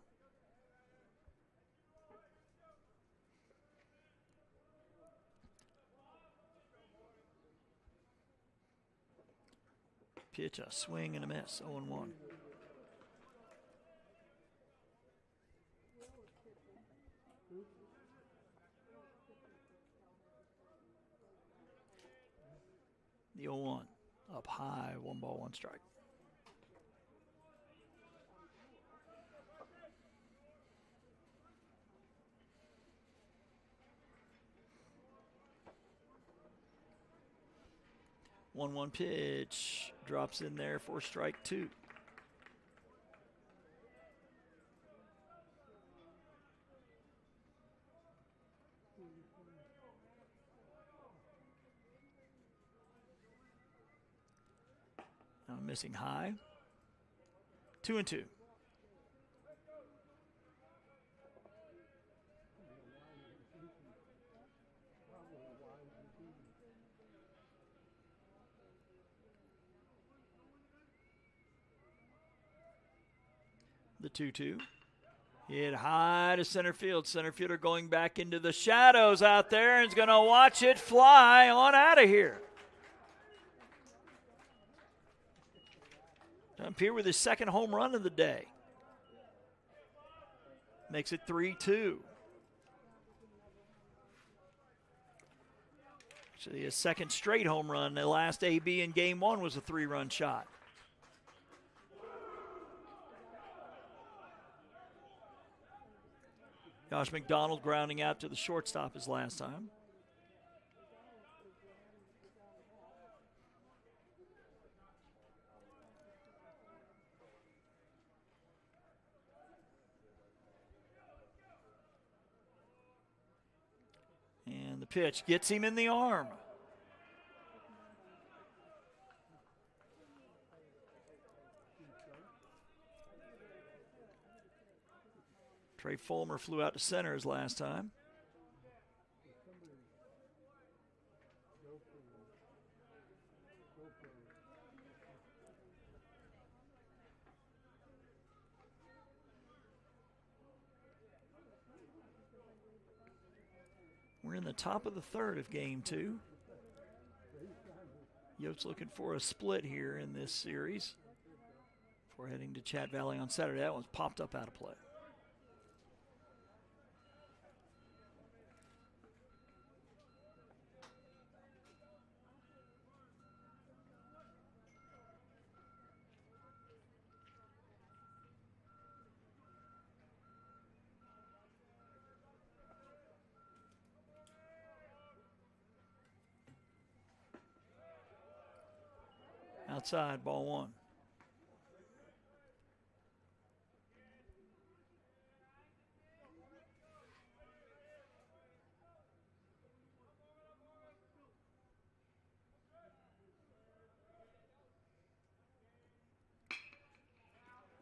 Pitch, a swing and a miss, 0-1. The 0-1, up high, 1 ball, 1 strike. One pitch, drops in there for strike 2. Now missing high. 2-2. The 2-2. Hit high to center field. Center fielder going back into the shadows out there and is going to watch it fly on out of here. Dampier with his second home run of the day. Makes it 3-2. Actually, his second straight home run. The last AB in game one was a 3-run shot. Josh McDonald grounding out to the shortstop his last time. And the pitch gets him in the arm. Trey Fulmer flew out to center his last time. We're in the top of the third of game two. Yotes looking for a split here in this series before heading to Chatt Valley on Saturday. That one's popped up out of play. Outside, ball one.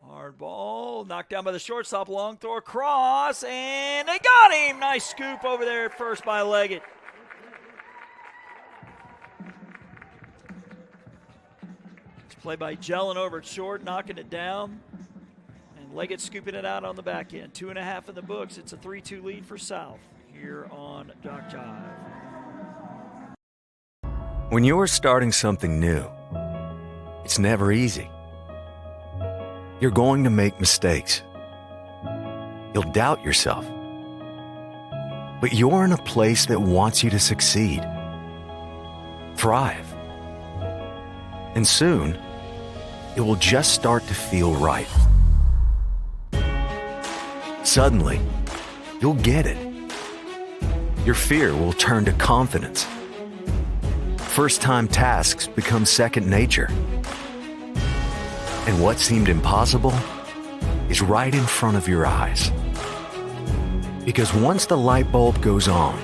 Hard ball, knocked down by the shortstop, long throw across, and they got him! Nice scoop over there at first by Leggett. Play by Jellin over at short, knocking it down. And Leggett scooping it out on the back end. 2.5 in the books. It's a 3-2 lead for South here on JockJive. When you're starting something new, it's never easy. You're going to make mistakes. You'll doubt yourself. But you're in a place that wants you to succeed, thrive. And soon, it will just start to feel right. Suddenly, you'll get it. Your fear will turn to confidence. First-time tasks become second nature. And what seemed impossible is right in front of your eyes. Because once the light bulb goes on,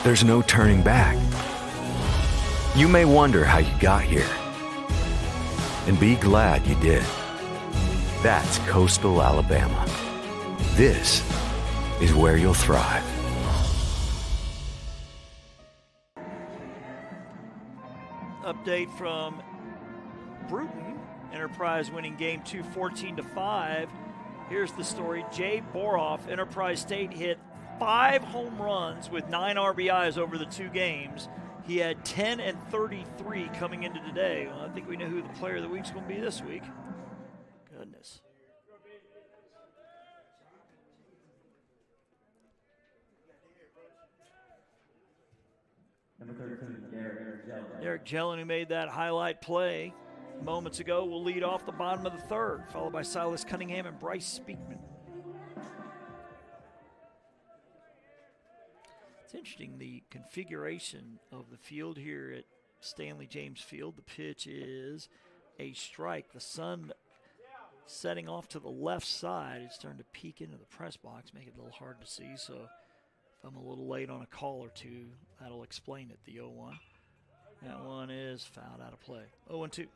there's no turning back. You may wonder how you got here, and be glad you did. That's coastal Alabama. This is where you'll thrive. Update from Bruton. Enterprise winning game 2, 14-5. Here's the story. Jay Boroff, Enterprise State, hit 5 home runs with 9 RBIs over the 2 games. He had 10 and 33 coming into today. Well, I think we know who the player of the week's going to be this week. Goodness. Number 13, Derek Jellin, who made that highlight play moments ago, will lead off the bottom of the third, followed by Silas Cunningham and Bryce Speakman. It's interesting, the configuration of the field here at Stanley James Field. The pitch is a strike. The sun setting off to the left side. It's starting to peek into the press box, make it a little hard to see. So if I'm a little late on a call or two, that'll explain it, the 0-1. That one is fouled out of play. 0-2.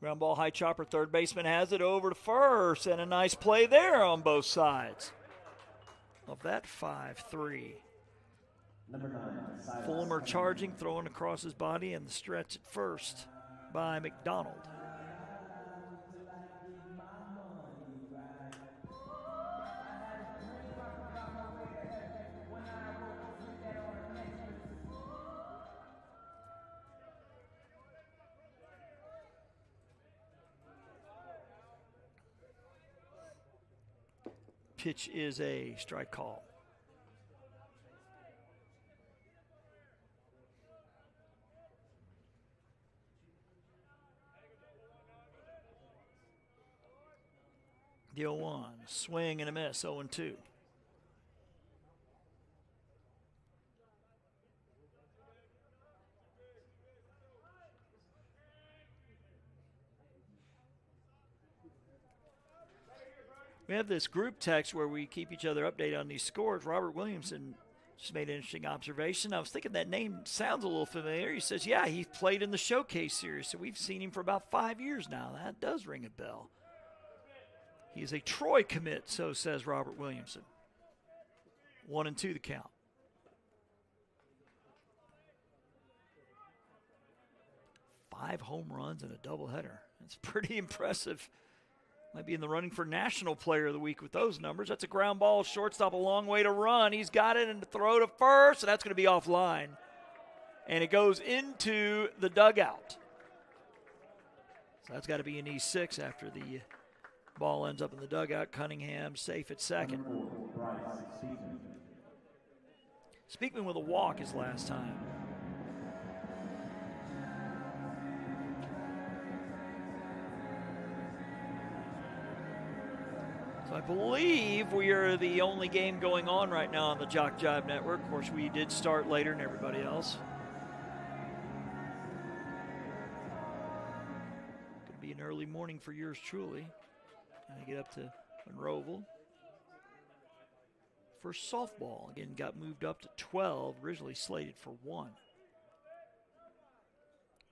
Ground ball, high chopper, third baseman has it over to first, and a nice play there on both sides of that 5-3. Number 9, Silas Fulmer charging, throwing across his body, and the stretch at first by McDonald. Pitch is a strike call. The 0-1, swing and a miss, 0-2. We have this group text where we keep each other updated on these scores. Robert Williamson just made an interesting observation. I was thinking that name sounds a little familiar. He says, yeah, he played in the Showcase Series, so we've seen him for about 5 years now. That does ring a bell. He's a Troy commit, so says Robert Williamson. 1-2 the count. Five home runs and a doubleheader. That's pretty impressive. Might be in the running for National Player of the Week with those numbers. That's a ground ball, shortstop, a long way to run. He's got it and to throw to first, and that's going to be offline. And it goes into the dugout. So that's got to be an E6 after the ball ends up in the dugout. Cunningham safe at second. Speakman with a walk his last time. So I believe we are the only game going on right now on the JockJive network. Of course, we did start later than everybody else. Could be an early morning for yours truly. I get up to Monroeville. First softball, again, got moved up to 12, originally slated for 1.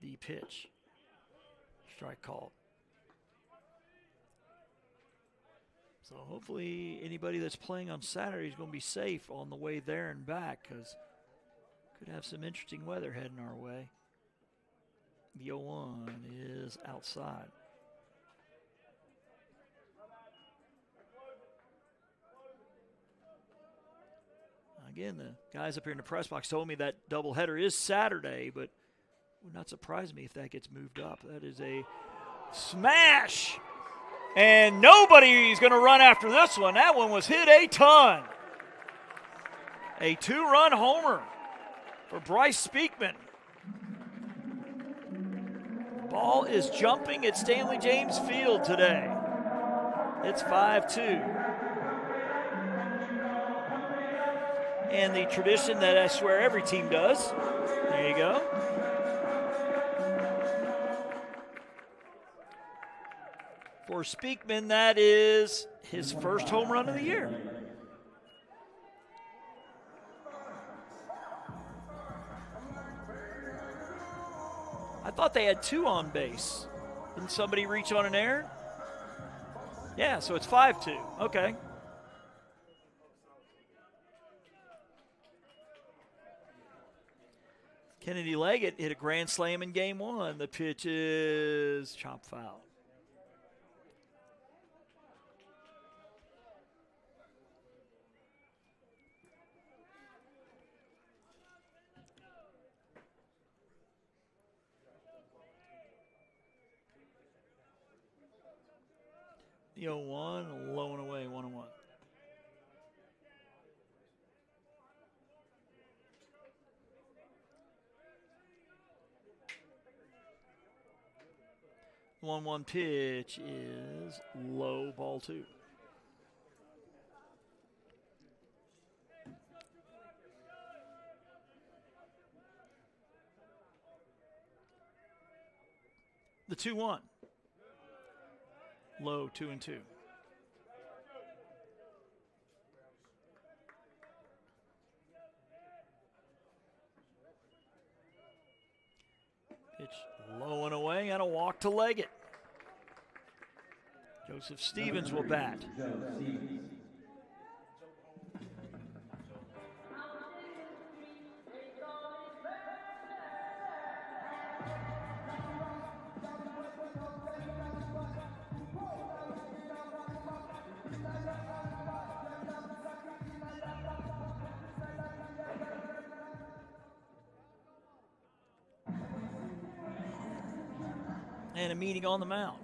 The pitch. Strike called. So hopefully anybody that's playing on Saturday is going to be safe on the way there and back, because could have some interesting weather heading our way. The 0-1 is outside. Again, the guys up here in the press box told me that doubleheader is Saturday, but it would not surprise me if that gets moved up. That is a smash. And nobody's going to run after this one. That one was hit a ton. A 2-run homer for Bryce Speakman. Ball is jumping at Stanley James Field today. It's 5-2. And the tradition that I swear every team does. There you go. For Speakman, that is his first home run of the year. I thought they had 2 on base. Didn't somebody reach on an error? Yeah, so it's 5-2. Okay. Kennedy Leggett hit a grand slam in game 1. The pitch is chop foul. The 0-1, low and away, 1-1. The 1-1 pitch is low, ball 2. The 2-1. Low, 2-2. Pitch low and away, and a walk to Leggett. Joseph Stevens will bat. Joe Stevens. And a meeting on the mound.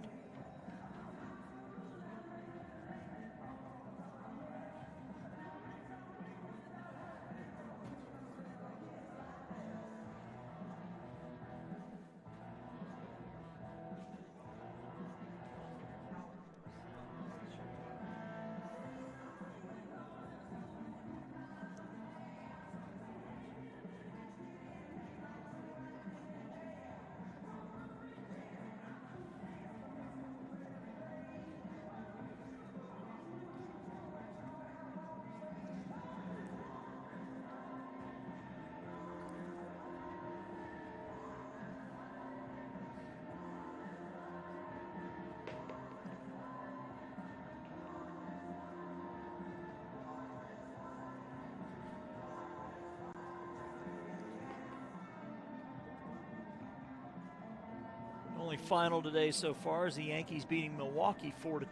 Only final today so far is the Yankees beating Milwaukee 4-2.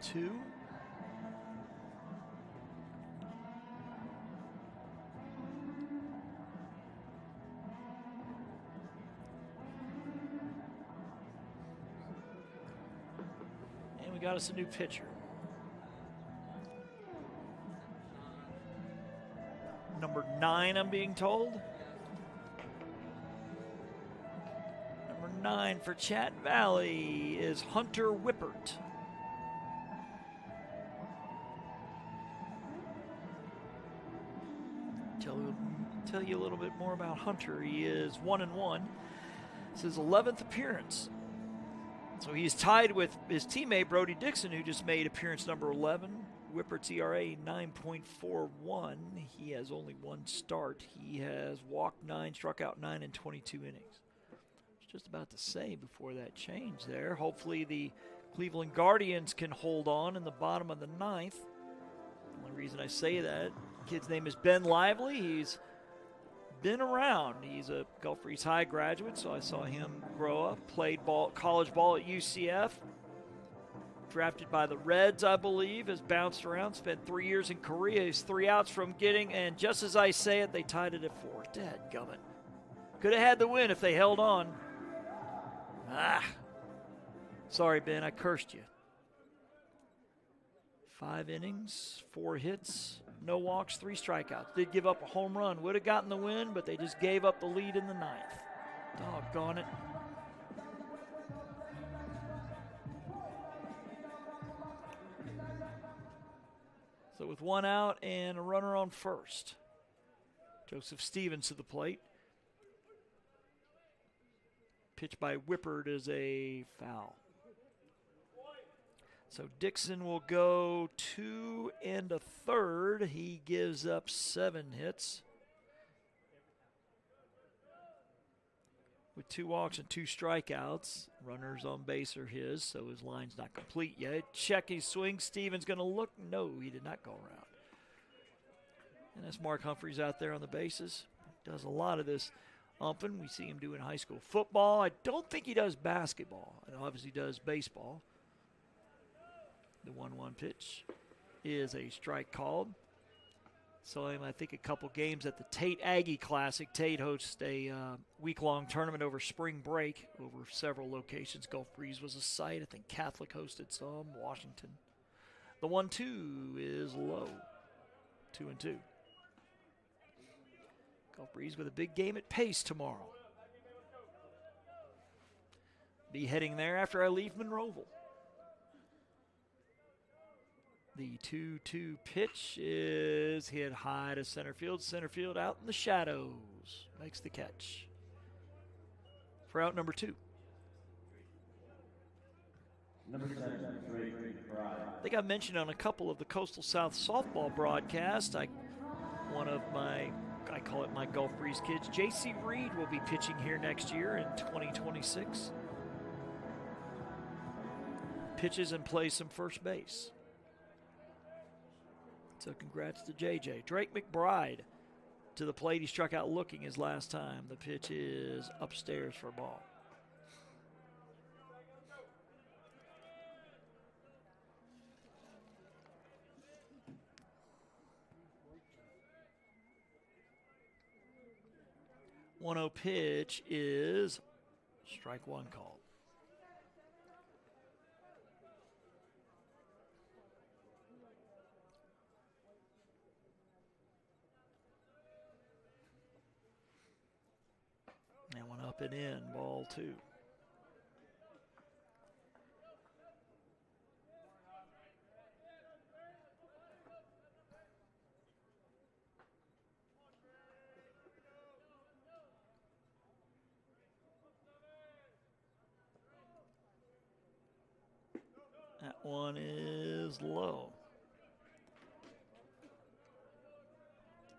And we got us a new pitcher. Number 9, I'm being told. Number 9 for Chatt Valley is Hunter Whippert. Tell you a little bit more about Hunter. He is 1-1. It's his 11th appearance. So he's tied with his teammate Brody Dixon, who just made appearance number 11. Whippert's ERA 9.41. He has only one start. He has walked 9, struck out 9 in 22 innings. I was just about to say before that change there. Hopefully the Cleveland Guardians can hold on in the bottom of the 9th. The only reason I say that, kid's name is Ben Lively. He's been around. He's a Gulf Breeze High graduate, so I saw him grow up, played college ball at UCF. Drafted by the Reds, I believe, has bounced around, spent 3 years in Korea. He's 3 outs from getting, and just as I say it, they tied it at 4. Dadgummit. Could have had the win if they held on. Sorry, Ben, I cursed you. 5 innings, 4 hits, no walks, 3 strikeouts. Did give up a home run. Would have gotten the win, but they just gave up the lead in the 9th. Doggone it. So with 1 out and a runner on first, Joseph Stevens to the plate. Pitch by Whippert is a foul. So Dixon will go 2 1/3. He gives up 7 hits. With 2 walks and 2 strikeouts. Runners on base are his, so his line's not complete yet. Check his swing. Stevens going to look. No, he did not go around. And that's Mark Humphreys out there on the bases. Does a lot of this umping. We see him doing high school football. I don't think he does basketball. He obviously does baseball. The 1-1 pitch is a strike called. Saw him, I think, a couple games at the Tate Aggie Classic. Tate hosts a week-long tournament over spring break over several locations. Gulf Breeze was a site. I think Catholic hosted some. Washington. The 1-2 is low. 2-2. Gulf Breeze with a big game at Pace tomorrow. Be heading there after I leave Monroeville. The 2-2 pitch is hit high to center field. Center field out in the shadows. Makes the catch. For out number 2. Number 7, Drake Fry. I think I mentioned on a couple of the Coastal South softball broadcasts, I call it my Gulf Breeze kids. J.C. Reed will be pitching here next year in 2026. pitches and plays some first base. So congrats to JJ. Drake McBride to the plate. He struck out looking his last time. The pitch is upstairs for a ball. One 0 pitch is strike one called. And one up and in, ball two. That one is low.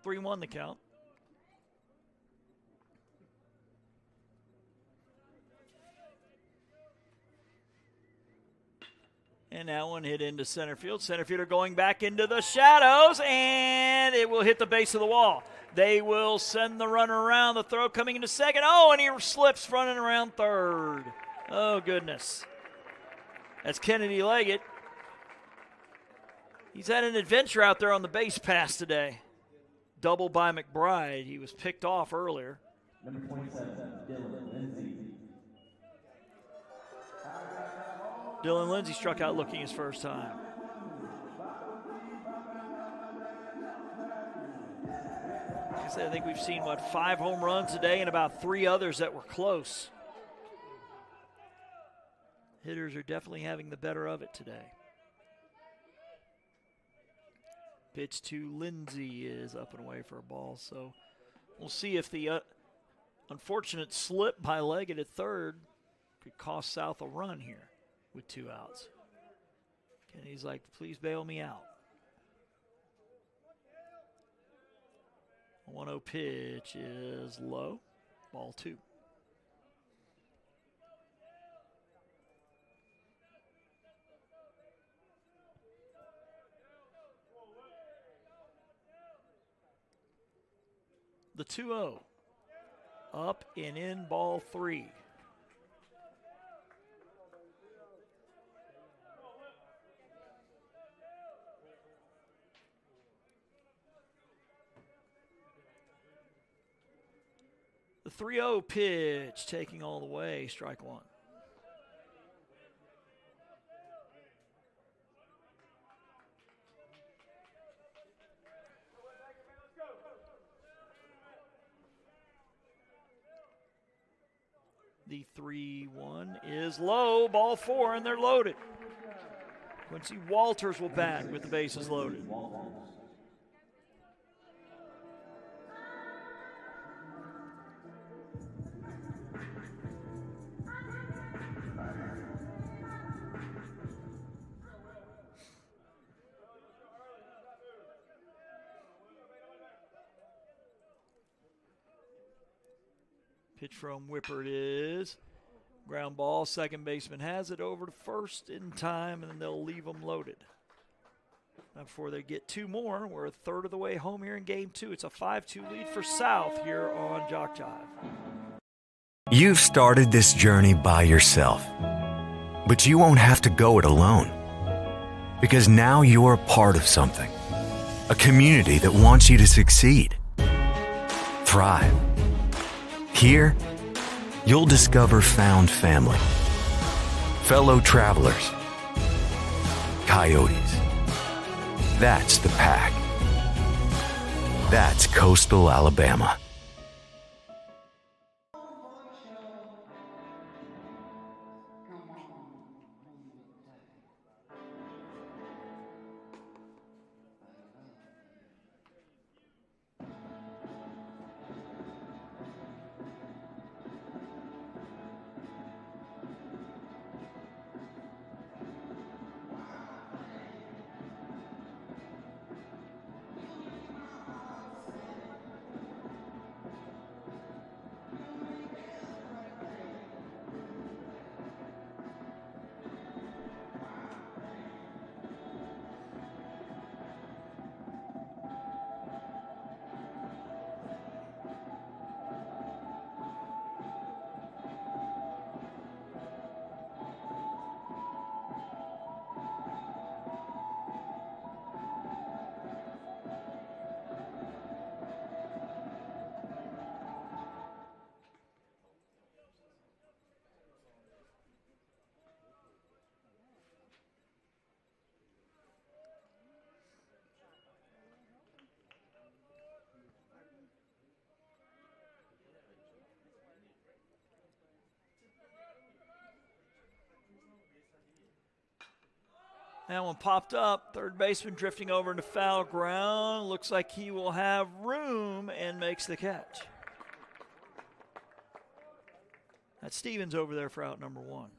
3-1 the count. And that one hit into center field. Center fielder going back into the shadows, and it will hit the base of the wall. They will send the runner around. The throw coming into second. Oh, and he slips running around third. Oh, goodness. That's Kennedy Leggett. He's had an adventure out there on the base pass today. Double by McBride. He was picked off earlier. Number 27, Dylan Lindsay. Dylan Lindsay struck out looking his first time. Like I said, I think we've seen, 5 home runs today and about 3 others that were close. Hitters are definitely having the better of it today. Pitch to Lindsay is up and away for a ball, so we'll see if the unfortunate slip by Leggett at third could cost South a run here with 2 outs. Kennedy's like, please bail me out. A 1-0 pitch is low, ball 2. The 2-0. Up and in, ball 3. The 3-0 pitch taking all the way, strike one. The 3-1 is low, ball 4, and they're loaded. Quincy Walters will bat with the bases loaded. Pitch from Whippert is ground ball. Second baseman has it over to first in time, and then they'll leave them loaded. Now before they get 2 more, we're a third of the way home here in game 2. It's a 5-2 lead for South here on JockJive. You've started this journey by yourself, but you won't have to go it alone, because now you're a part of something, a community that wants you to succeed, thrive. Here, you'll discover found family, fellow travelers, coyotes. That's the pack. That's coastal Alabama. That one popped up. Third baseman drifting over into foul ground. Looks like he will have room and makes the catch. That's Stevens over there for out number 1.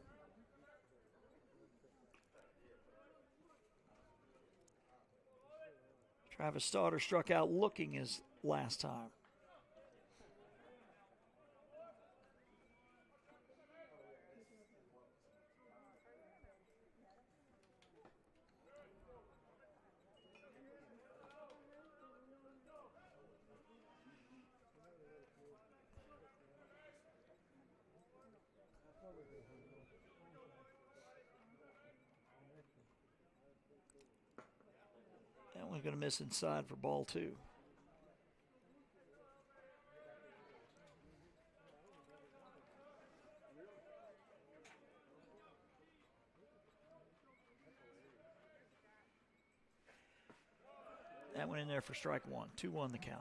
Travis Stauder struck out looking his last time. That one's going to miss inside for ball 2. That went in there for strike 1. 2-1 the count.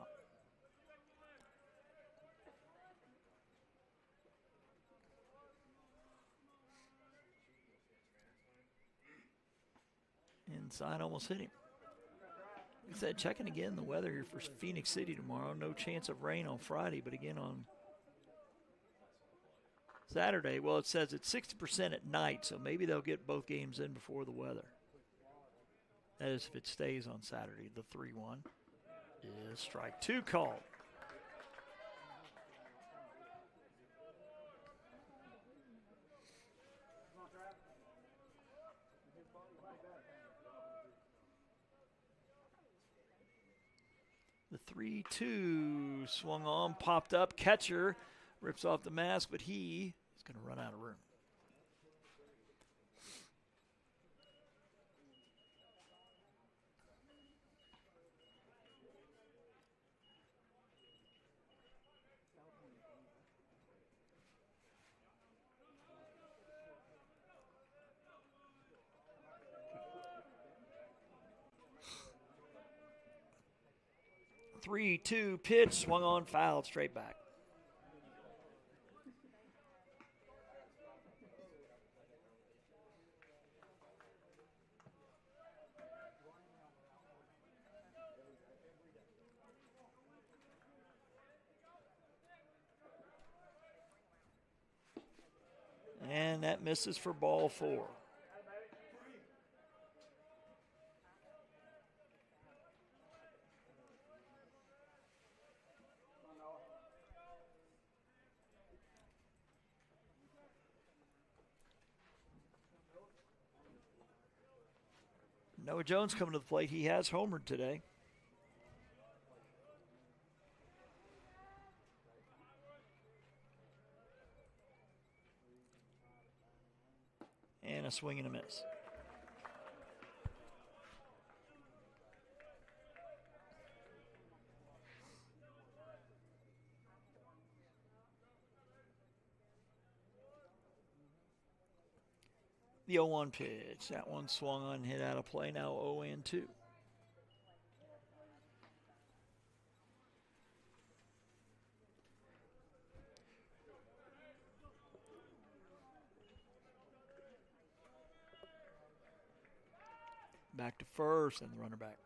Inside almost hit him. Like I said, checking again the weather here for Phoenix City tomorrow. No chance of rain on Friday, but again on Saturday, well, it says it's 60% at night, so maybe they'll get both games in before the weather. That is if it stays on Saturday. The 3-1 is strike 2 called. The 3-2 swung on, popped up. Catcher rips off the mask, but he is going to run out of room. The 3-2 pitch swung on, fouled straight back. And that misses for ball 4. Noah Jones coming to the plate. He has homered today. And a swing and a miss. The 0-1 pitch. That one swung on, hit out of play. Now 0-2. Back to first and the runner back.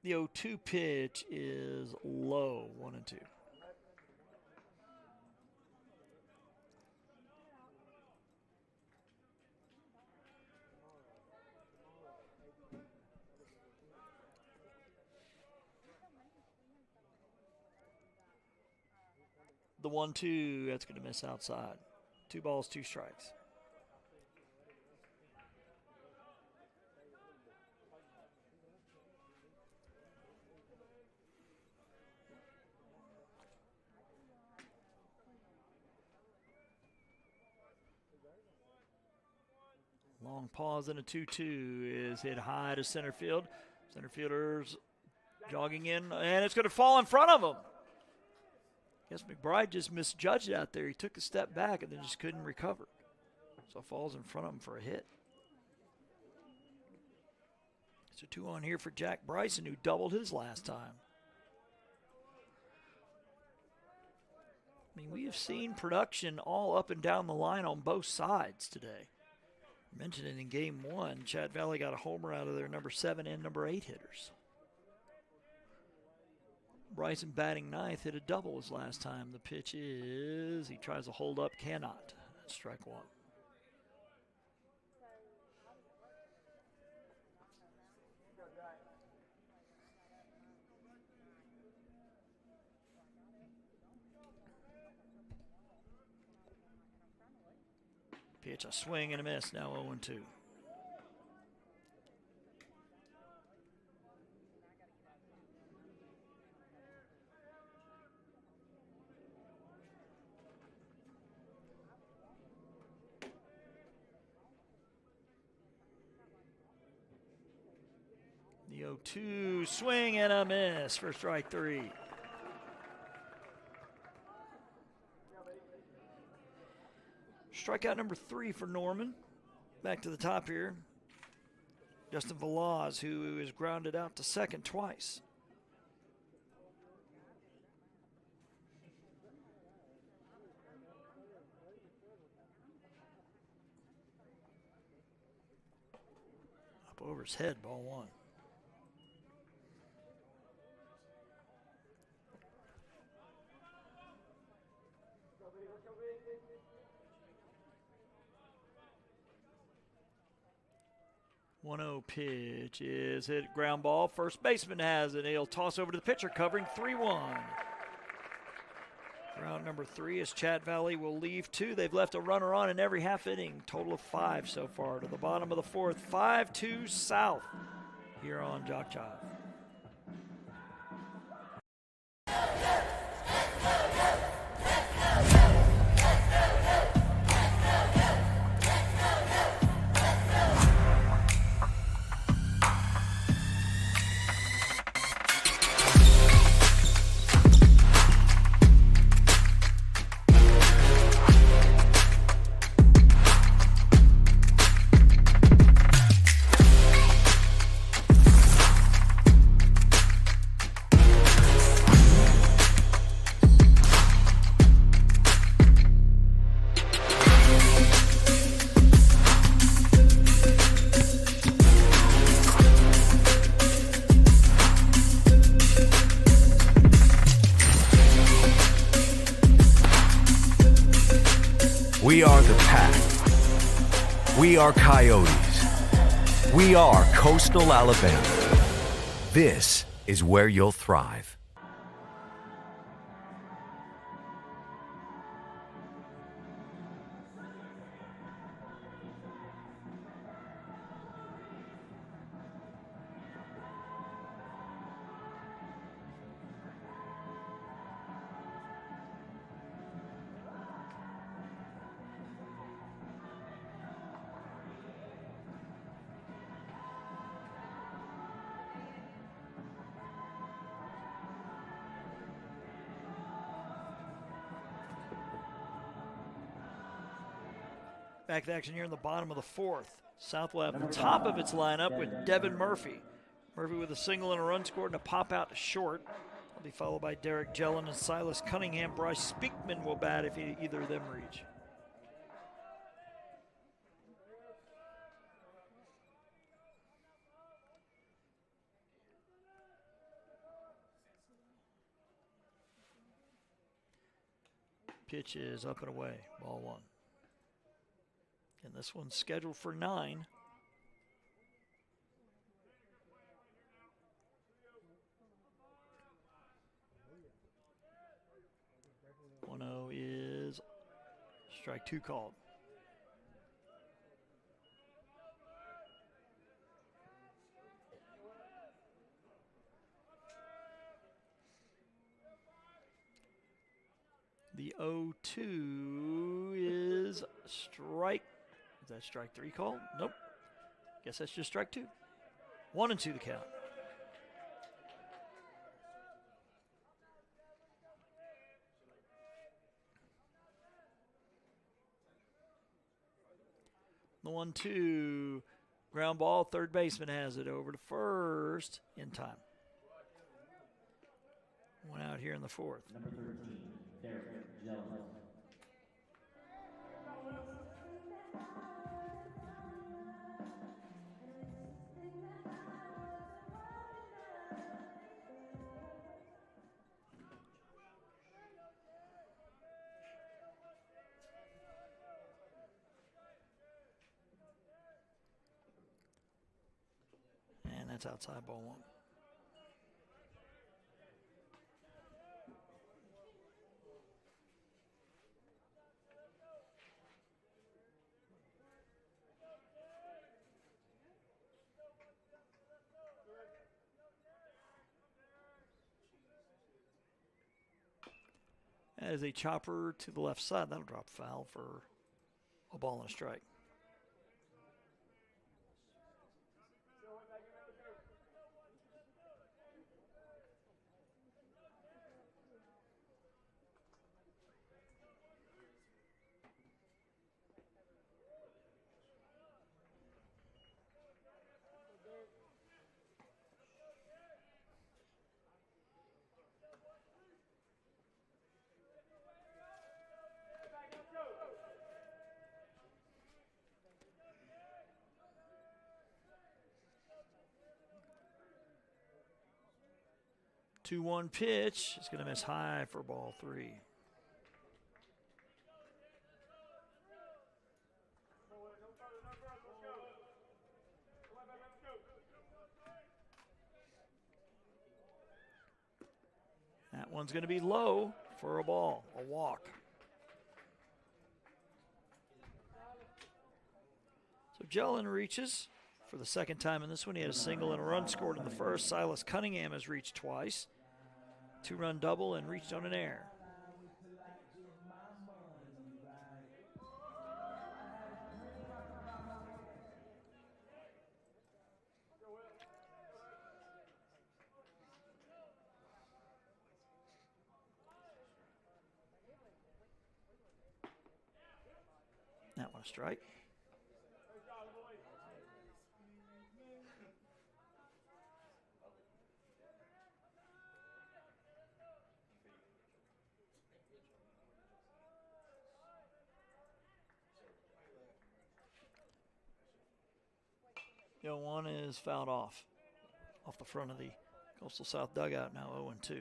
The 0-2 pitch is low, 1-2. The 1-2, that's going to miss outside. 2 balls, 2 strikes. Long pause and a 2-2 is hit high to center field. Center fielder's jogging in, and it's going to fall in front of him. I guess McBride just misjudged it out there. He took a step back and then just couldn't recover. So it falls in front of him for a hit. It's So 2 on here for Jack Bryson, who doubled his last time. I mean, we have seen production all up and down the line on both sides today. I mentioned it in game 1. Chatt Valley got a homer out of their number 7 and number 8 hitters. Bryson batting 9th, hit a double his last time. The pitch is, he tries to hold up, cannot. That's strike 1. Pitch, a swing and a miss, now 0-2. The 0-2 swing and a miss for strike 3. Strikeout number 3 for Norman. Back to the top here. Justin Velaz, who is grounded out to second twice. Up over his head, ball 1. Pitch is hit, ground ball. First baseman has it. He'll toss over to the pitcher, covering 3-1. Round number 3 is Chatt Valley will leave 2. They've left a runner on in every half inning. Total of 5 so far. To the bottom of the 4th, 5-2 South here on JockJive. We are the Pack. We are Coyotes. We are Coastal Alabama. This is where you'll thrive. Back to action here in the bottom of the 4th. South will have the top of its lineup with Devin Murphy. Murphy with a single and a run scored and a pop out to short. Will be followed by Derek Jellin and Silas Cunningham. Bryce Speakman will bat if either of them reach. Pitch is up and away, ball 1. And this one's scheduled for 9. Is strike 2 called. The 0-2 is strike. Is that strike 3 called? Nope. Guess that's just strike 2. 1-2 the count. The 1-2 Ground ball, third baseman has it over to first in time. One out here in the fourth. Number 13, Derek Gentleman. And that's outside ball one. That is a chopper to the left side. That'll drop foul for a ball and a strike. Two-one pitch. It's going to miss high for ball three. That one's going to be low for a ball, a walk. So Jellin reaches for the second time in this one. He had a single and a run scored in the first. Silas Cunningham has reached twice. Two-run double and reached on an error. That one a strike. The 0-1 is fouled off the front of the Coastal South dugout, now 0-2.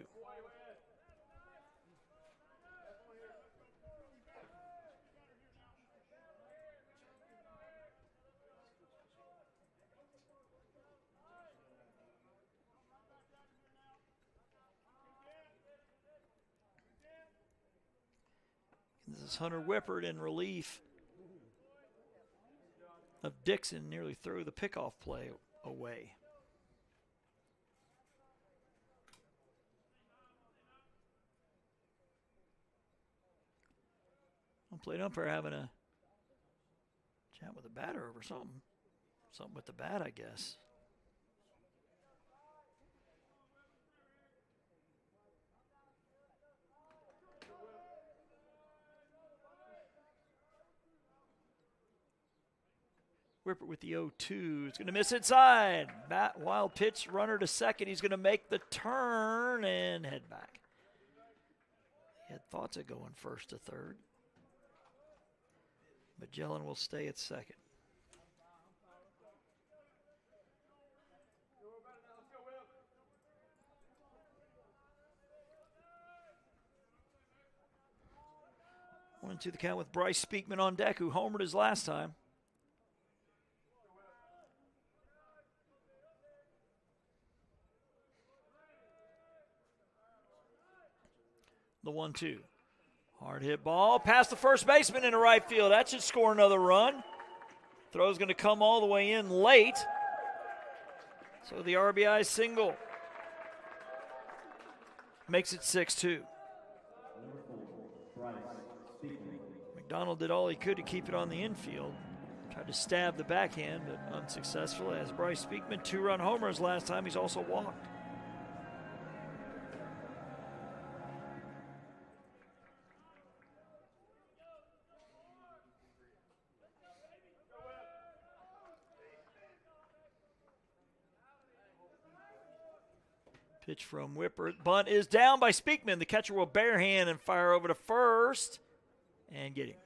This is Hunter Whippert in relief of Dixon, nearly threw the pickoff play away. Plate umpire having a chat with the batter over something. Something with the bat, I guess. Whippert with the 0-2. It's going to miss inside. Bat, wild pitch, runner to second. He's going to make the turn and head back. He had thoughts of going first to third. Magellan will stay at second. One and two the count with Bryce Speakman on deck, who homered his last time. The 1-2. Hard hit ball past the first baseman into right field. That should score another run. Throw's going to come all the way in late. So the RBI single makes it 6-2. McDonald did all he could to keep it on the infield. Tried to stab the backhand, but unsuccessful, as Bryce Speakman, two-run homers last time. He's also walked. Pitch from Whipper. Bunt is down by Speakman. The catcher will barehand and fire over to first and get him.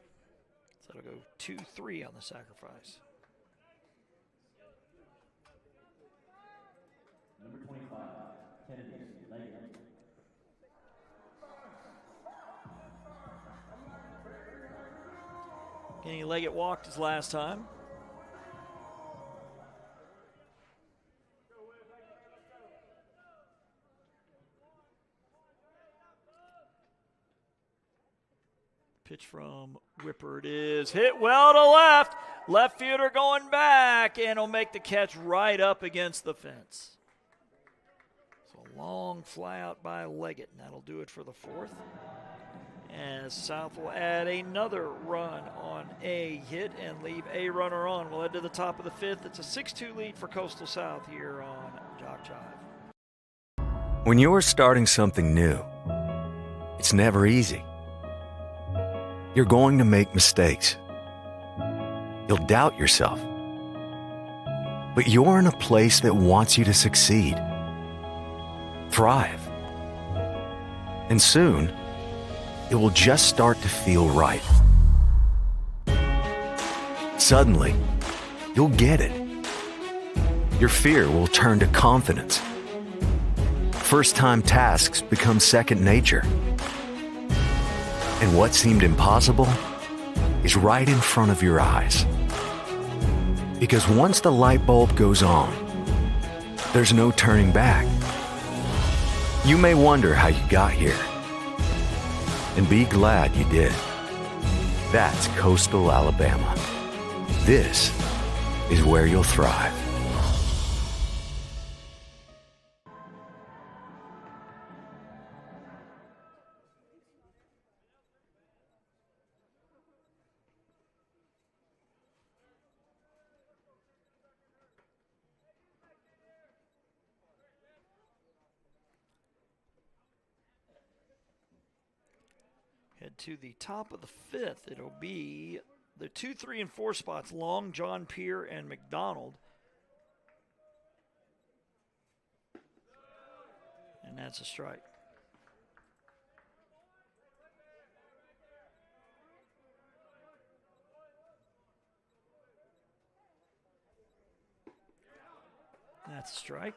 So it'll go 2-3 on the sacrifice. Number 25, Kennedy Leggett. Kenny Leggett walked his last time. Pitch from Whipper. It is hit well to left. Left fielder going back, and will make the catch right up against the fence. So a long fly out by Leggett, and that'll do it for the fourth. As South will add another run on a hit and leave a runner on. We'll head to the top of the fifth. It's a 6-2 lead for Coastal South here on JockJive. When you're starting something new, it's never easy. You're going to make mistakes. You'll doubt yourself. But you're in a place that wants you to succeed, thrive. And soon, it will just start to feel right. Suddenly, you'll get it. Your fear will turn to confidence. First-time tasks become second nature. And what seemed impossible is right in front of your eyes. Because once the light bulb goes on, there's no turning back. You may wonder how you got here, and be glad you did. That's Coastal Alabama. This is where you'll thrive. Head to the top of the fifth. It'll be the 2, 3, and 4 spots. Long, John Peer, and McDonald. And that's a strike. That's a strike.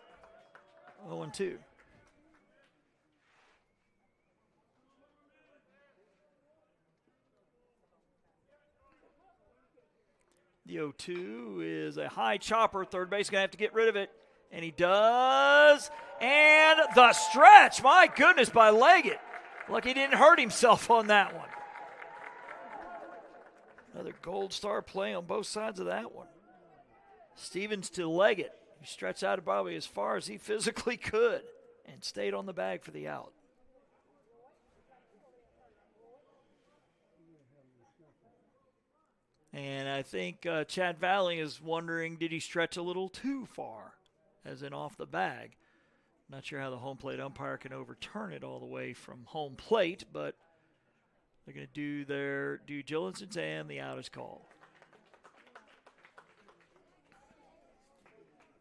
0-2. The 0-2 is a high chopper. Third base going to have to get rid of it. And he does. And the stretch. My goodness, by Leggett. Lucky he didn't hurt himself on that one. Another gold star play on both sides of that one. Stevens to Leggett. He stretched out probably as far as he physically could and stayed on the bag for the out. And I think Chatt Valley is wondering, did he stretch a little too far, as in off the bag? Not sure how the home plate umpire can overturn it all the way from home plate, but they're going to do their due diligence, and the out is called.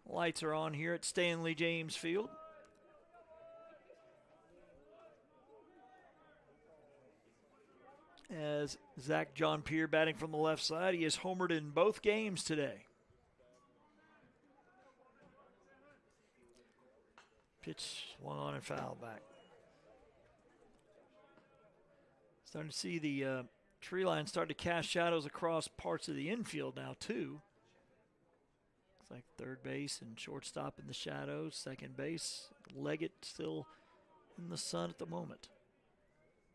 Lights are on here at Stanley James Field. As Zach John Peer batting from the left side. He has homered in both games today. Pitch swung on and fouled back. Starting to see the tree line start to cast shadows across parts of the infield now, too. Looks like third base and shortstop in the shadows. Second base, Leggett still in the sun at the moment.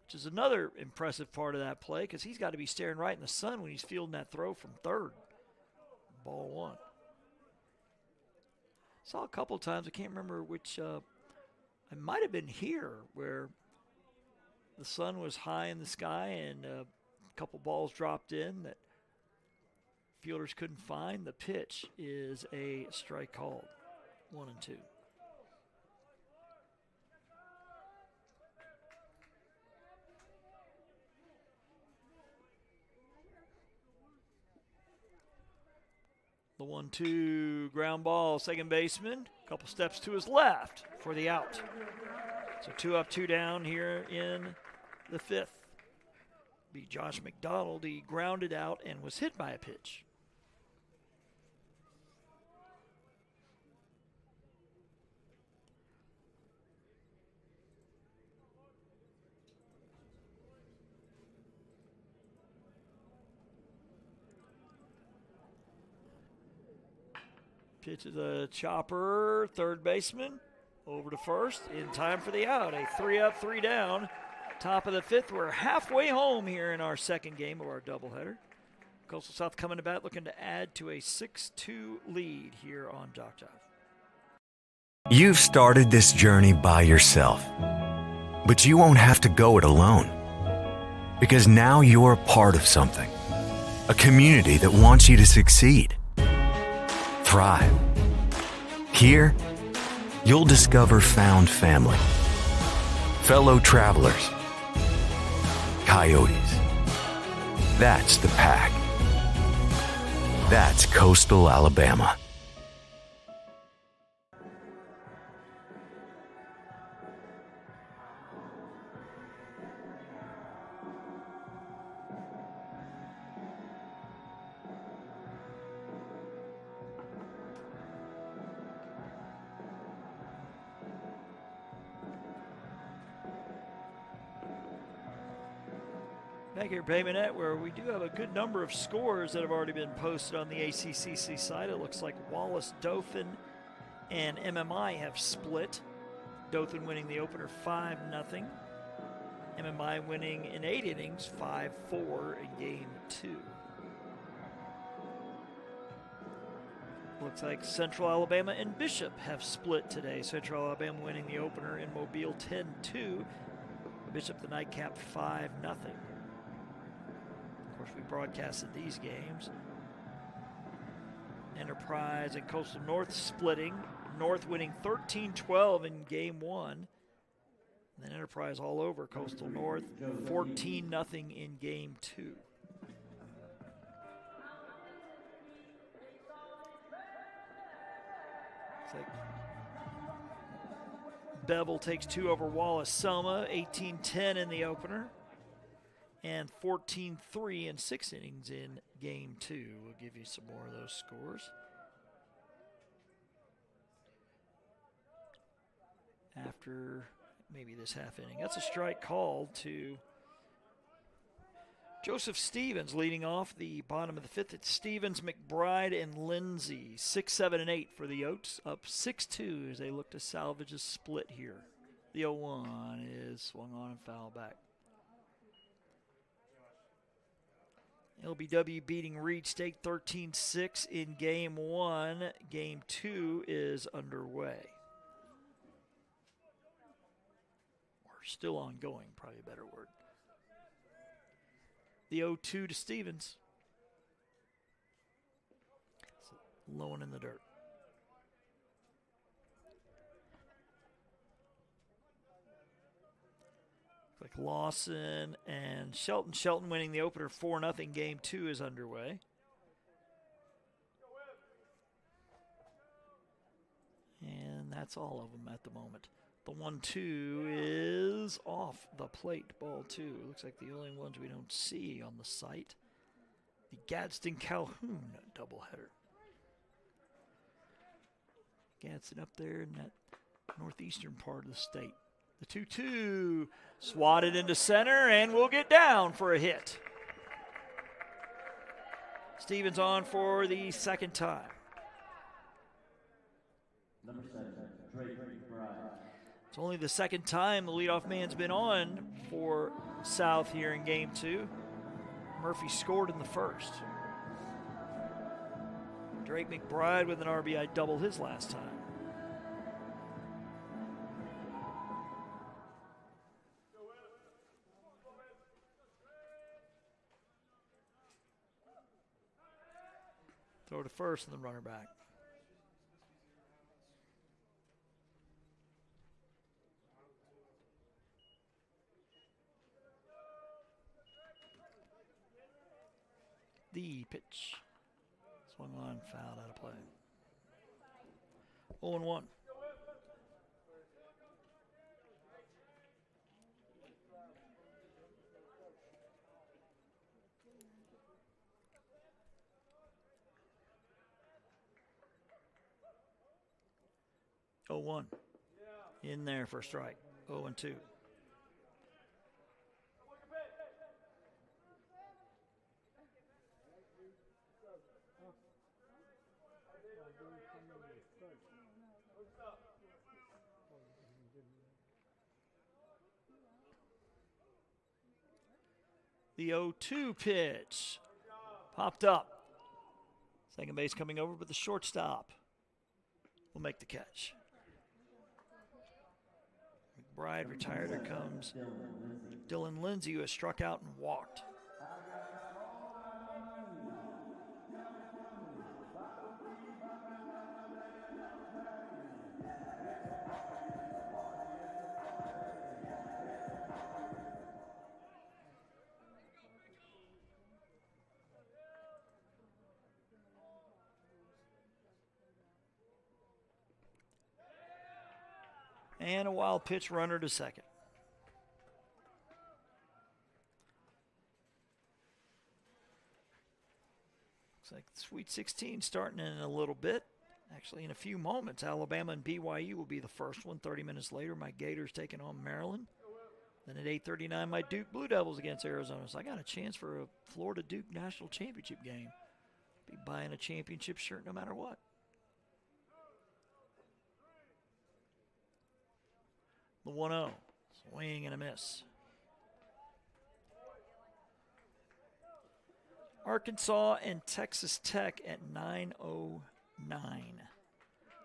Which is another impressive part of that play, because he's got to be staring right in the sun when he's fielding that throw from third. Ball one. Saw a couple times, I can't remember which, it might have been here, where the sun was high in the sky and a couple balls dropped in that fielders couldn't find. The pitch is a strike called. 1-2. The 1-2 ground ball, second baseman, a couple steps to his left for the out. So 2 up, 2 down here in the 5th. Be Josh McDonald. He grounded out and was hit by a pitch. Pitch is a chopper, third baseman, over to first, in time for the out. A 3 up, 3 down, top of the 5th. We're halfway home here in our second game of our doubleheader. Coastal South coming to bat, looking to add to a 6-2 lead here on JockJive. You've started this journey by yourself, but you won't have to go it alone, because now you're a part of something, a community that wants you to succeed. Thrive. Here, you'll discover found family, fellow travelers, coyotes. That's the pack. That's Coastal Alabama. Back here at Bay Minette, where we do have a good number of scores that have already been posted on the ACCC site. It looks like Wallace, Dothan, and MMI have split. Dothan winning the opener 5-0. MMI winning in 8 innings 5-4 in game 2. Looks like Central Alabama and Bishop have split today. Central Alabama winning the opener in Mobile 10-2. Bishop the nightcap 5-0. Of course, we broadcasted these games. Enterprise and Coastal North splitting. North winning 13-12 in game 1. And then Enterprise all over Coastal North, 14-0 in game 2. Looks like Bevel takes 2 over Wallace Selma, 18-10 in the opener, and 14-3 in 6 innings in game 2. We'll give you some more of those scores. After maybe this half inning. That's a strike called to Joseph Stevens leading off the bottom of the 5th. It's Stevens, McBride, and Lindsay. 6, 7, and 8 for the Oats. Up 6-2 as they look to salvage a split here. The 0-1 is swung on and foul back. LBW beating Reed State 13-6 in game 1. Game 2 is underway. Or still ongoing, probably a better word. The 0-2 to Stevens. Low one in the dirt. Like Lawson and Shelton. Shelton winning the opener 4-0. Game 2 is underway. And that's all of them at the moment. The 1-2 is off the plate. Ball 2. Looks like the only ones we don't see on the site. The Gadsden-Calhoun doubleheader. Gadsden up there in that northeastern part of the state. The 2-2 swatted into center and will get down for a hit. Stevens on for the second time. Number 7, Drake McBride. It's only the second time the leadoff man's been on for South here in game 2. Murphy scored in the first. Drake McBride with an RBI double his last time. Throw to first and then runner back. The pitch. Swung on, fouled, out of play. 0-1. Oh, 1. In there for a strike. 0-2. The 0-2 pitch. Popped up. Second base coming over, but the shortstop will make the catch. McBride retired. Here comes Dylan Lindsay, who has struck out and walked. And a wild pitch, runner to second. Looks like the Sweet 16 starting in a little bit. Actually, in a few moments, Alabama and BYU will be the first one. 30 minutes later, my Gators taking on Maryland. Then at 8:39, my Duke Blue Devils against Arizona. So I got a chance for a Florida-Duke national championship game. Be buying a championship shirt no matter what. The 1-0, swing and a miss. Arkansas and Texas Tech at 9:09.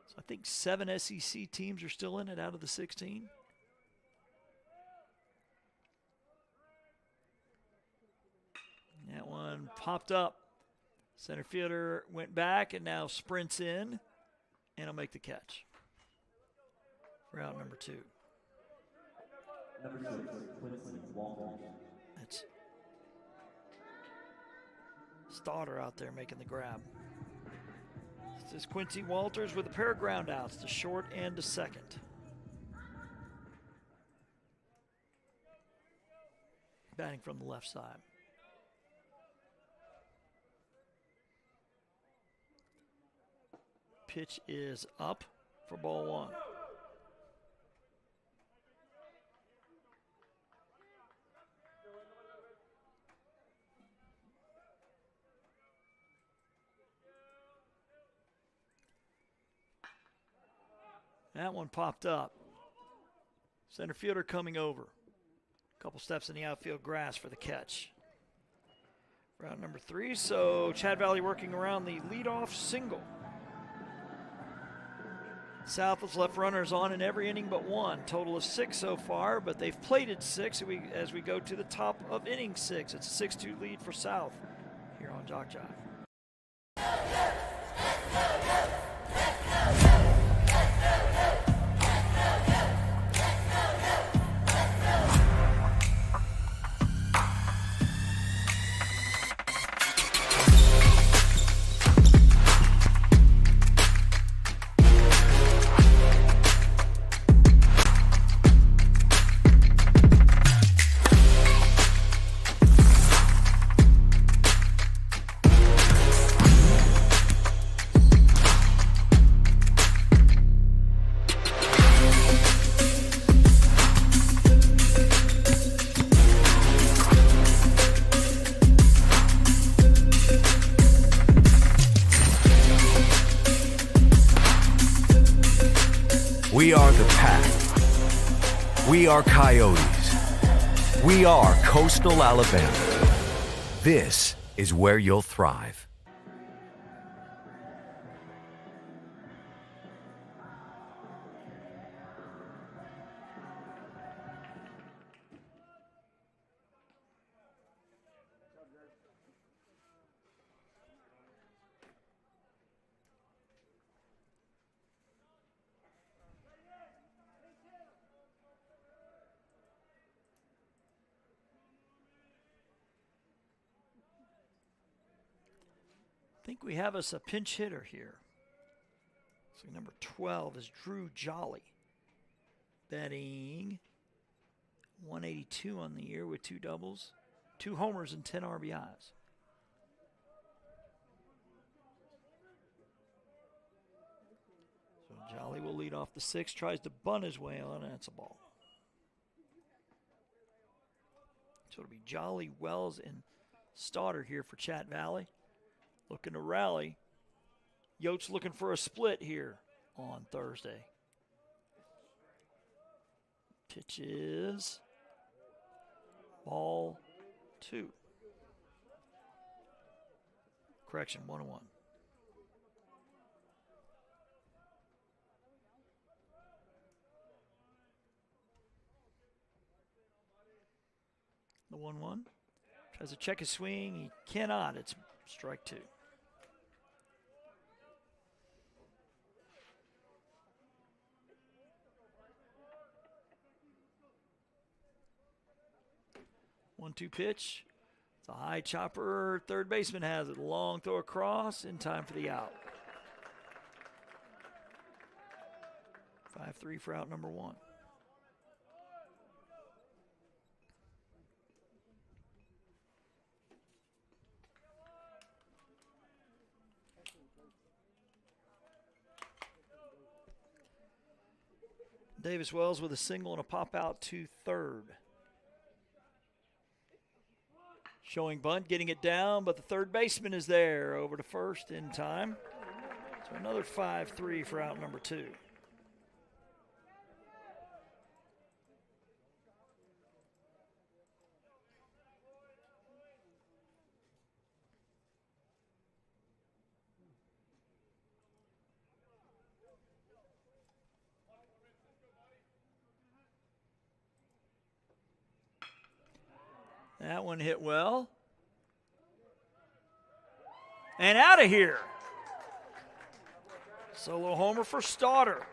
So I think 7 SEC teams are still in it out of the 16. That one popped up. Center fielder went back and now sprints in, and he'll make the catch for out number 2. Number 6, Quincy Walters. That's Stauder out there making the grab. This is Quincy Walters with a pair of ground outs to short and to second. Batting from the left side. Pitch is up for ball 1. That one popped up. Center fielder coming over. A couple steps in the outfield grass for the catch. Round number 3, so Chatt Valley working around the leadoff single. South has left runners on in every inning but one. Total of 6 so far, but they've plated 6 as we go to the top of inning 6. It's a 6-2 lead for South here on JockJive. We are the Pack. We are Coyotes. We are Coastal Alabama. This is where you'll thrive. think we have us a pinch hitter here. So number 12 is Drew Jolly, batting 182 on the year with 2 doubles, 2 homers, and 10 RBIs. So Jolly will lead off the 6th, tries to bunt his way on, and it's a ball. So it'll be Jolly, Wells, and Stoddard here for Chatt Valley. Looking to rally. Yotes looking for a split here on Thursday. Pitch is ball 2. Correction, 1-1. The 1-1. Tries to check his swing. He cannot. It's strike 2. One-two pitch. It's a high chopper. Third baseman has it. Long throw across in time for the out. 5-3 for out number 1. Davis Wells with a single and a pop out to third. Showing bunt, getting it down, but the third baseman is there over to first in time. So another 5-3 for out number 2. That one hit well. And out of here. Solo homer for Stoddard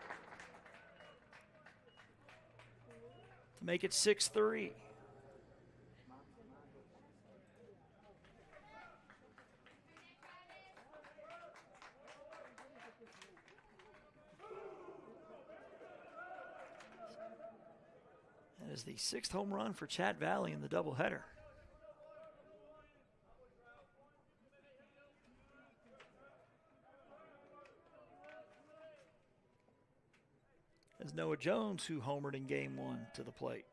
to make it 6-3. That is the 6th home run for Chatt Valley in the doubleheader. As Noah Jones, who homered in game 1, to the plate.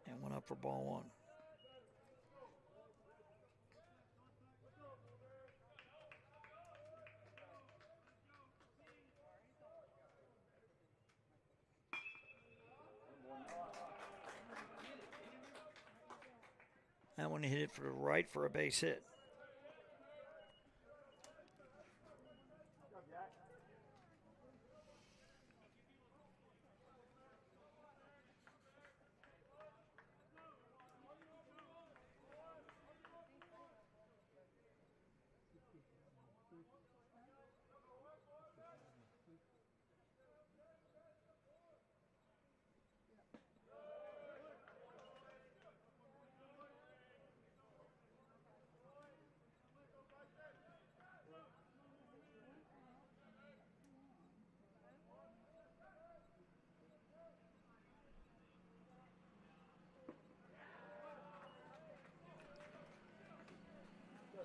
And went up for ball 1. That one hit it for the right for a base hit.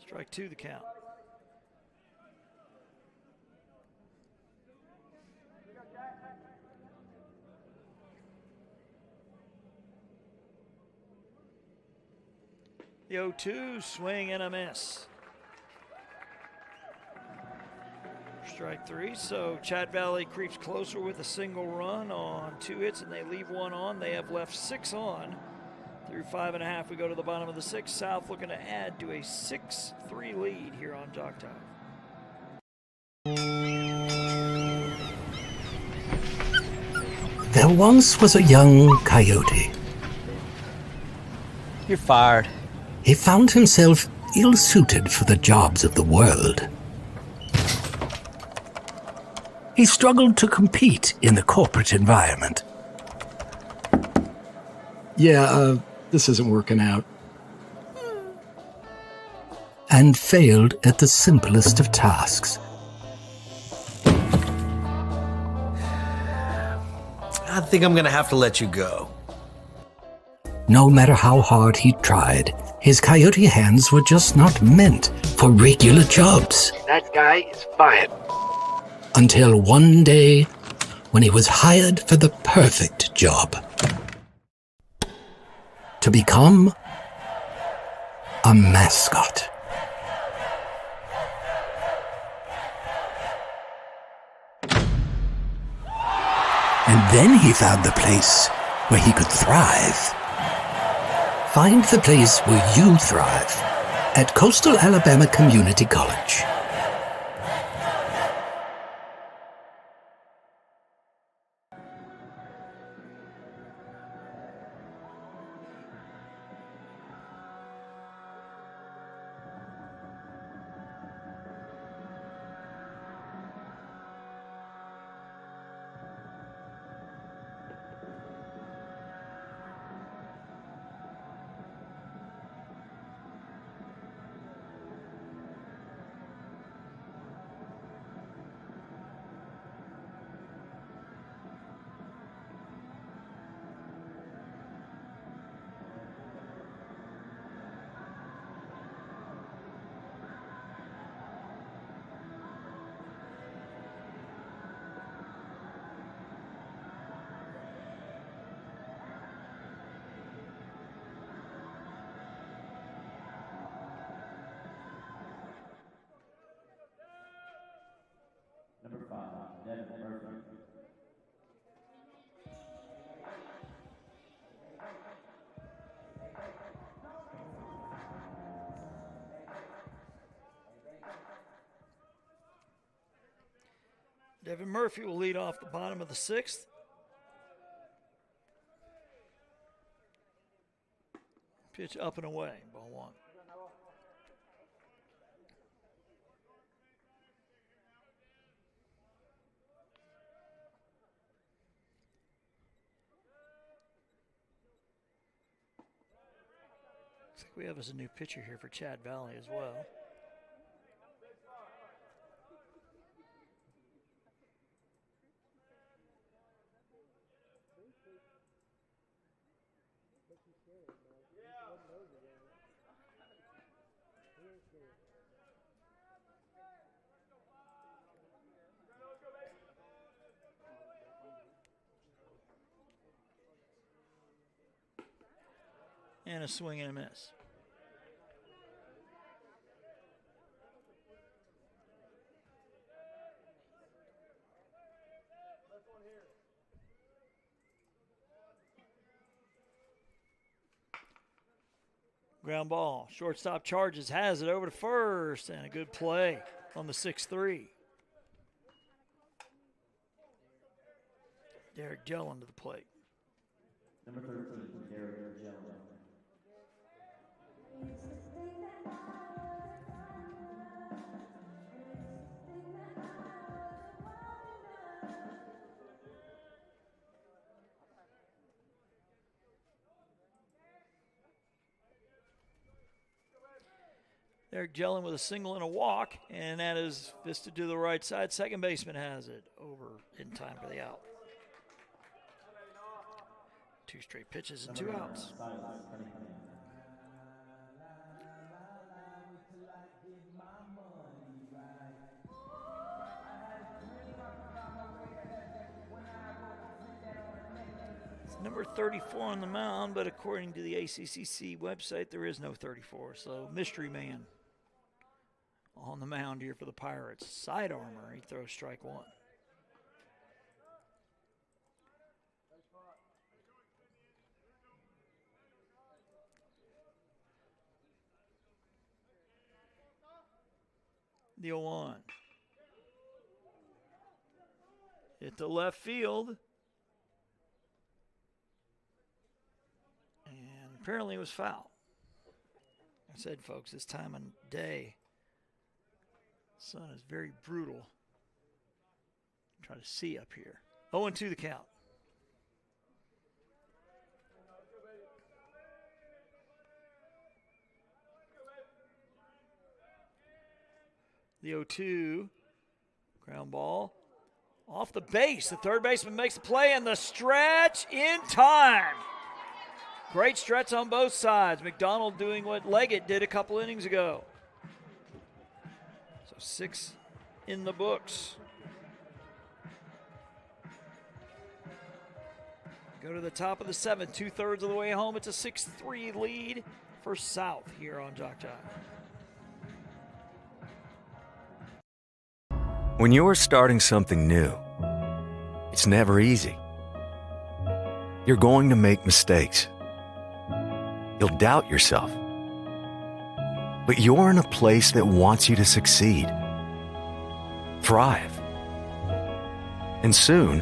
Strike 2 the count. The 0-2 swing and a miss. Strike 3. So Chatt Valley creeps closer with a single run on 2 hits, and they leave 1 on. They have left 6 on. Through 5.5, we go to the bottom of the 6th. South looking to add to a 6-3 lead here on JockJive. There once was a young coyote. You're fired. He found himself ill-suited for the jobs of the world. He struggled to compete in the corporate environment. Yeah, this isn't working out. and failed at the simplest of tasks. I think I'm gonna have to let you go. No matter how hard he tried, his coyote hands were just not meant for regular jobs. That guy is fired. Until one day, when he was hired for the perfect job. To become a mascot. And then he found the place where he could thrive. Find the place where you thrive at Coastal Alabama Community College. Number 5, Devin Murphy. Devin Murphy will lead off the bottom of the 6th. Pitch up and away, ball 1. Looks like we have us a new pitcher here for Chatt Valley as well. And a swing and a miss. Ground ball. Shortstop charges, has it over to first, and a good play on the 6-3. Derek Gellin to the plate. Number 13, Derek Jones. Derek Gellin with a single and a walk, and that is fisted to the right side. Second baseman has it over in time for the out. 2 straight pitches and 2 outs. It's number 34 on the mound, but according to the ACCC website, there is no 34. So mystery man on the mound here for the Pirates. Side armor, he throws strike 1. The 0-1. Hit to left field. And apparently it was foul. I said, folks, this time of day, the sun is very brutal. Try to see up here. 0-2 the count. The 0-2. Ground ball. Off the base. The third baseman makes the play, and the stretch in time. Great stretch on both sides. McDonald doing what Leggett did a couple innings ago. So 6 in the books. Go to the top of the 7th, 2/3 of the way home. It's a 6-3 lead for South here on JockJive. When you're starting something new, it's never easy. You're going to make mistakes. You'll doubt yourself. But you're in a place that wants you to succeed, thrive. And soon,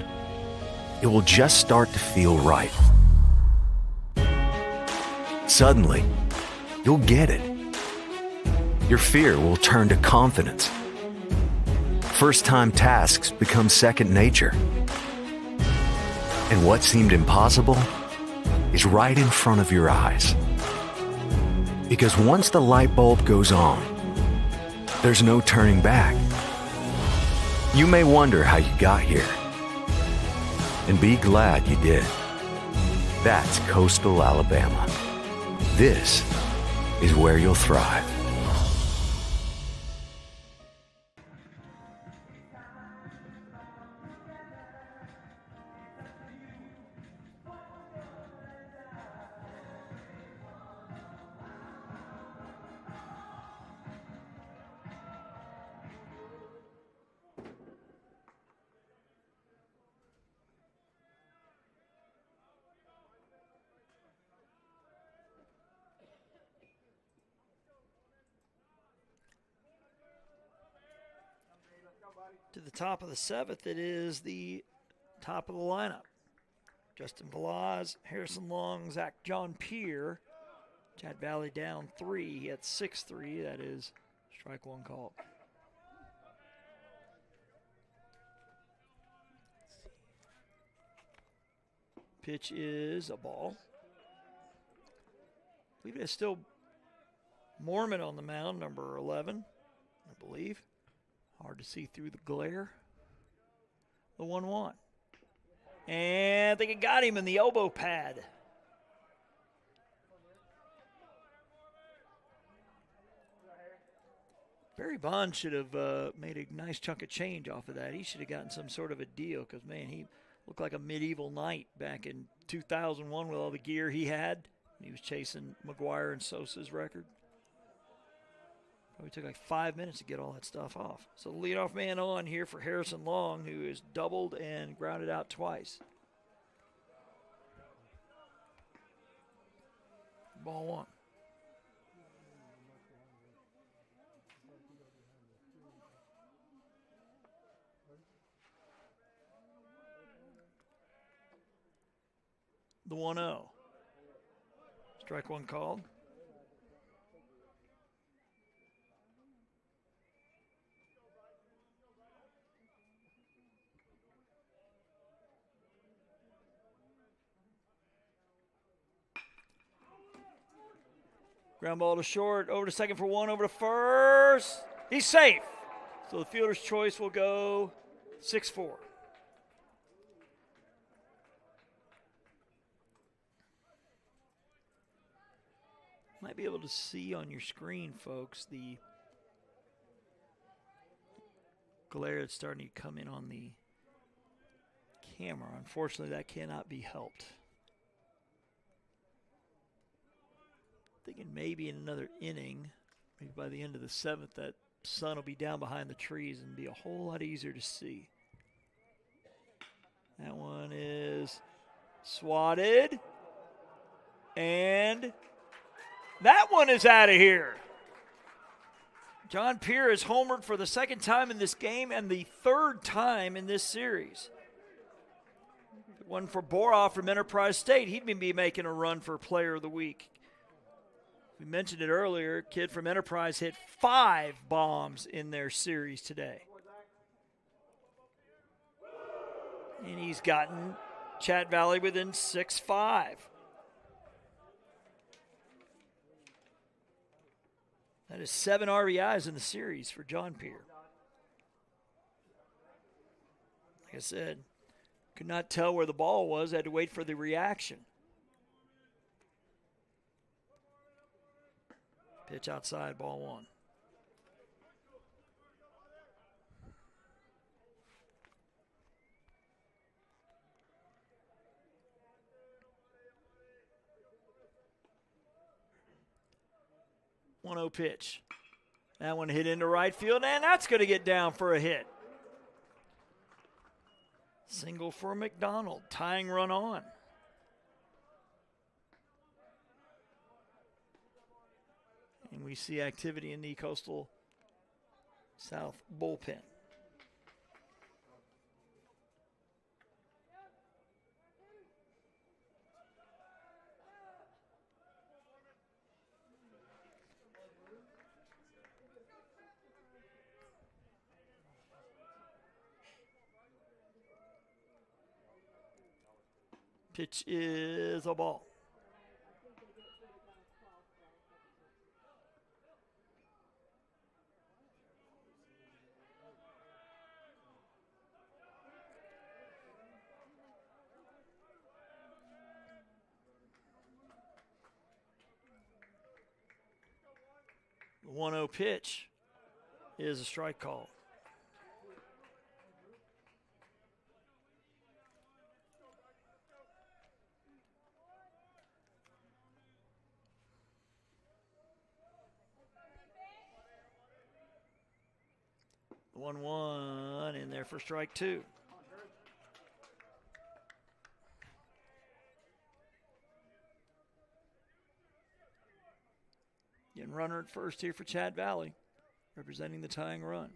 it will just start to feel right. Suddenly, you'll get it. Your fear will turn to confidence. First-time tasks become second nature. And what seemed impossible is right in front of your eyes. Because once the light bulb goes on, there's no turning back. You may wonder how you got here. And be glad you did. That's coastal Alabama. This is where you'll thrive. To the top of the 7th, it is the top of the lineup. Justin Velaz, Harrison Long, Zach John Pierre. Chatt Valley down 3. He had 6-3. That is strike one call. Pitch is a ball. I believe it's still Mormon on the mound, number 11, I believe. Hard to see through the glare. The 1-1. And I think it got him in the elbow pad. Barry Bonds should have made a nice chunk of change off of that. He should have gotten some sort of a deal because, man, he looked like a medieval knight back in 2001 with all the gear he had. He was chasing McGuire and Sosa's record. Probably took like 5 minutes to get all that stuff off. So the leadoff man on here for Harrison Long, who is doubled and grounded out twice. Ball one. The 1-0. Strike one called. Ground ball to short, over to second for one, over to first. He's safe. So the fielder's choice will go 6-4. Might be able to see on your screen, folks, the glare that's starting to come in on the camera. Unfortunately, that cannot be helped. Thinking maybe in another inning, maybe by the end of the 7th, that sun will be down behind the trees and be a whole lot easier to see. That one is swatted. And that one is out of here. John Pierre is homered for the second time in this game and the third time in this series. One for Boroff from Enterprise State. He'd be making a run for Player of the Week. We mentioned it earlier. Kid from Enterprise hit 5 bombs in their series today. And he's gotten Chatt Valley within 6-5. That is 7 RBIs in the series for John Pierre. Like I said, could not tell where the ball was. Had to wait for the reaction. Pitch outside, ball one. One-0 pitch. That one hit into right field, and that's going to get down for a hit. Single for McDonald, tying run on. And we see activity in the Coastal South bullpen. Pitch is a ball. The 1-0 pitch is a strike call. The 1-1 in there for strike two. Getting runner at first here for Chatt Valley, representing the tying run.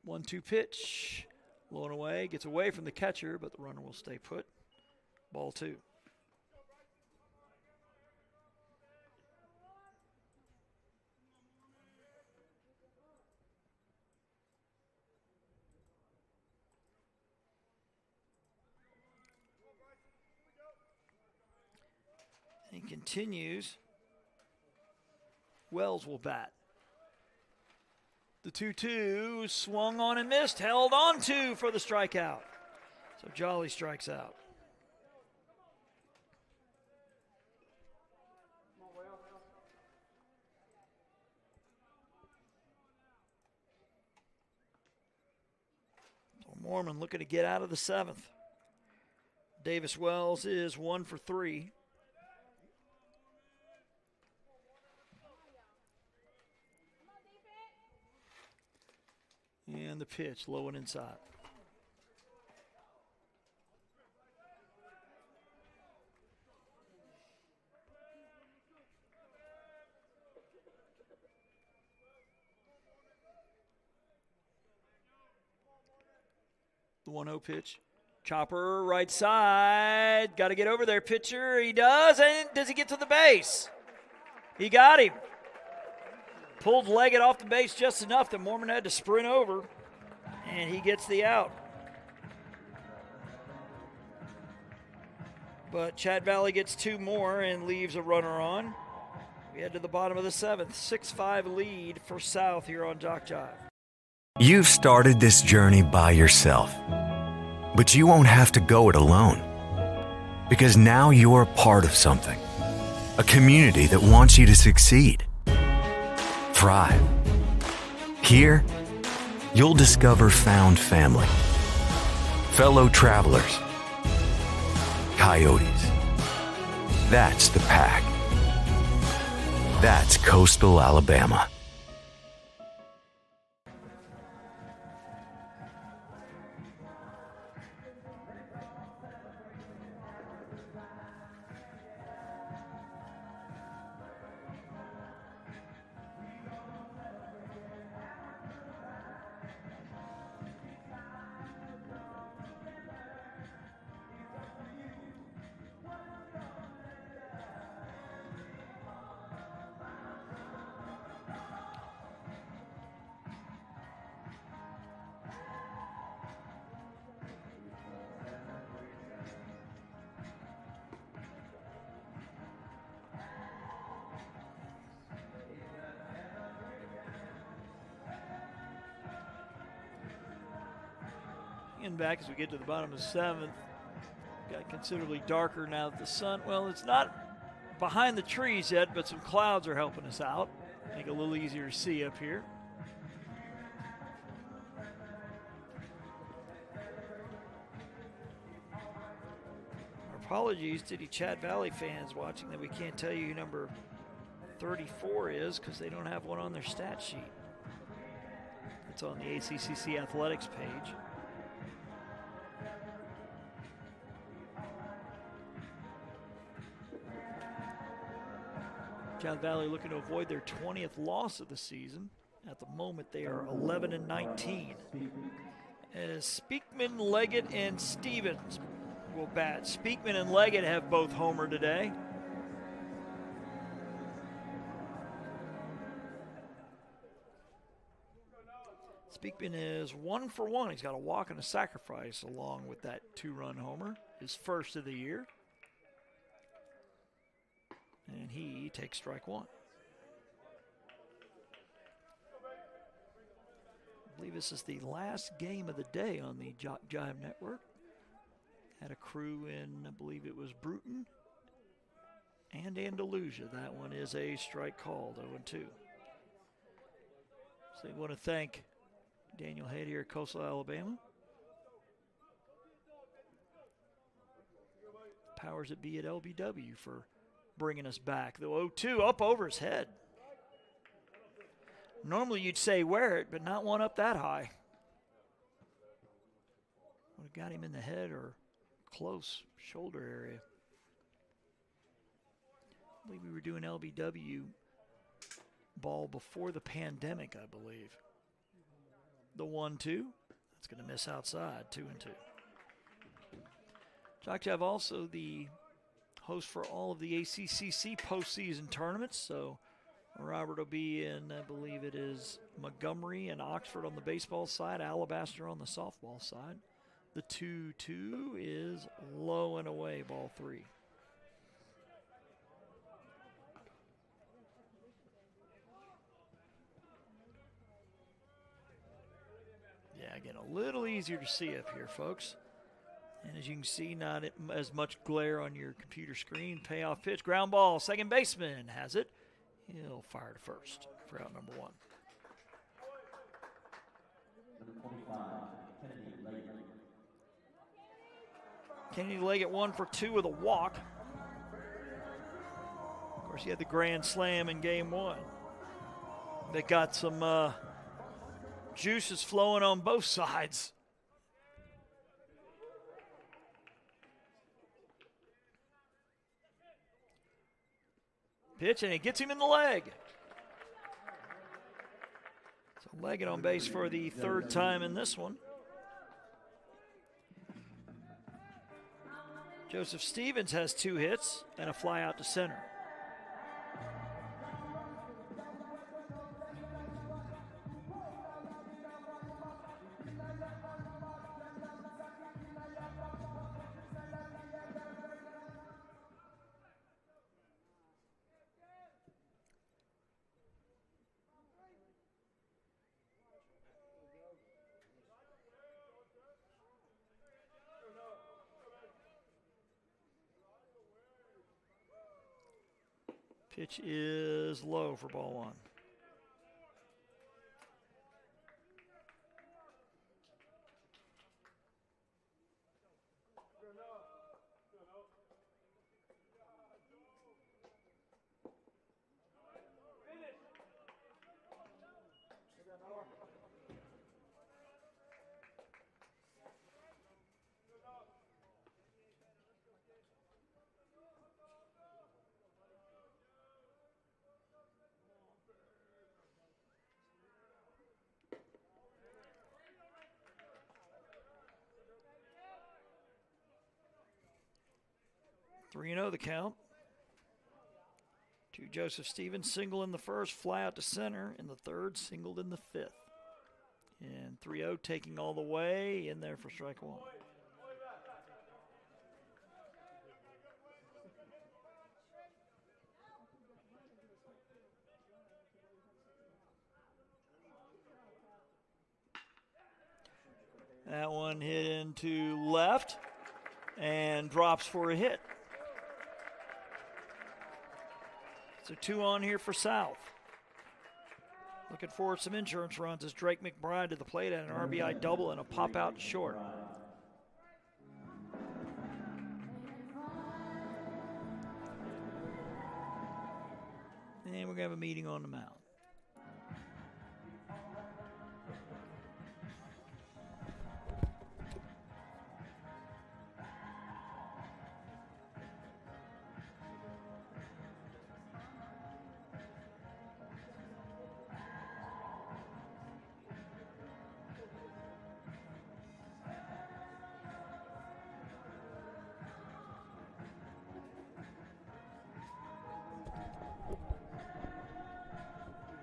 1-2 pitch, blown away, gets away from the catcher, but the runner will stay put. Ball two. He continues. Wells will bat. The 2-2 swung on and missed, held on to for the strikeout. So Jolly strikes out. So Mormon looking to get out of the seventh. Davis Wells is 1 for 3. And the pitch, low and inside. The 1-0 pitch. Chopper, right side. Got to get over there, pitcher. He does, and does he get to the base? He got him. Pulled Leggett off the base just enough that Mormon had to sprint over, and he gets the out. But Chatt Valley gets 2 more and leaves a runner on. We head to the bottom of the 7th. 6-5 lead for South here on JockJive. You've started this journey by yourself, but you won't have to go it alone, because now you're a part of something, a community that wants you to succeed. Thrive. Here, you'll discover found family, fellow travelers, coyotes. That's the pack. That's Coastal Alabama. And back as we get to the bottom of the 7th. Got considerably darker now that the sun, well, it's not behind the trees yet, but some clouds are helping us out. Make it a little easier to see up here. Our apologies to the Chatt Valley fans watching that we can't tell you who number 34 is because they don't have one on their stat sheet. It's on the ACCC Athletics page. Chatt Valley looking to avoid their 20th loss of the season. At the moment, they are 11-19. As Speakman, Leggett, and Stevens will bat. Speakman and Leggett have both homered today. Speakman is 1 for 1. He's got a walk and a sacrifice along with that 2-run homer, his first of the year. And he takes strike 1. I believe this is the last game of the day on the JockJive network. Had a crew in, I believe it was Bruton and Andalusia. That one is a strike called, 0-2. So I want to thank Daniel Head here at Coastal Alabama. Powers that be at LBW for bringing us back. The 0-2 up over his head. Normally you'd say wear it, but not one up that high. Would have got him in the head or close shoulder area. I believe we were doing LBW ball before the pandemic, I believe. The 1-2. That's going to miss outside, 2-2. JockJive also the host for all of the ACCC postseason tournaments. So Robert will be in, I believe it is Montgomery and Oxford on the baseball side, Alabaster on the softball side. The 2-2 is low and away, ball 3. Yeah, again, a little easier to see up here, folks. And as you can see, not as much glare on your computer screen. Payoff pitch, ground ball. Second baseman has it. He'll fire to first for out number 1. Number 25, Kennedy Leggett. Kennedy Leggett 1 for 2 with a walk. Of course, he had the grand slam in game 1. They got some juices flowing on both sides. Pitch, and it gets him in the leg. So Leggett on base for the 3rd time in this one. Joseph Stevens has 2 hits and a fly out to center. Pitch is low for ball 1. Three 3-0 the count. To Joseph Stevens, single in the first, fly out to center in the 3rd, singled in the 5th. And 3-0 taking all the way in there for strike 1. That one hit into left and drops for a hit. So 2 on here for South. Looking for some insurance runs as Drake McBride to the plate at an RBI double and a pop out short. And we're going to have a meeting on the mound.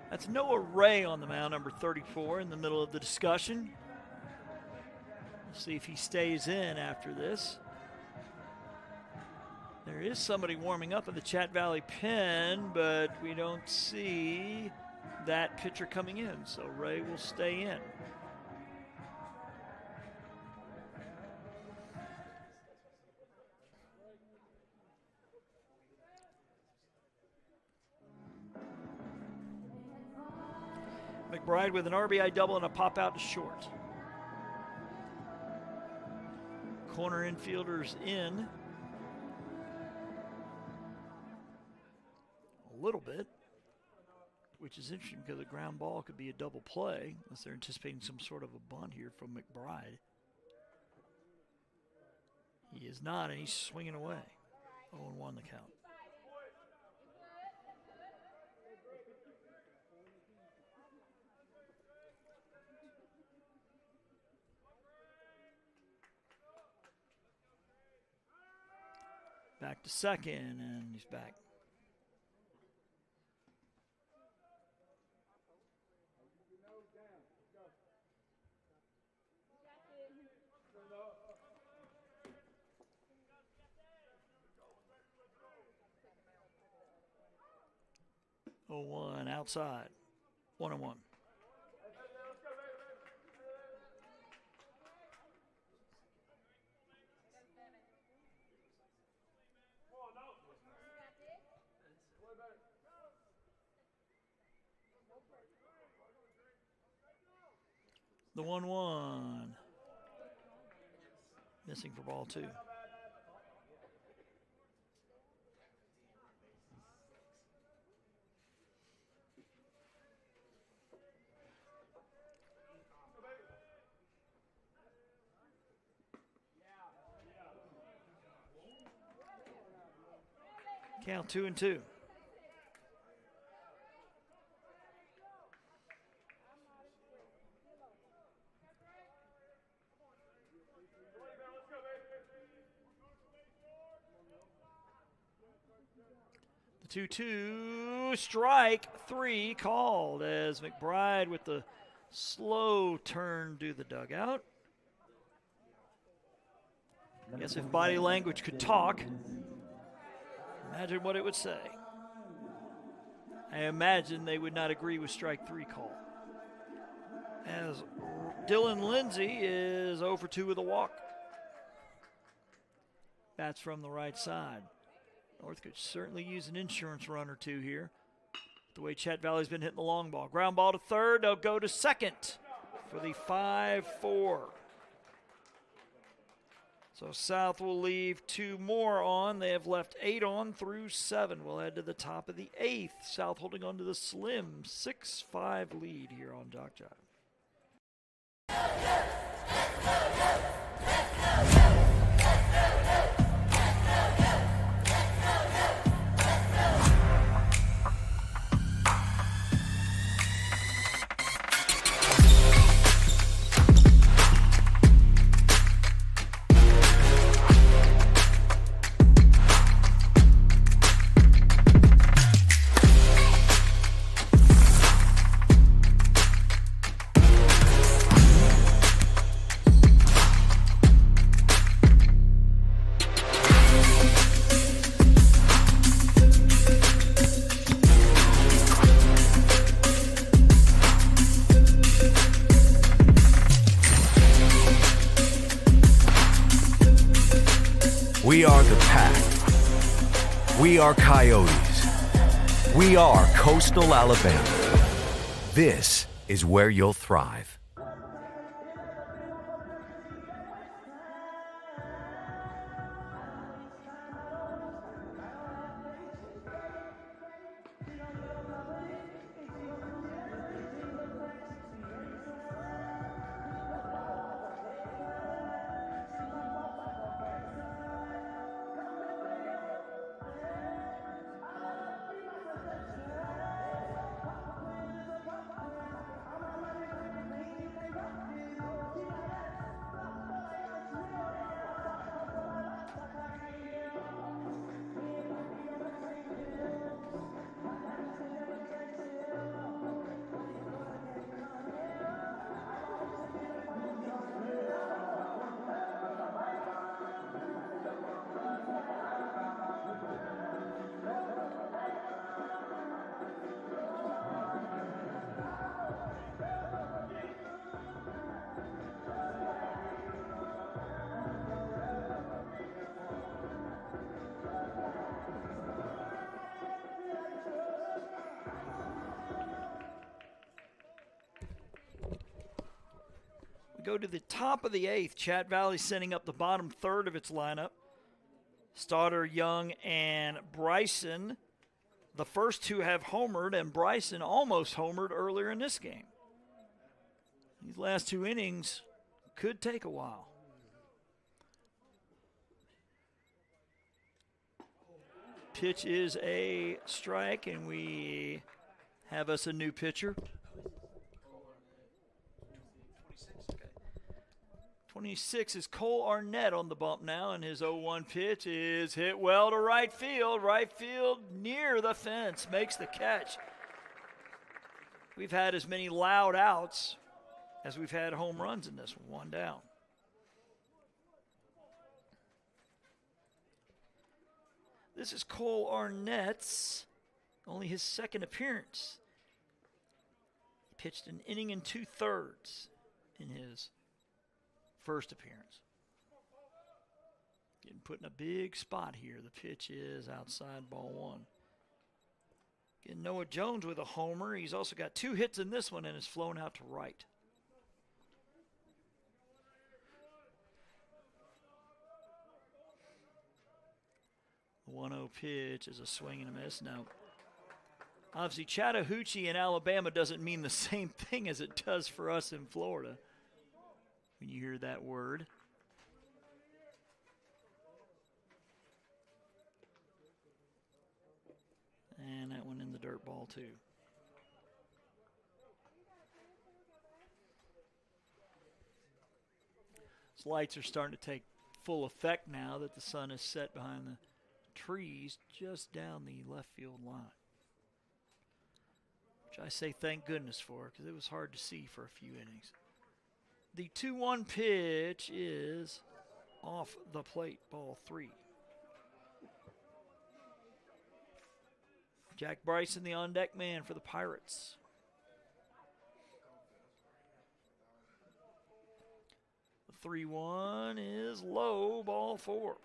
That's Noah Ray on the mound, number 34, in the middle of the discussion. We'll see if he stays in after this. There is somebody warming up in the Chatt Valley pen, but we don't see that pitcher coming in, so Ray will stay in. McBride with an RBI double and a pop out to short. Corner infielders in a little bit, which is interesting because a ground ball could be a double play unless they're anticipating some sort of a bunt here from McBride. He is not, and he's swinging away. 0-1 the count. Back to second, and he's back. Oh, 1 outside. 1-1. The 1-1. Missing for ball 2. Count 2-2. The 2-2, strike 3 called as McBride with the slow turn to the dugout. I guess if body language could talk, imagine what it would say. I imagine they would not agree with strike 3 call. As Dylan Lindsay is 0 for 2 with a walk. That's from the right side. North could certainly use an insurance run or two here. The way Chatt Valley's been hitting the long ball. Ground ball to third. They'll go to second for the 5-4. So South will leave 2 more on. They have left 8 on through 7. We'll head to the top of the 8th. South holding on to the slim 6-5 lead here on JockJive. pack. We are Coyotes. We are Coastal Alabama. This is where you'll thrive. Go to the top of the 8th. Chatt Valley sending up the bottom third of its lineup. Stoddard, Young, and Bryson. The first two have homered, and Bryson almost homered earlier in this game. These last 2 innings could take a while. Pitch is a strike, and we have us a new pitcher. 26 is Cole Arnett on the bump now, and his 0-1 pitch is hit well to right field. Right field near the fence makes the catch. We've had as many loud outs as we've had home runs in this one. 1 down. This is Cole Arnett's, only his second appearance. He pitched an inning and 2/3 in his first appearance. Getting put in a big spot here. The pitch is outside, ball 1. Getting Noah Jones with a homer. He's also got 2 hits in this one and is flown out to right. The 1-0 pitch is a swing and a miss. Now, obviously, Chattahoochee in Alabama doesn't mean the same thing as it does for us in Florida when you hear that word. And that one in the dirt ball, too. These lights are starting to take full effect now that the sun is set behind the trees just down the left field line, which I say thank goodness for, because it was hard to see for a few innings. The 2-1 pitch is off the plate, ball 3. Jack Bryson, the on-deck man for the Pirates. The 3-1 is low, ball 4.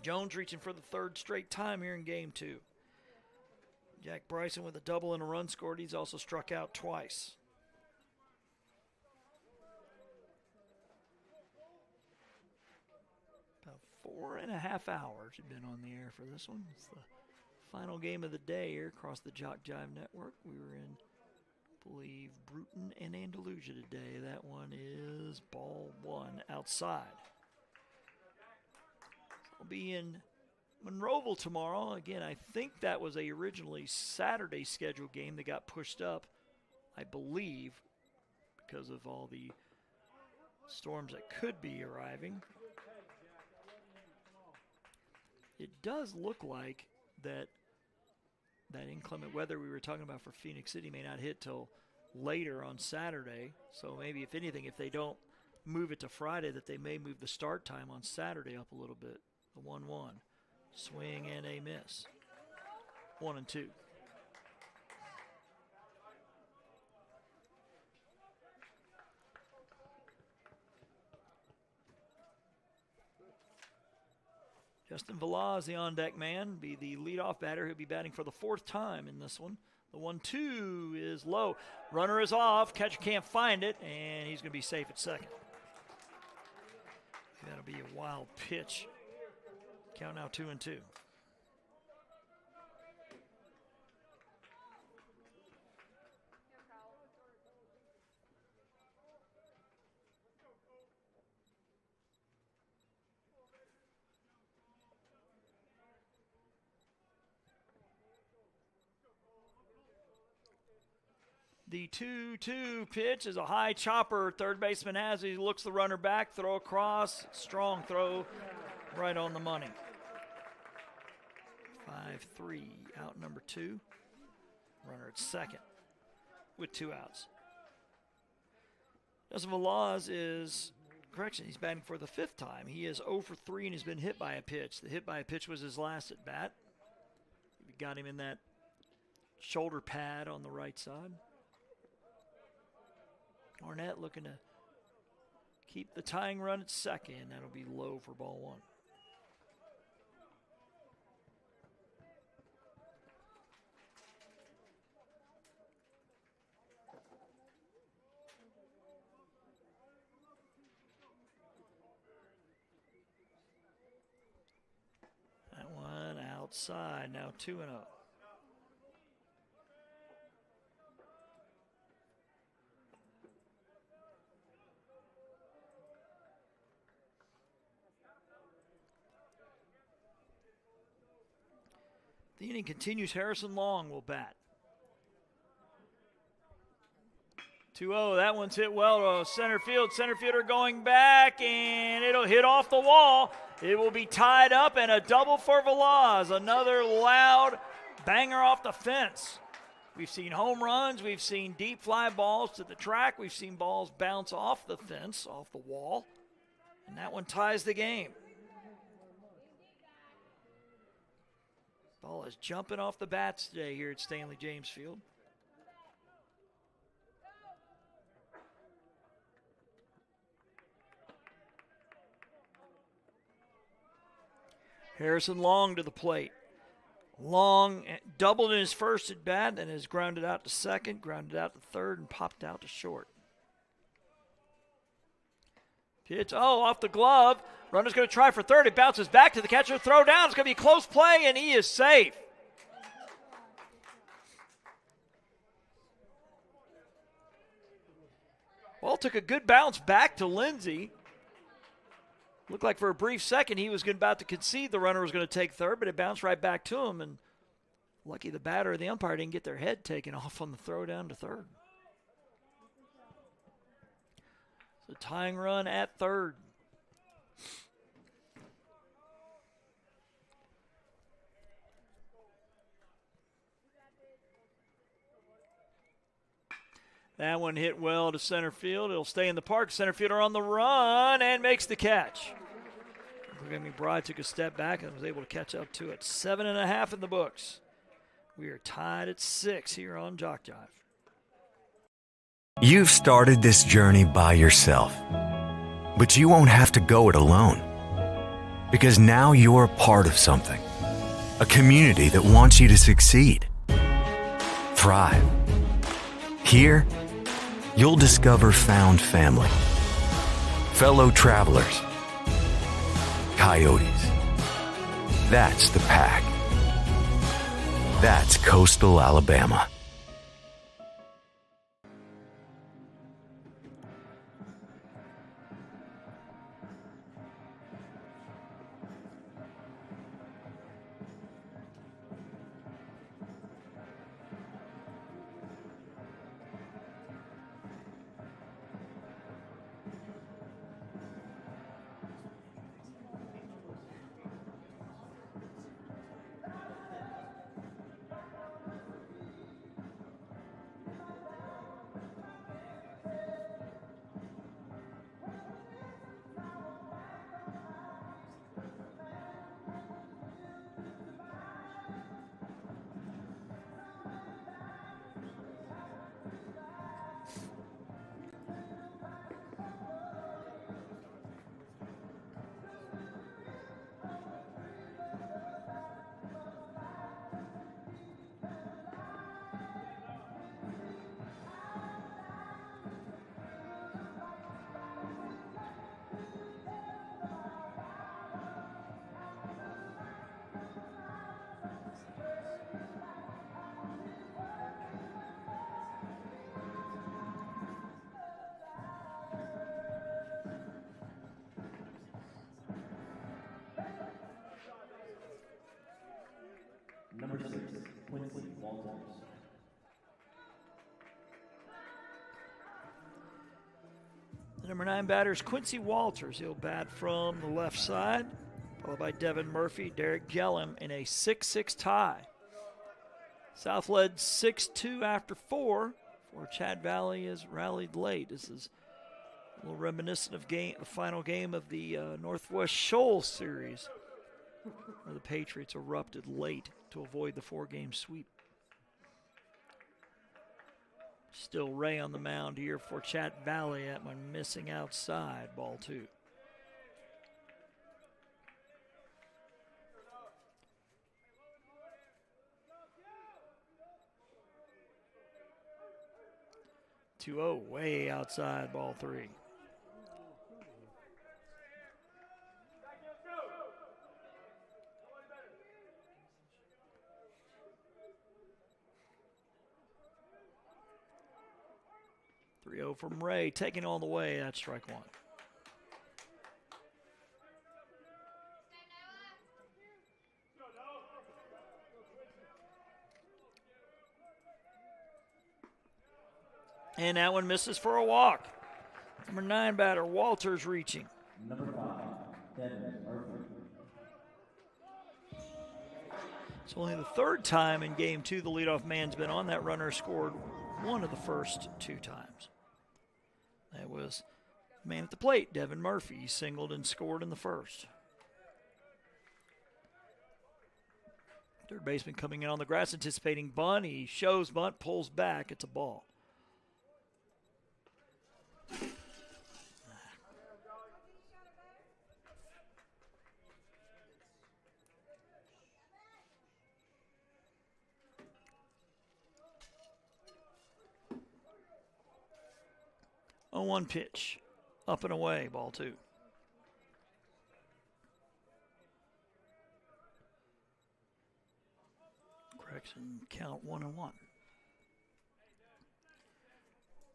Jones reaching for the 3rd straight time here in game 2. Jack Bryson with a double and a run scored. He's also struck out twice. About 4.5 hours have been on the air for this one. It's the final game of the day here across the JockJive network. We were in, I believe, Bruton and Andalusia today. That one is ball 1 outside. I'll be in Monroeville tomorrow. Again, I think that was a originally Saturday scheduled game that got pushed up, I believe, because of all the storms that could be arriving. It does look like that inclement weather we were talking about for Phoenix City may not hit till later on Saturday. So maybe, if anything, if they don't move it to Friday, that they may move the start time on Saturday up a little bit. The 1-1. Swing and a miss. 1-2. Justin Velaz, the on-deck man, be the leadoff batter. He'll be batting for the 4th time in this one. The 1-2 is low. Runner is off. Catcher can't find it, and he's going to be safe at second. That'll be a wild pitch. Count now 2-2. The 2-2 pitch is a high chopper. Third baseman has it. He looks the runner back, throw across. Strong throw, right on the money. 5-3, out number 2. Runner at second with 2 outs. Justin Velaz is, correction, he's batting for the 5th time. He is 0 for 3 and has been hit by a pitch. The hit by a pitch was his last at bat. We got him in that shoulder pad on the right side. Arnett looking to keep the tying run at second. That'll be low for ball 1. That one outside, now 2-0. The inning continues. Harrison Long will bat. 2-0. That one's hit well to center field. Center fielder going back, and it'll hit off the wall. It will be tied up, and a double for Velaz. Another loud banger off the fence. We've seen home runs. We've seen deep fly balls to the track. We've seen balls bounce off the fence, off the wall. And that one ties the game. Ball is jumping off the bats today here at Stanley James Field. Harrison Long to the plate. Long doubled in his first at bat and has grounded out to second, grounded out to third, and popped out to short. Pitch, off the glove. Runner's going to try for third. It bounces back to the catcher. Throw down. It's going to be close play, and he is safe. Ball took a good bounce back to Lindsey. Looked like for a brief second he was about to concede the runner was going to take third, but it bounced right back to him, and lucky the batter or the umpire didn't get their head taken off on the throw down to third. So tying run at third. That one hit well to center field. It'll stay in the park. Center fielder on the run and makes the catch. McBride took a step back and was able to catch up to it. 7.5 in the books. We are tied at 6 here on JockJive. You've started this journey by yourself, but you won't have to go it alone, because now you're a part of something, a community that wants you to succeed, thrive. Here, you'll discover found family, fellow travelers, coyotes. That's the pack. That's coastal Alabama. Quincy Walters. The number 9 batter is Quincy Walters. He'll bat from the left side, followed by Devin Murphy, Derek Gellum in a 6-6 tie. South led 6-2 after 4, for Chatt Valley has rallied late. This is a little reminiscent of the final game of the Northwest Shoal series, where the Patriots erupted late to avoid the 4-game sweep. Still Ray on the mound here for Chatt Valley. That one missing outside, ball 2. Two-0, way outside, ball 3. From Ray, taking on the way. That's strike 1. And that one misses for a walk. Number 9 batter, Walters reaching. Number 5, Devin Murphy. It's only the 3rd time in game 2 the leadoff man's been on. That runner scored one of the first 2 times. That was the man at the plate, Devin Murphy. He singled and scored in the first. Third baseman coming in on the grass, anticipating bunt. He shows bunt, pulls back. It's a ball. On 1 pitch, up and away, ball 2. Correction, count 1-1.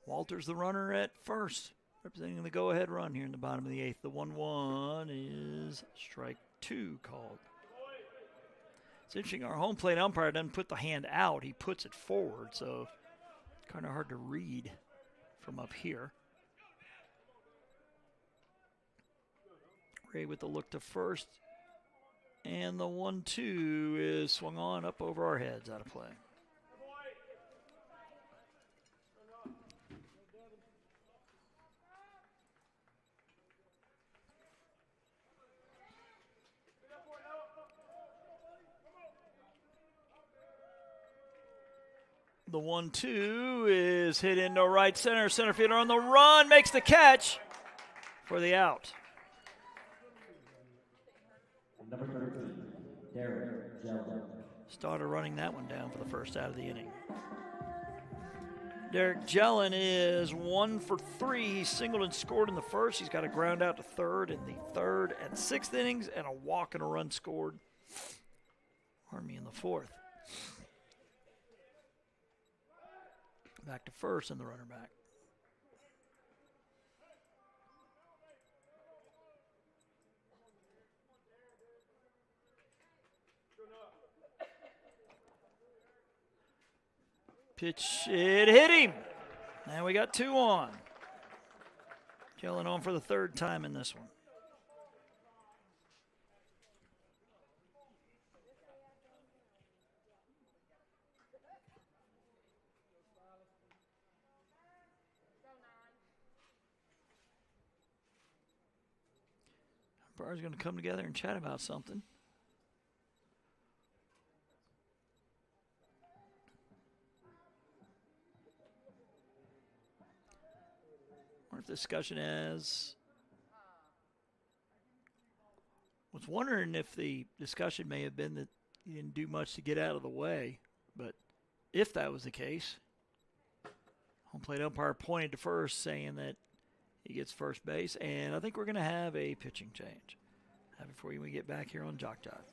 Walters, the runner at first, representing the go-ahead run here in the bottom of the 8th. The 1-1 is strike 2 called. It's interesting, our home plate umpire doesn't put the hand out, he puts it forward, so it's kind of hard to read from up here. Ray with the look to first. And the 1-2 is swung on up over our heads, out of play. The 1-2 is hit into right center. Center fielder on the run, makes the catch for the out. Number 13, Derek Gellum. Started running that one down for the first out of the inning. Derek Gellum is 1 for 3. He singled and scored in the first. He's got a ground out to third in the 3rd and 6th innings, and a walk and a run scored. In the 4th. Back to first and the runner back. Pitch, it hit him. Now we got 2 on. Gellum on for the 3rd time in this one. Umpire's going to come together and chat about something. Discussion as was wondering if the discussion may have been that he didn't do much to get out of the way, but if that was the case, home plate umpire pointed to first, saying that he gets first base, and I think we're going to have a pitching change. Have it for you when we get back here on JockJive.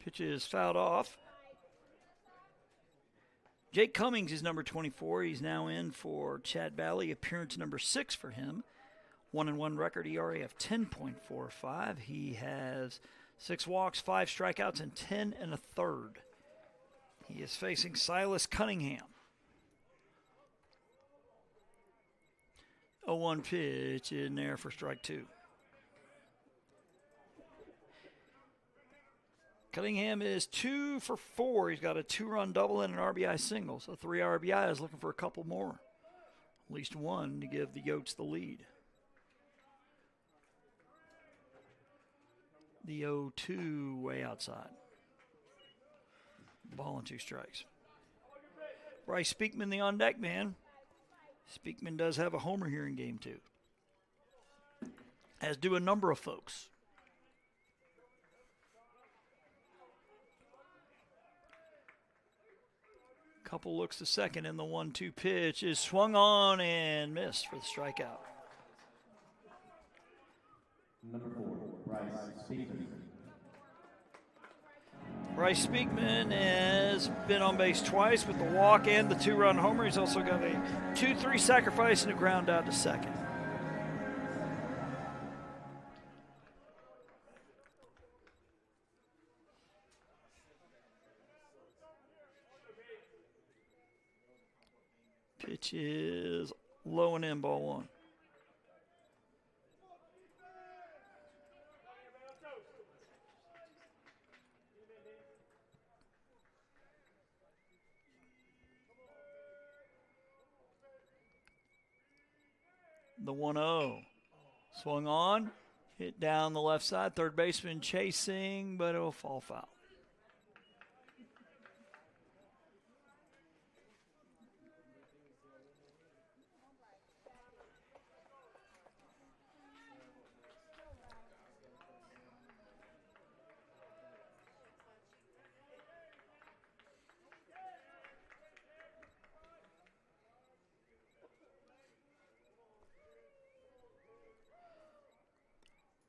Pitch is fouled off. Jake Cummings is number 24. He's now in for Chatt Valley, appearance number 6 for him. 1-1 record, ERA of 10.45. He has 6 walks, 5 strikeouts, and 10 1/3. He is facing Silas Cunningham. 0-1 pitch in there for strike 2. Cunningham is 2 for 4. He's got a 2-run double and an RBI single. So 3 RBIs, looking for a couple more. At least one to give the Yotes the lead. The 0-2 way outside. Ball and 2 strikes. Bryce Speakman, the on-deck man. Speakman does have a homer here in game 2. As do a number of folks. Couple looks to second, and the 1-2 pitch is swung on and missed for the strikeout. Number 4, Bryce Speakman. Bryce Speakman has been on base twice with the walk and the 2-run homer. He's also got a 2-3 sacrifice and a ground out to second. Pitch is low and in, ball 1. The 1-0. Swung on, hit down the left side. Third baseman chasing, but it'll fall foul.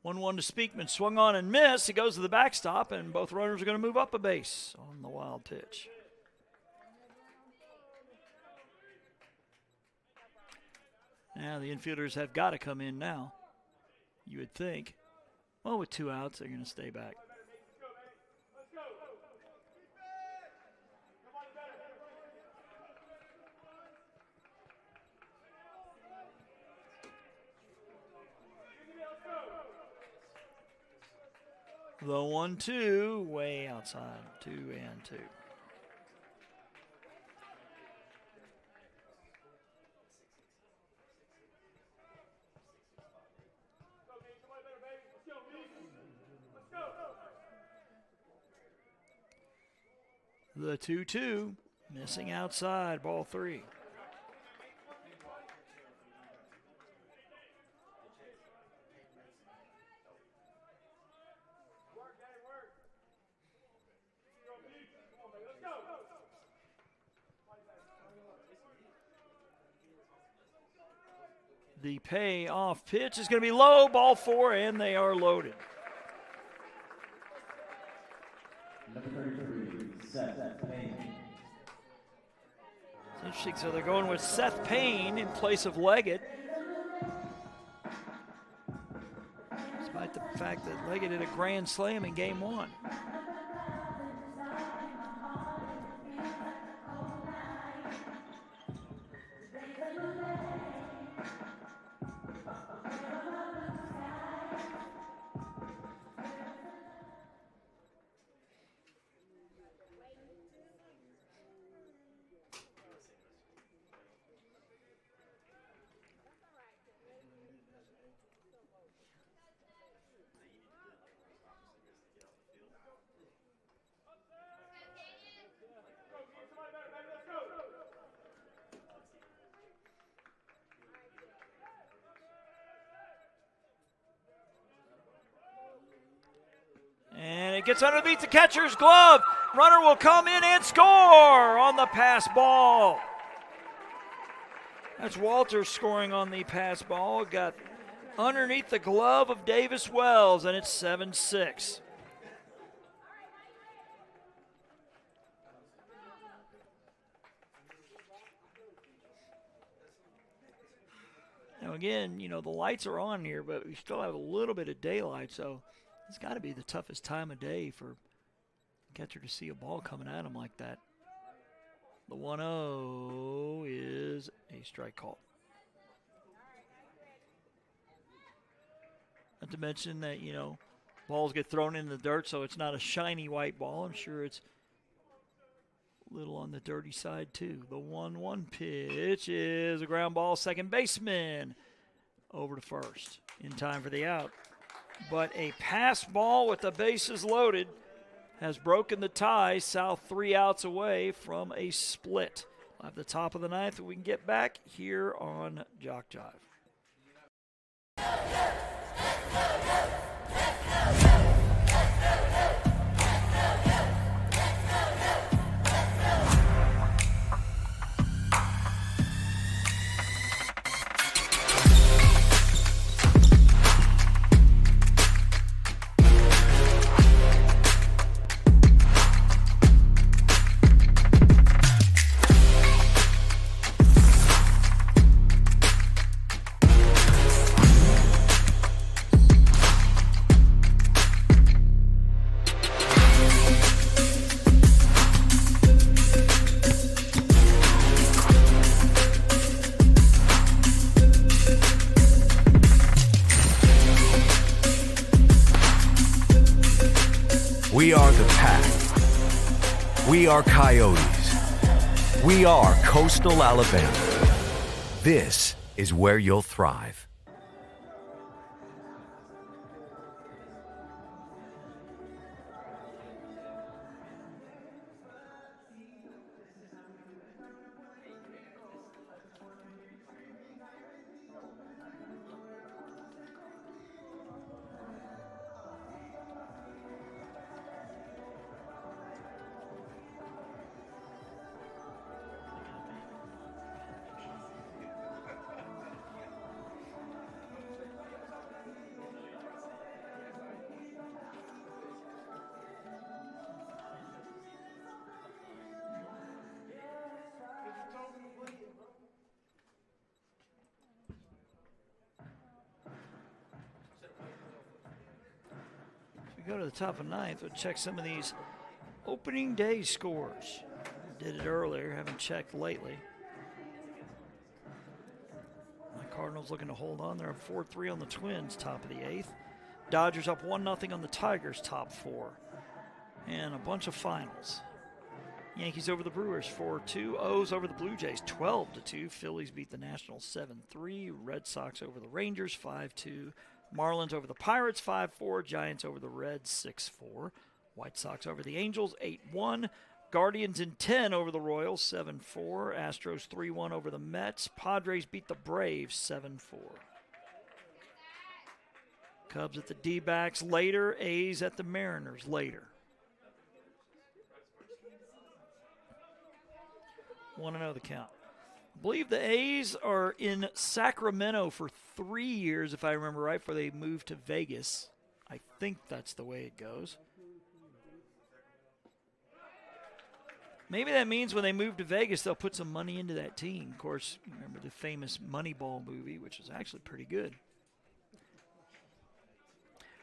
One to Speakman, swung on and missed. He goes to the backstop, and both runners are going to move up a base on the wild pitch. Now the infielders have got to come in now, you would think. Well, with 2 outs, they're going to stay back. The 1-2, way outside, 2-2. The 2-2, missing outside, ball 3. The payoff pitch is going to be low, ball 4, and they are loaded. Number 33, Seth Payne. It's interesting, so they're going with Seth Payne in place of Leggett. Despite the fact that Leggett hit a grand slam in game 1. And it gets underneath the catcher's glove. Runner will come in and score on the pass ball. That's Walters scoring on the pass ball. Got underneath the glove of Davis Wells, and it's 7-6. Now, again, the lights are on here, but we still have a little bit of daylight, so it's got to be the toughest time of day for a catcher to see a ball coming at him like that. The 1-0 is a strike call. Not to mention that, balls get thrown in the dirt, so it's not a shiny white ball. I'm sure it's a little on the dirty side, too. The 1-1 pitch is a ground ball. Second baseman over to first in time for the out. But a pass ball with the bases loaded has broken the tie. South 3 outs away from a split. At the top of the ninth, we can get back here on Jock Jive. We are the Pack. We are Coyotes. We are Coastal Alabama. This is where you'll thrive. Go to the top of ninth. We'll check some of these opening day scores. Did it earlier, haven't checked lately. The Cardinals looking to hold on. They're up 4-3 on the Twins, top of the eighth. Dodgers up 1-0 on the Tigers, top four. And a bunch of finals. Yankees over the Brewers 4-2. O's over the Blue Jays 12-2. Phillies beat the Nationals 7-3. Red Sox over the Rangers 5-2. Marlins over the Pirates 5-4. Giants over the Reds 6-4. White Sox over the Angels 8-1. Guardians in 10 over the Royals 7-4. Astros 3-1 over the Mets. Padres beat the Braves 7-4. Cubs at the D-backs later. A's at the Mariners later. 1-0 the count. I believe the A's are in Sacramento for 3 years, if I remember right, before they moved to Vegas. I think that's the way it goes. Maybe that means when they move to Vegas, they'll put some money into that team. Of course, remember the famous Moneyball movie, which was actually pretty good.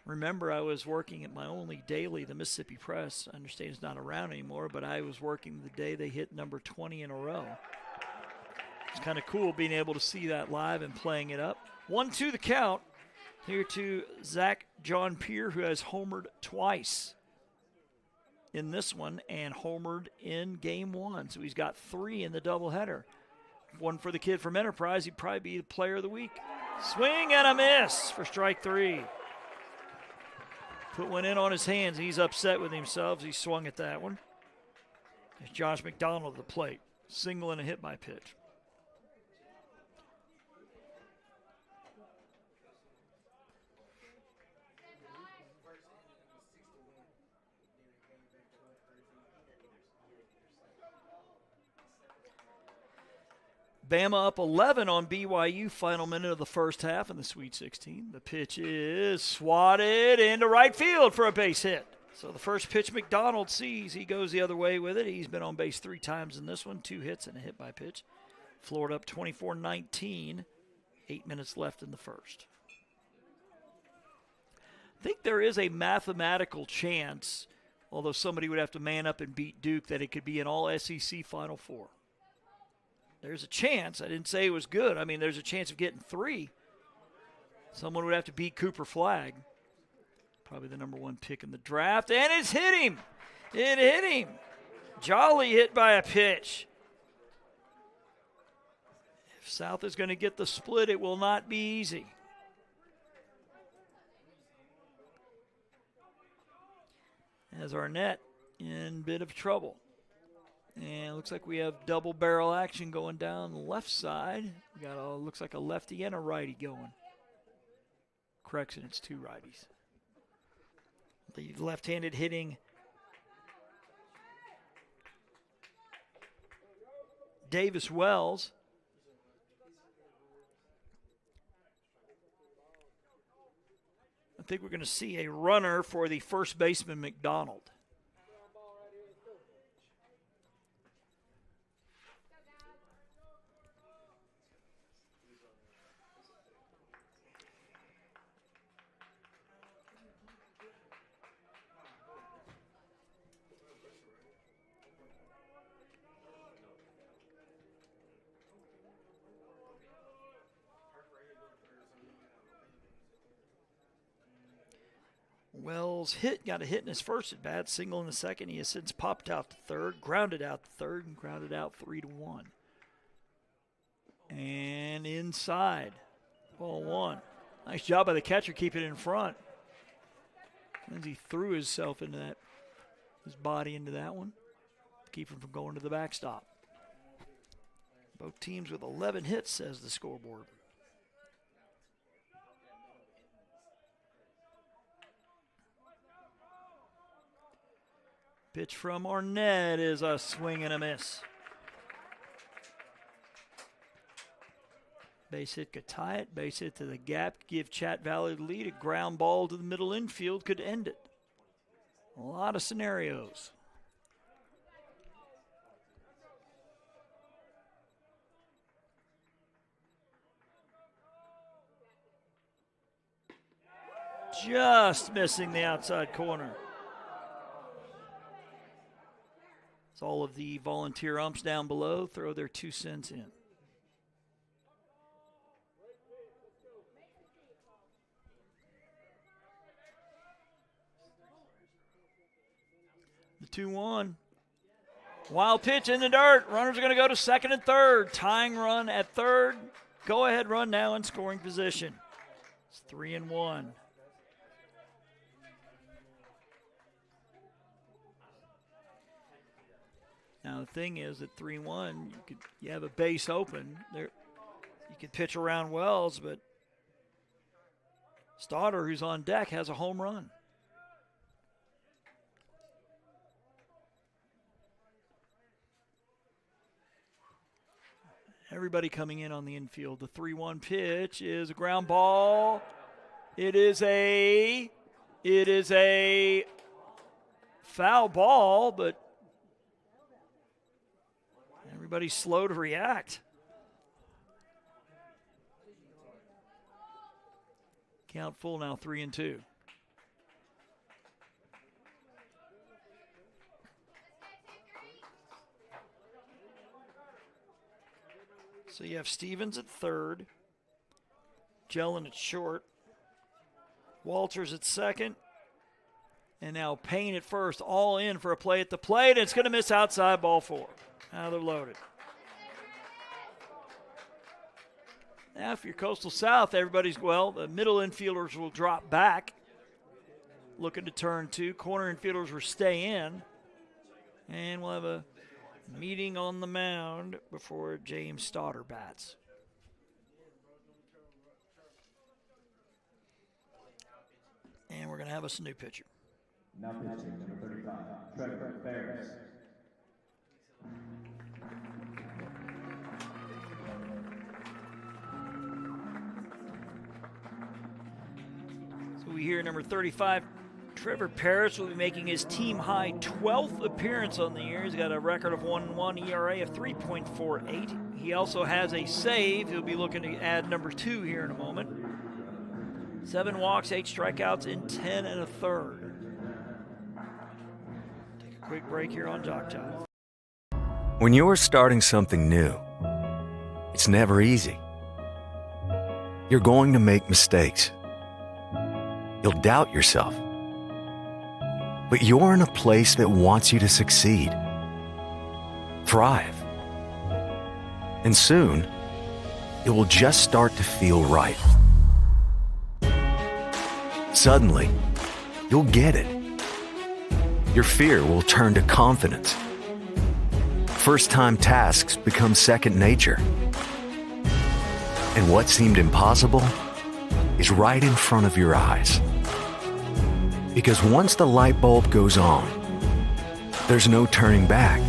Remember, I was working at my only daily, the Mississippi Press. I understand it's not around anymore, but I was working the day they hit number 20 in a row. It's kind of cool being able to see that live and playing it up. 1-2 the count. Here to Zach John Peer, who has homered twice in this one and homered in game one. So he's got 3 in the doubleheader. One for the kid from Enterprise. He'd probably be the player of the week. Swing and a miss for strike 3. Put one in on his hands. He's upset with himself. He swung at that one. There's Josh McDonald at the plate. Single and a hit by pitch. Bama up 11 on BYU, final minute of the first half in the Sweet 16. The pitch is swatted into right field for a base hit. So the first pitch McDonald sees, he goes the other way with it. He's been on base 3 times in this one, 2 hits and a hit by pitch. Florida up 24-19 8 minutes left in the first. I think there is a mathematical chance, although somebody would have to man up and beat Duke, that it could be an all-SEC Final Four. There's a chance. I didn't say it was good. I mean, there's a chance of getting 3. Someone would have to beat Cooper Flagg. Probably the number 1 pick in the draft. And it's hit him. It hit him. Jolly hit by a pitch. If South is going to get the split, it will not be easy. As Arnett in a bit of trouble. And it looks like we have double barrel action going down the left side. We got looks like a lefty and a righty going. Correction, it's 2 righties. The left-handed hitting Davis Wells. I think we're going to see a runner for the first baseman, McDonald. Wells got a hit in his first at bat, single in the second. He has since popped out to third, grounded out to third, and grounded out 3-1. And inside, ball 1. Nice job by the catcher keeping it in front. Lindsey threw himself into that, his body into that one, to keep him from going to the backstop. Both teams with 11 hits, says the scoreboard. Pitch from Arnett is a swing and a miss. Base hit could tie it. Base hit to the gap, give Chatt Valley the lead. A ground ball to the middle infield could end it. A lot of scenarios. Just missing the outside corner. All of the volunteer umps down below throw their 2 cents in. The 2-1. Wild pitch in the dirt. Runners are going to go to second and third. Tying run at third. Go ahead run now in scoring position. It's 3-1. Now the thing is at 3-1, you have a base open. You could pitch around Wells, but Stoddard, who's on deck, has a home run. Everybody coming in on the infield. The 3-1 pitch is a ground ball. It is a foul ball, but everybody's slow to react. Count full now, 3-2. So you have Stevens at third, Jellin at short, Walters at second, and now Payne at first, all in for a play at the plate, and it's going to miss outside, ball 4. Now they're loaded. Now if you're Coastal South, the middle infielders will drop back, looking to turn 2. Corner infielders will stay in, and we'll have a meeting on the mound before James Stoddard bats. And we're going to have us a new pitcher. Now pitching, number 35, Trevor Ferris. So we hear number 35, Trevor Paris, will be making his team-high 12th appearance on the year. He's got a record of 1-1, ERA of 3.48. He also has a save. He'll be looking to add number 2 here in a moment. 7 walks, 8 strikeouts in 10 1/3. Take a quick break here on JockJive. When you're starting something new, it's never easy. You're going to make mistakes. You'll doubt yourself. But you're in a place that wants you to succeed, thrive. And soon, it will just start to feel right. Suddenly, you'll get it. Your fear will turn to confidence. First-time tasks become second nature. And what seemed impossible is right in front of your eyes. Because once the light bulb goes on, there's no turning back.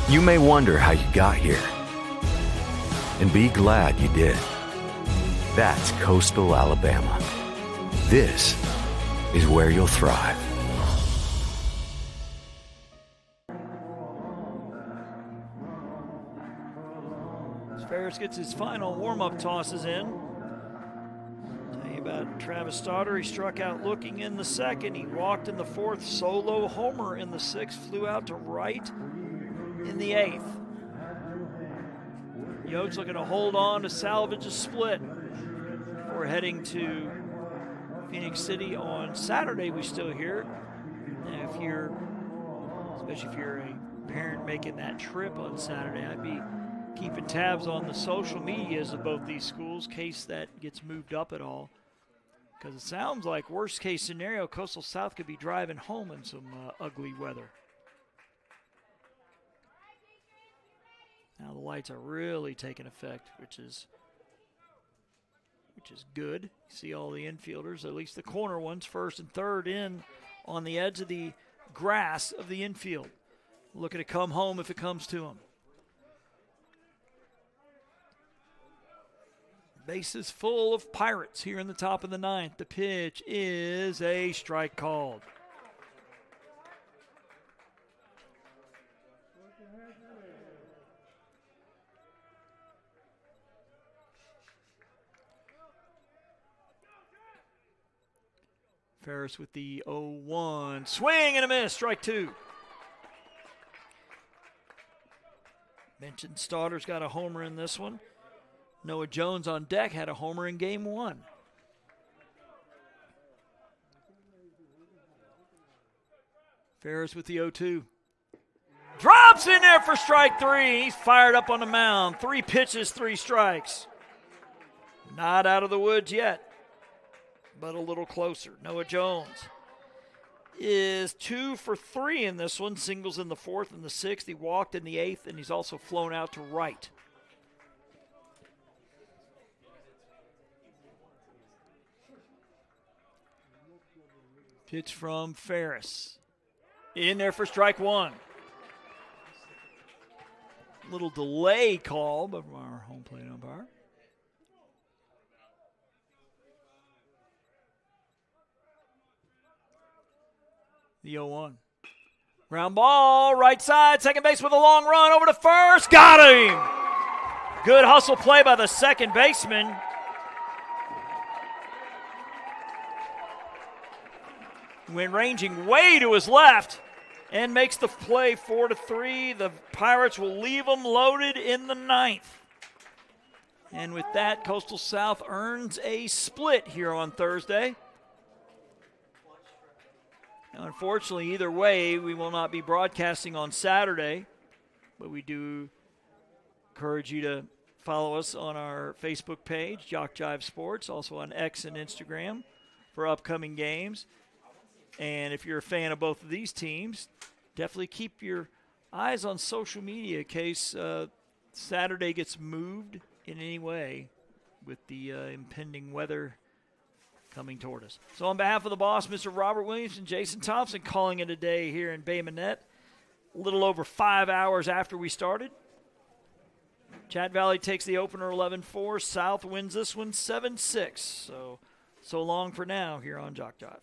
You may wonder how you got here, and be glad you did. That's Coastal Alabama. This is where you'll thrive. As Ferris gets his final warm-up tosses in. Tell you about Travis Stoddard. He struck out looking in the second. He walked in the fourth. Solo homer in the sixth. Flew out to right in the eighth. Yotes looking to hold on to salvage a split. We're heading to Phoenix City on Saturday. We still here. Now, especially if you're a parent making that trip on Saturday, I'd be keeping tabs on the social medias of both these schools in case that gets moved up at all. Because it sounds like worst case scenario, Coastal South could be driving home in some ugly weather. Now the lights are really taking effect, which is good. You see all the infielders, at least the corner ones, first and third in on the edge of the grass of the infield. Looking to come home if it comes to them. Bases full of Pirates here in the top of the ninth. The pitch is a strike called. Ferris with the 0-1. Swing and a miss, strike 2. Mentioned Stoddar's got a homer in this one. Noah Jones on deck had a homer in game 1. Ferris with the 0-2. Drops in there for strike 3. He's fired up on the mound. 3 pitches, 3 strikes. Not out of the woods yet, but a little closer. Noah Jones is 2 for 3 in this one. Singles in the 4th and the 6th. He walked in the 8th, and he's also flown out to right. Pitch from Ferris. In there for strike 1. Little delay call from our home plate umpire. The 0-1. Ground ball, right side, second base with a long run over to first. Got him! Good hustle play by the second baseman. Went ranging way to his left and makes the play 4-3. The Pirates will leave them loaded in the 9th. And with that, Coastal South earns a split here on Thursday. Now, unfortunately, either way, we will not be broadcasting on Saturday, but we do encourage you to follow us on our Facebook page, JockJive Sports, also on X and Instagram for upcoming games. And if you're a fan of both of these teams, definitely keep your eyes on social media in case Saturday gets moved in any way with the impending weather coming toward us. So on behalf of the boss, Mr. Robert Williams and Jason Thompson, calling it a day here in Bay Minette, a little over 5 hours after we started. Chatt Valley takes the opener 11-4. South wins this one 7-6. So long for now here on JockJive.